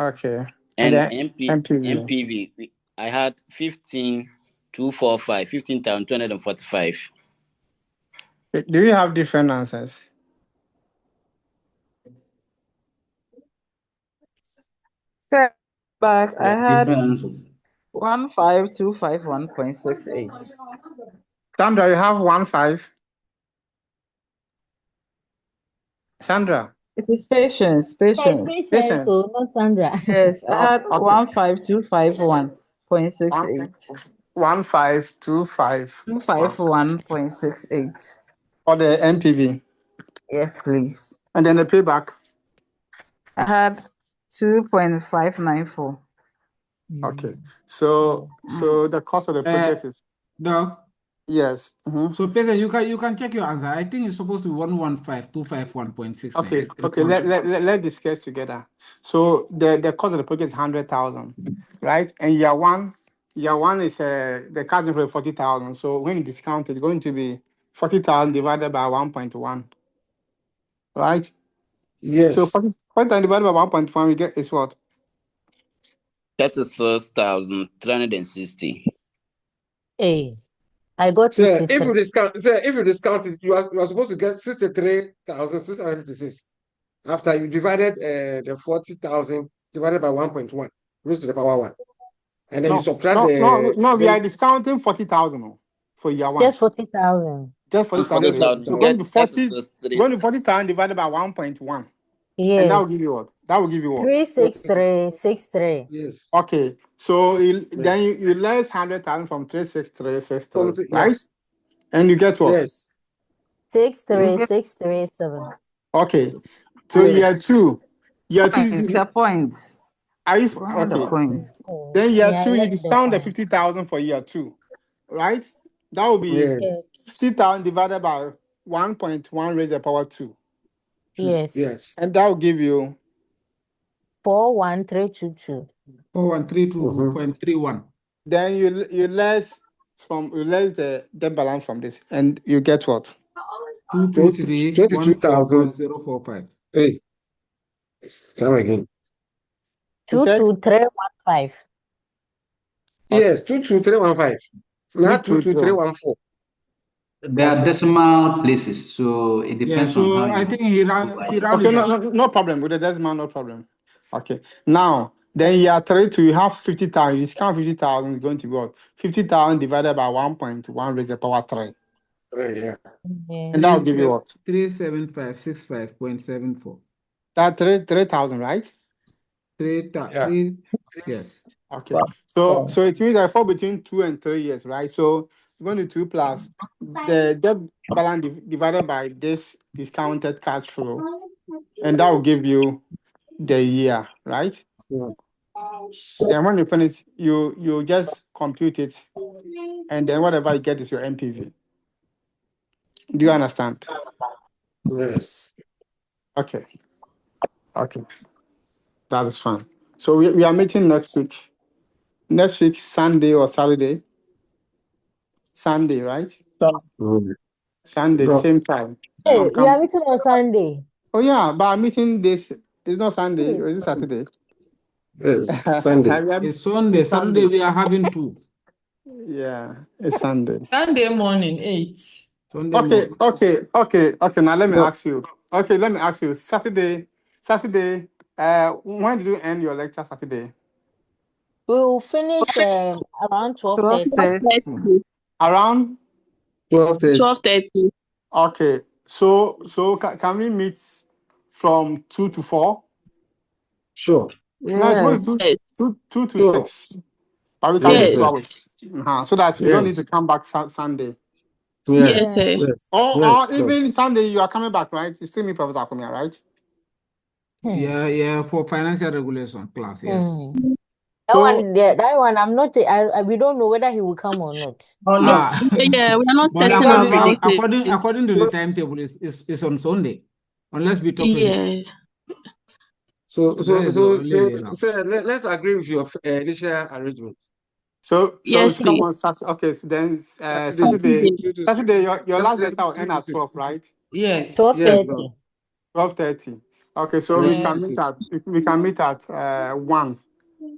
Okay. And then MPV, I had 15,245, 15,245. Do you have different answers? Step back, I had Different answers. 15251.68. Sandra, you have 1.5. Sandra. It is patience. Patience. So not Sandra. Yes, I had Okay. 15251.68. 1.525. 251.68. For the MPV. Yes, please. And then the payback. I had 2.594. Okay. So the cost of the project is Doc. yes. So Peter, you can check your answer. I think it's supposed to be 115,251.69. Okay. Okay. Let's discuss together. So the cost of the project is 100,000, right? And year one is the cousin for 40,000. So when you discount it's going to be 40,000 divided by 1.1, right? Yes. So 40,000 divided by 1.1, we get is what? 36,360. Hey, I got So 63. if you discount it, you are supposed to get 63,656 after you divided the 40,000 divided by 1.1 raised to the power 1. And then you subtract No, we are discounting 40,000 for year one. Just 40,000. Just 40,000. 40,000. So going to 40,000 divided by 1.1. Yes. And that will give you what? That will give you what? 36363. Yes. Okay. So then you less 100,000 from 36363, right? Yes. And you get what? Yes. 63637. Okay. So year two. It's a point. Are you Okay. Then year two, you like discount the 50,000 for year two, right? That will be Yes. 50,000 divided by 1.1 raised to the power 2. Yes. Yes. And that will give you 41322. 413.31. Then you less the debt balance from this, and you get what? 223,144.045. Hey, come again. 22315. Yes, 22315. Not 22314. There are decimal places, so it depends on how you. I think he rounded No problem with the decimal, no problem. Okay. Now, then year three to you have 50,000. You discount 50,000 is going to be what? 50,000 divided by 1.1 raised to the power 3. Yeah. And that will give you what? 37565.74. That 3,000, right? Yes. Okay. So it means I fall between 2 and 3 years, right? So you're going to 2 plus the debt balance divided by this discounted cash flow, and that will give you the year, right? Then when you finish, you just compute it, and then whatever you get is your MPV. Do you understand? Yes. Okay. That is fine. So we are meeting next week. Next week, Sunday or Saturday? Sunday, right? Sunday, same time. Hey, we are meeting on Sunday. Oh yeah, but our meeting this is not Sunday, or is it Saturday? It's Sunday. It's Sunday. Saturday we are having 2. Yeah, it's Sunday. Sunday morning, 8. Okay. Now let me ask you. Saturday. When did you end your lecture Saturday? We will finish around 12:30. Around 12:30. Okay. So can we meet from 2 to 4? Sure. No, it's supposed to 2 to 6. But we can meet 2 hours. So that you don't need to come back Sunday. Yes. Or even Sunday, you are coming back, right? You still meet Professor Attakumah, right? Yeah, for financial regulation class, yes. That one, I'm not. We don't know whether he will come or not. Yeah, we are not But certain about it. according to the timetable, is on Sunday, unless we talk to him. Yes. So now. let's agree with your initial arrangement. So Yes, we come please. on Saturday. Okay, so then Saturday, Saturday, your last let's letter will do end at 12, right? Yes. Yes, 12:30. no. 12:30. Okay, so we Let's Yeah. can do meet it. at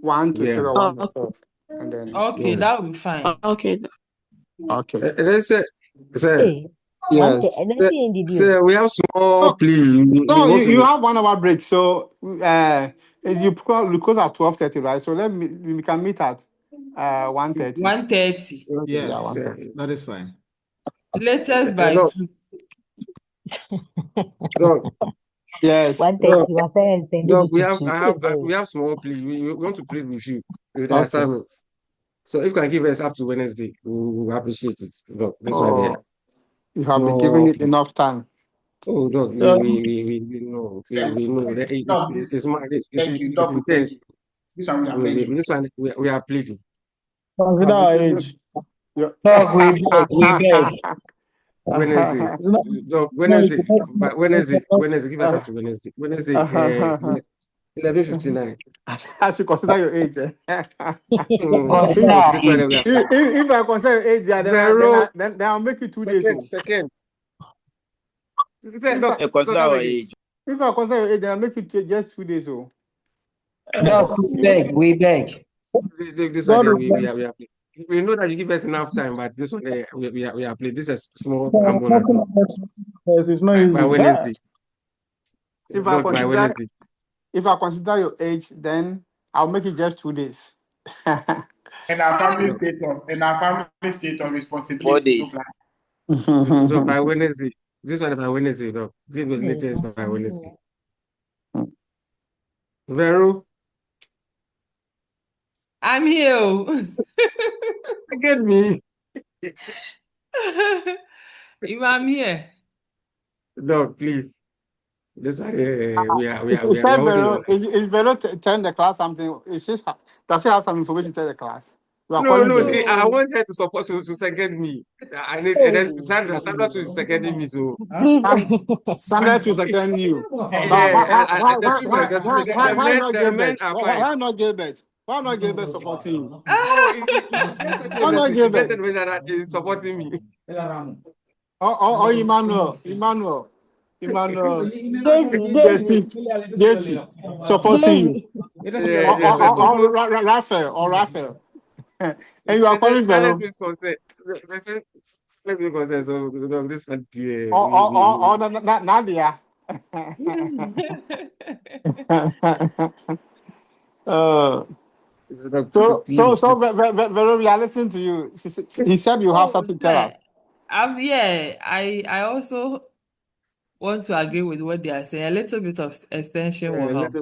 1 to 3 Yeah. or 1 to 4. And then Okay, Yeah. that will be fine. Okay. okay. Let's say, Hey, Yes. anything did you? we have small No, plea. We no, want you to have 1 hour break. So you close at 12:30, right? So we can meet at 1:30. 1:30. Yeah, Yes, 1:30. that is fine. Latest by Doc, 2. Doc, Yes. 1:30. Your parents then Doc, to two. we have small plea. We want to plead with you with the Okay. assignment. So if you can give us up to Wednesday, we will appreciate it. Doc, this one there. Oh, you have been given Small it plea. enough time. Oh, Doc, So, we know. We know that Doc, this, thank you, it's Doc, thank intense. you. This one we are begging. This one we are pleading. Consider our age. Doc, we beg. Wednesday. It's not, No, no, Wednesday. But Wednesday, give us up to Wednesday. Wednesday, 11:59. I should consider your age. Consider Look, our this age. one we are If I consider your age, yeah, Vero, then I'll make it 2 days. second. If Consider our age. I consider your age, then I'll make it just 2 days. Oh. Doc, we beg. This one God there, will bless. we know that you give us enough time, but this one there, we are playing. This is small Talking ambulant about yes, it's not by easy. Wednesday. If I Not by consider Wednesday. your age, then I'll make it just 2 days. And our family No, status, 4 responsibility. days. no, by Wednesday. This one by Wednesday. No, give us latest by Wednesday. Vero, I'm here. get me. If I'm here. No, please. This one, we are Is holding on. Vero telling the class something? Does she have some information to tell the class? We are No, calling no. Vero. See, I No. want her to support to second me. I need and then Sandra to seconding me. So Please. Sandra to second you. But yeah, and the men are fine. why not Gilbert? Why not Gilbert supporting you? Oh, he just sent me a Why not message. He just Gilbert? sent me that he's supporting me. Or Emmanuel. Gacy. Jesse supporting you. Yes, sir. Raphael. And you are calling Silent Vero. means consent. Silent means consent. So no, this one, Or Nadia. uh, please. Vero, we are listening to you. He said you have something to tell us. I also want to agree with what they are saying. A little bit of extension will help.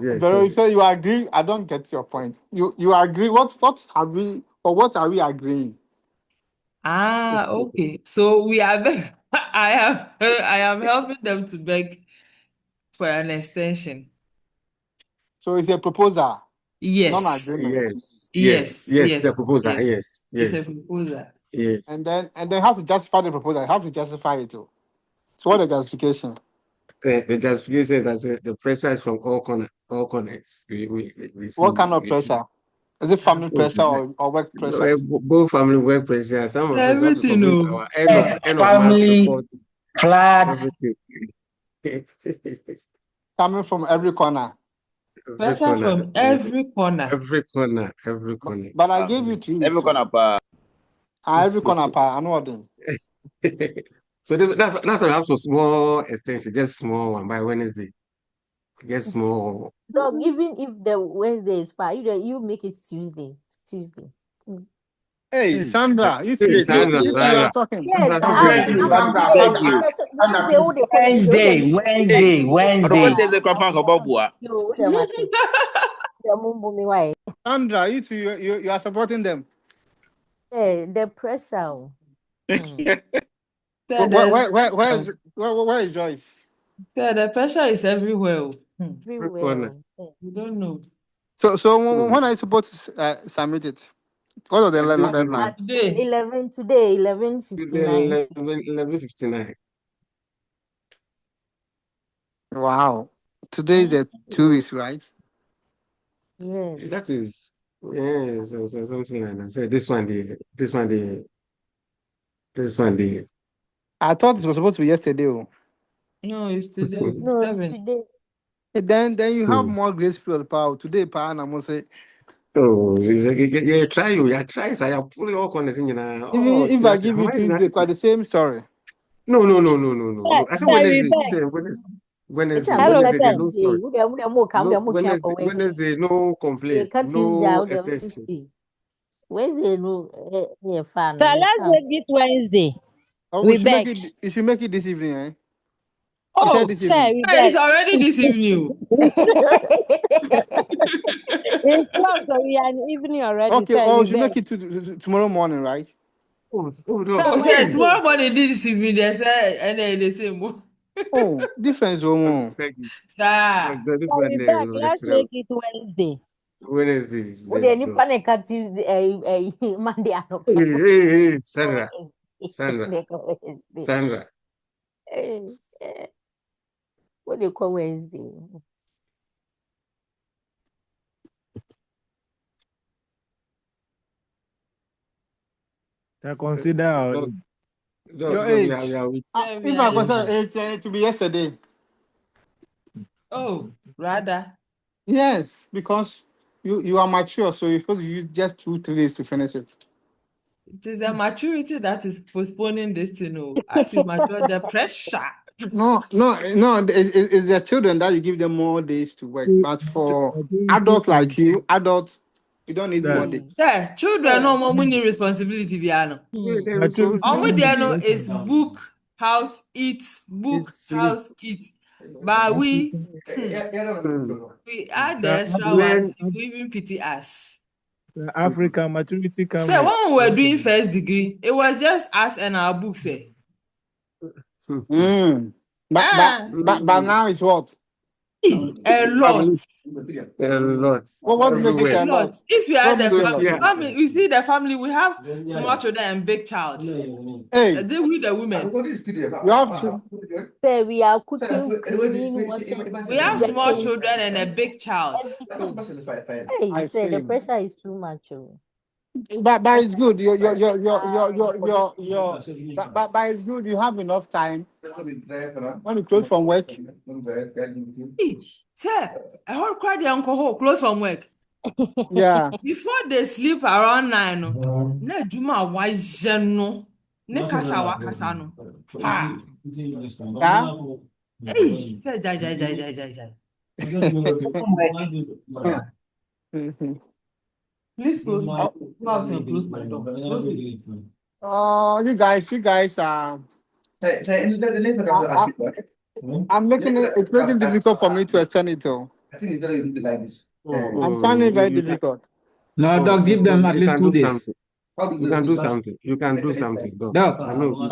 Yes. Vero, so you agree? I don't get your point. You agree? What are we agreeing? Okay. So we are I am helping them to beg for an extension. So it's a proposal, Yes. non-agreement. Yes. It's a proposal. Yes. Yes. It's a proposal. Yes. And then have to justify the proposal. You have to justify it too. So what the justification? The justification is that the pressure is from all corners. We What see. kind of pressure? Is it family pressure or work pressure? Both family work pressure. Some of us want to Everything. submit our end of month Family, report. flat. Everything. Coming from every corner. Pressure from every corner. Every corner. But I gave you 2 weeks. Every corner pa. Every corner, I know them. So that's why I have to small extension, just small one by Wednesday. Just small. So even if the Wednesday is far, you make it Tuesday. Hey, Sandra, you Sandra. are talking. Yes, Thank you. Thank you. Wednesday. What is the crafang about boa? Sandra, you are supporting them. Hey, the pressure. Where is Joyce? The pressure is everywhere. Everywhere. You don't know. So when are you supposed to submit it? What was the deadline? Today. 11:59. 11:59. Wow. Today is the 2 weeks, right? Yes. That is something like that. So this one, the. I thought it was supposed to be yesterday. Oh. No, it's today. No, it's 7. today. Then you have more grace period power. Today, pa, and I'm gonna say, Oh, yeah, try you. Yeah, try. So I am pulling all corners in. Oh, if I give you Tuesday, quite the same story. No. I said Wednesday. You said Wednesday. Hello, There's no story. No Wednesday, no complaint, no extension. Wednesday, no, fan. So let's make it Wednesday. Oh, We beg. You should make it this evening, eh? You said Oh, this Sir, evening. we it's beg. already this evening. It's close, so we are in the evening already. Okay, Sir, oh, we you should beg. make it to tomorrow morning, right? No. Sir, Oh, say Wednesday. tomorrow morning this evening they say and then they say more. Oh, difference, oh. Thank you. Sir. This So we one, beg. Let's make it Wednesday. Wednesday. What the any panic at Tuesday, Monday, I don't know. Hey, Sandra. What do you call Wednesday? I consider Your age. If I consider age to be yesterday. Oh, rather. Yes, because you are mature, so you're supposed to use just 2-3 days to finish it. It is the maturity that is postponing this to know. As you mature, the pressure. No, it's the children that you give them more days to work. But for adults like you, you don't need more days. Yeah, children no more money responsibility piano. Only there no is book, house, eat, book, house, eat. But we add the extra ones, you even pity us. African maturity comes. So when we were doing first degree, it was just us and our books. But now it's what? A lot. What do you make it a lot? If you are the family, you see the family, we have small children and big child. Hey, they with the women. You have to. Say we are cooking, cleaning, washing. We have small children and a big child. Hey, say the pressure is too much. But it's good. But it's good. You have enough time. When you close from work. Sir, I heard cry the uncle close from work. Yeah. Before they sleep around 9, na juma wa jeno. Ne kasa wa kasa no. Ha. Hey, say jai. Please close my mouth and close my door. Close it. Oh, you guys I'm making it's making difficult for me to extend it all. I think it's very good like this. I'm finding it very difficult. No, Doc, give them at least 2 days. You can do something. Doc.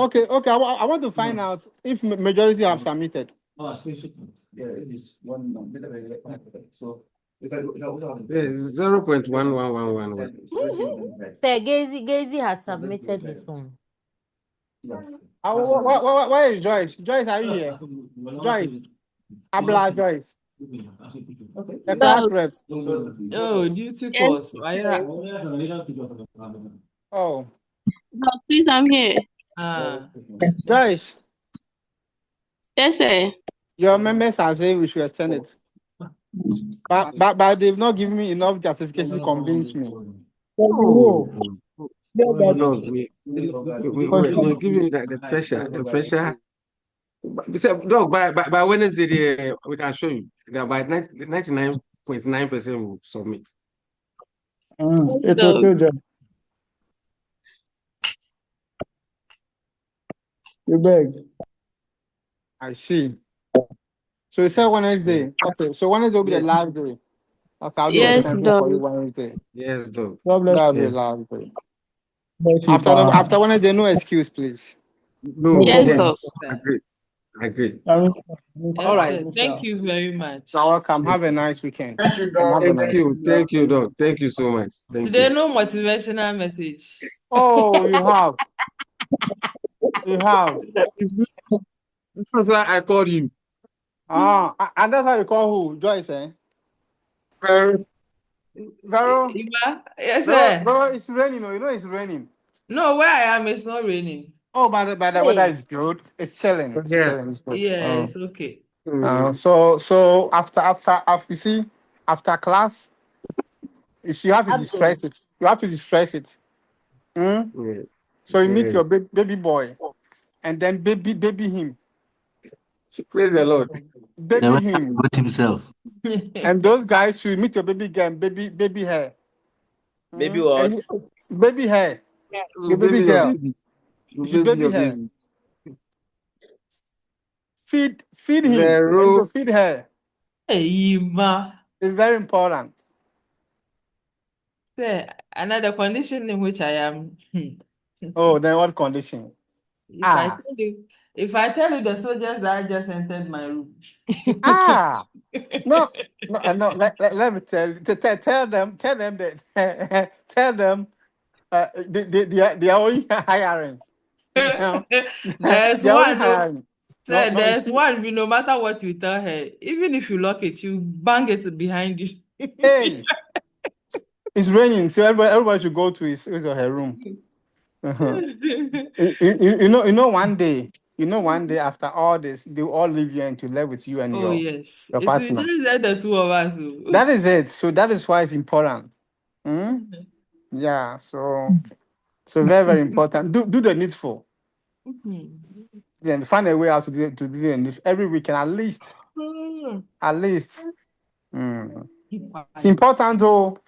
Okay. I want to find out if majority have submitted. Yeah, it is one. So. 0.1111. Gazy has submitted his own. Where is Joyce? Joyce, are you here? Joyce. Abla Joyce. The class reps. Oh, duty course. Oh. No, please, I'm here. Joyce. Yes, sir. Your members are saying we should extend it. But they've not given me enough justification to convince me. We're giving you the pressure. Dog, by Wednesday, we can show you that by 99.9% will submit. It's okay, John. You beg. I see. So you said Wednesday. Okay, so Wednesday will be the last day. Okay, I'll do extension for you Wednesday. Yes, dog. That'll be the last day. After Wednesday, no excuse, please. No, yes. Agree. All right. Thank you very much. You're welcome. Have a nice weekend. Thank you, dog. Thank you so much. Today, no motivational message. Oh, you have. You have. That's why I called you. And that's how you call who? Joyce, eh? Vero. Vero? Yes, Vero, sir. Vero, it's raining. You know it's raining. No, where I am, it's not raining. Oh, but the weather is good. It's chilling. It's Yeah. chilling. It's good. Yeah, it's okay. So after you see after class, if you have to Abdul. distress it. You have to distress it. Hmm? Yeah. So you meet Yeah. your baby boy, and then baby him, Praise the Lord. The baby Lord him, got himself. and those guys you meet your baby girl and baby her, Baby and what? baby her, Oh, your baby baby, your girl, baby. Your you baby, baby your her, baby. feed him, and Vero. so feed her. Hey, ma. It's very important. Sir, another condition in which I am. Oh, then what condition? If I tell you the soldiers that just entered my room. Ah, no, let me tell them that tell them they are only hiring. There's They are only one, hiring. sir, No, you there's see, one, no matter what you tell her, even if you lock it, you bang it behind you. hey, it's raining, so everybody should go to his or her room. One day after all this, they will all leave you and to live with you and Oh, your yes. your It will partner. just let the two of us. Oh. That is it. So that is why it's important. Hmm? Yeah. So very very important. Do the needful. Then find a way out to do the needful every weekend at least. At least. Mm. It's important though.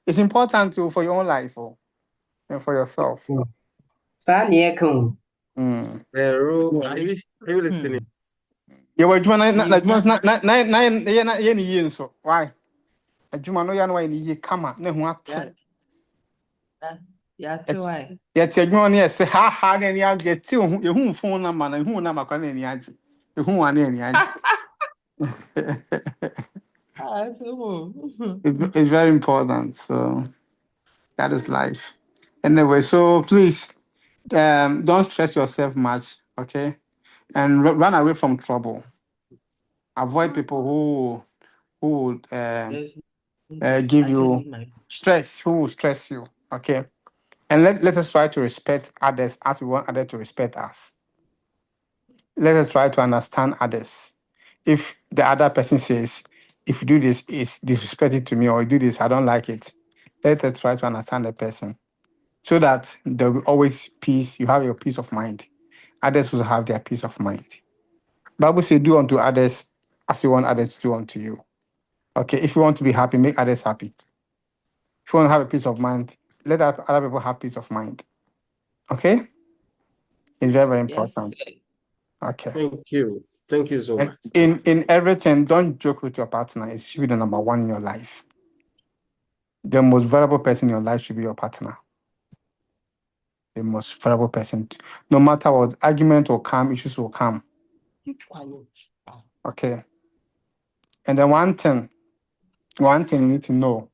It's important too for your own life and for yourself. Vero. Vero. Are you listening? Yeah, well, nine so why? Adwuma no ya no ye kama na hu ate. Yeah, why? Yeah, te adwuma no yes ha na ni age te hu ye hu fon na ma na hu na makwa na ni age. Ye hu wa na ni age. It's very important. So that is life. Anyway, so please don't stress yourself much, okay? And run away from trouble. Avoid people who would give you stress, who will stress you, okay? And let us try to respect others as we want others to respect us. Let us try to understand others. If the other person says, if you do this, it's disrespectful to me, or you do this, I don't like it. Let us try to understand the person so that there will always peace. You have your peace of mind. Others will have their peace of mind. Bible says, do unto others as you want others to do unto you. Okay, if you want to be happy, make others happy. If you want to have a peace of mind, let other people have peace of mind. Okay? It's very, very important. Yes. Okay. Thank you. Thank you so much. In everything, don't joke with your partner. It should be the number one in your life. The most valuable person in your life should be your partner. The most valuable person. No matter what, argument will come, issues will come. Okay. And then one thing you need to know,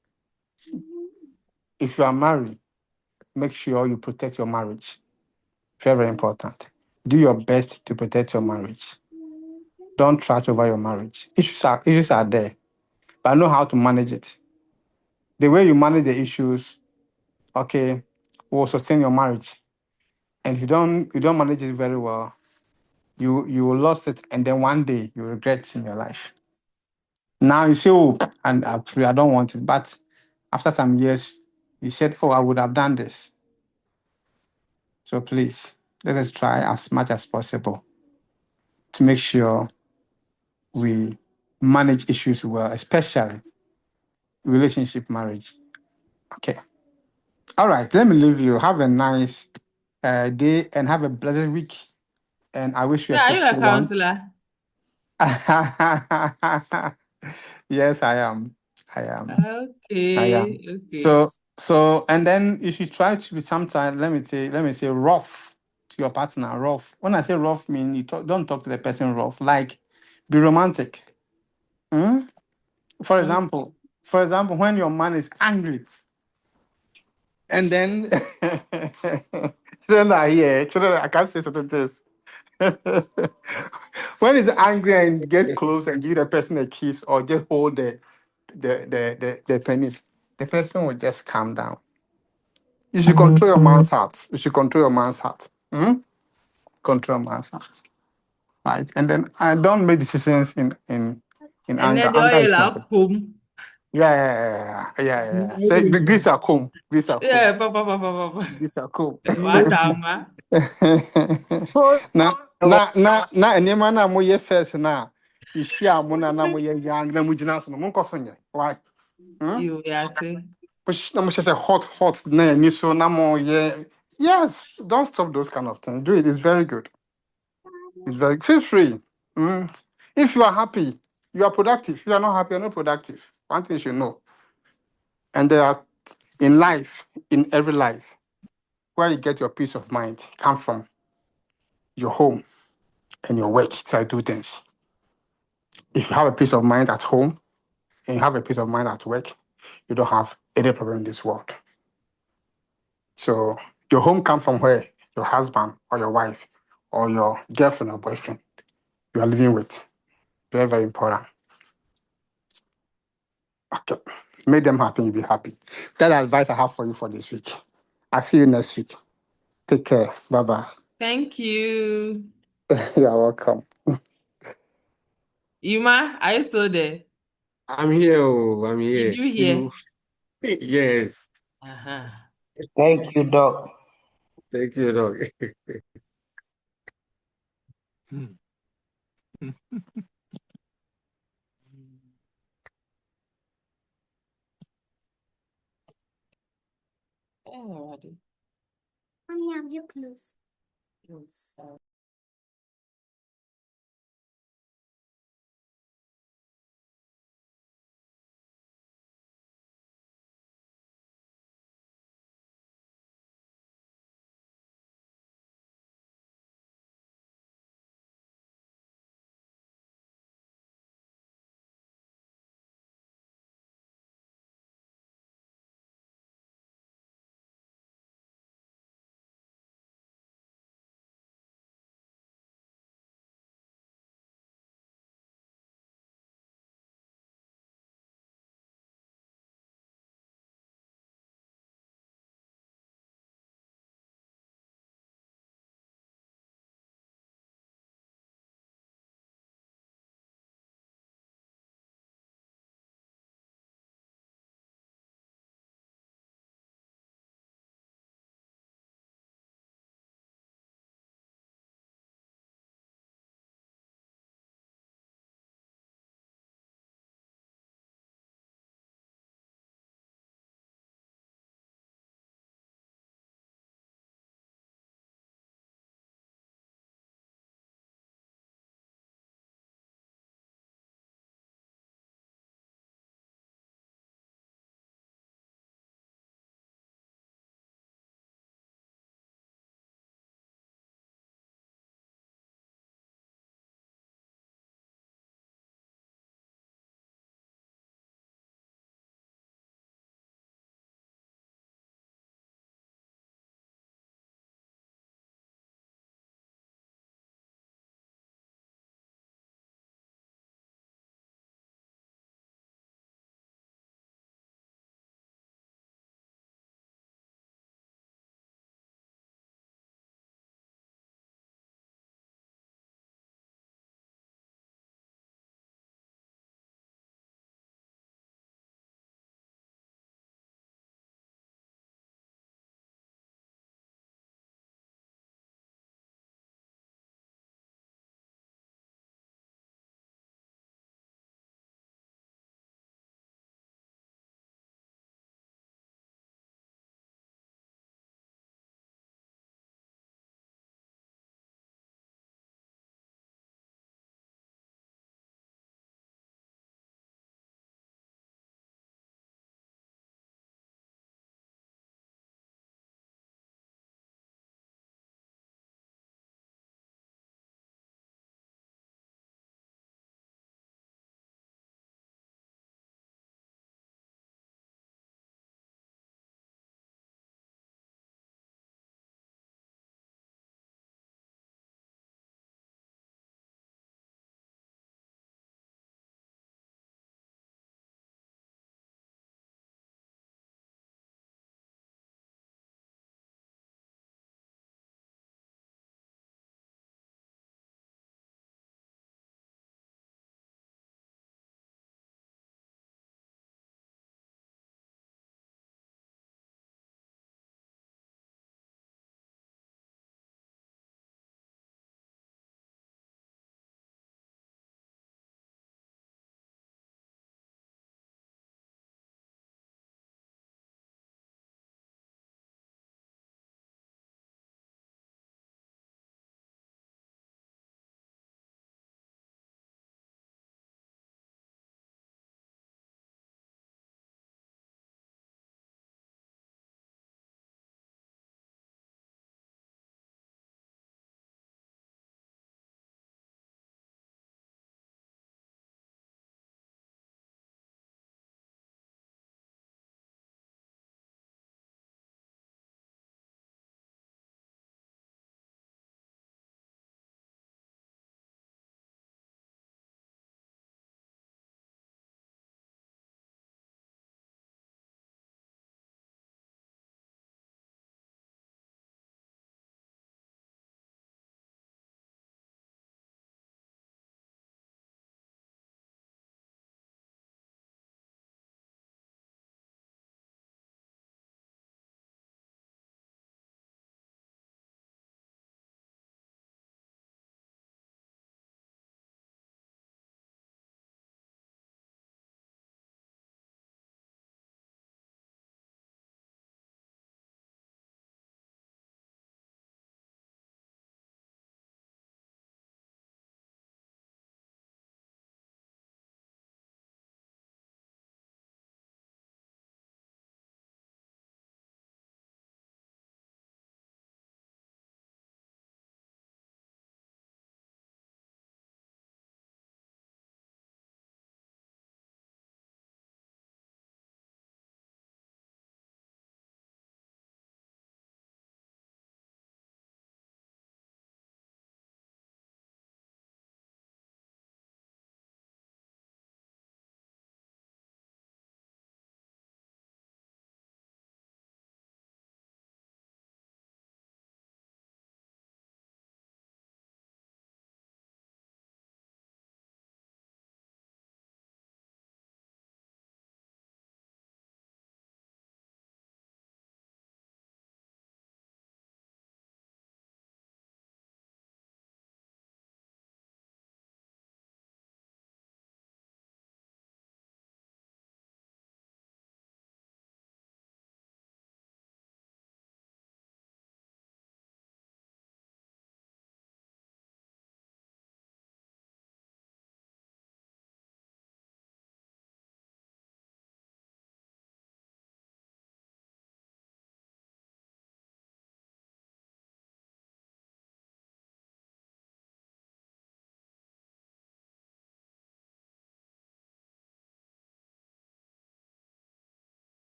if you are married, make sure you protect your marriage. Very, very important. Do your best to protect your marriage. Don't trash over your marriage. Issues are there, but know how to manage it. The way you manage the issues, okay, will sustain your marriage. And if you don't manage it very well, you will lose it, and then one day you regret it in your life. Now you say, oh, and I don't want it, but after some years, you said, oh, I would have done this. So please, let us try as much as possible to make sure we manage issues well, especially relationship marriage. Okay. All right. Let me leave you. Have a nice day and have a blessed week. And I wish you a Are you a fruitful one. counselor? Yes, I am. I am. Okay. So, and then you should try to be sometimes, let me say rough to your partner. Rough. When I say rough, mean don't talk to the person rough. Like, be romantic. Hmm? For example, when your man is angry, and then children are here. Children, I can't say certain things. When he's angry and get close and give the person a kiss or just hold the pennies, the person will just calm down. You should control your man's heart. You should control your man's heart. Control man's heart. Right? And then I don't make decisions in And anger. then the Anger oil is not good. up home. Yeah. Say these are cool. These are cool. Yeah, papa. These are cool. What am Na enema na mo ye first na ishia mo na mo ye yang na mo gina so no mo nkoso nye. Why? You yate. Push na mo say hot na ni so na mo ye. Yes, don't stop those kind of things. Do it. It's very good. It's very feel free. If you are happy, you are productive. If you are not happy, you're not productive. One thing you should know. And there are in life, in every life, where you get your peace of mind come from your home and your work. So I do things. If you have a peace of mind at home and you have a peace of mind at work, you don't have any problem in this world. So your home comes from where your husband or your wife or your girlfriend or boyfriend you are living with. Very, very important. Okay. Make them happy, you'll be happy. That's the advice I have for you for this week. I'll see you next week. Take care. Bye-bye. Thank you. You're welcome. Ima, are you still there? I'm here. I'm here. Did you hear? Yes. Uh-huh. Thank you, Doc. Thank you, dog. Alrighty. Mommy, I'm your close. Yes.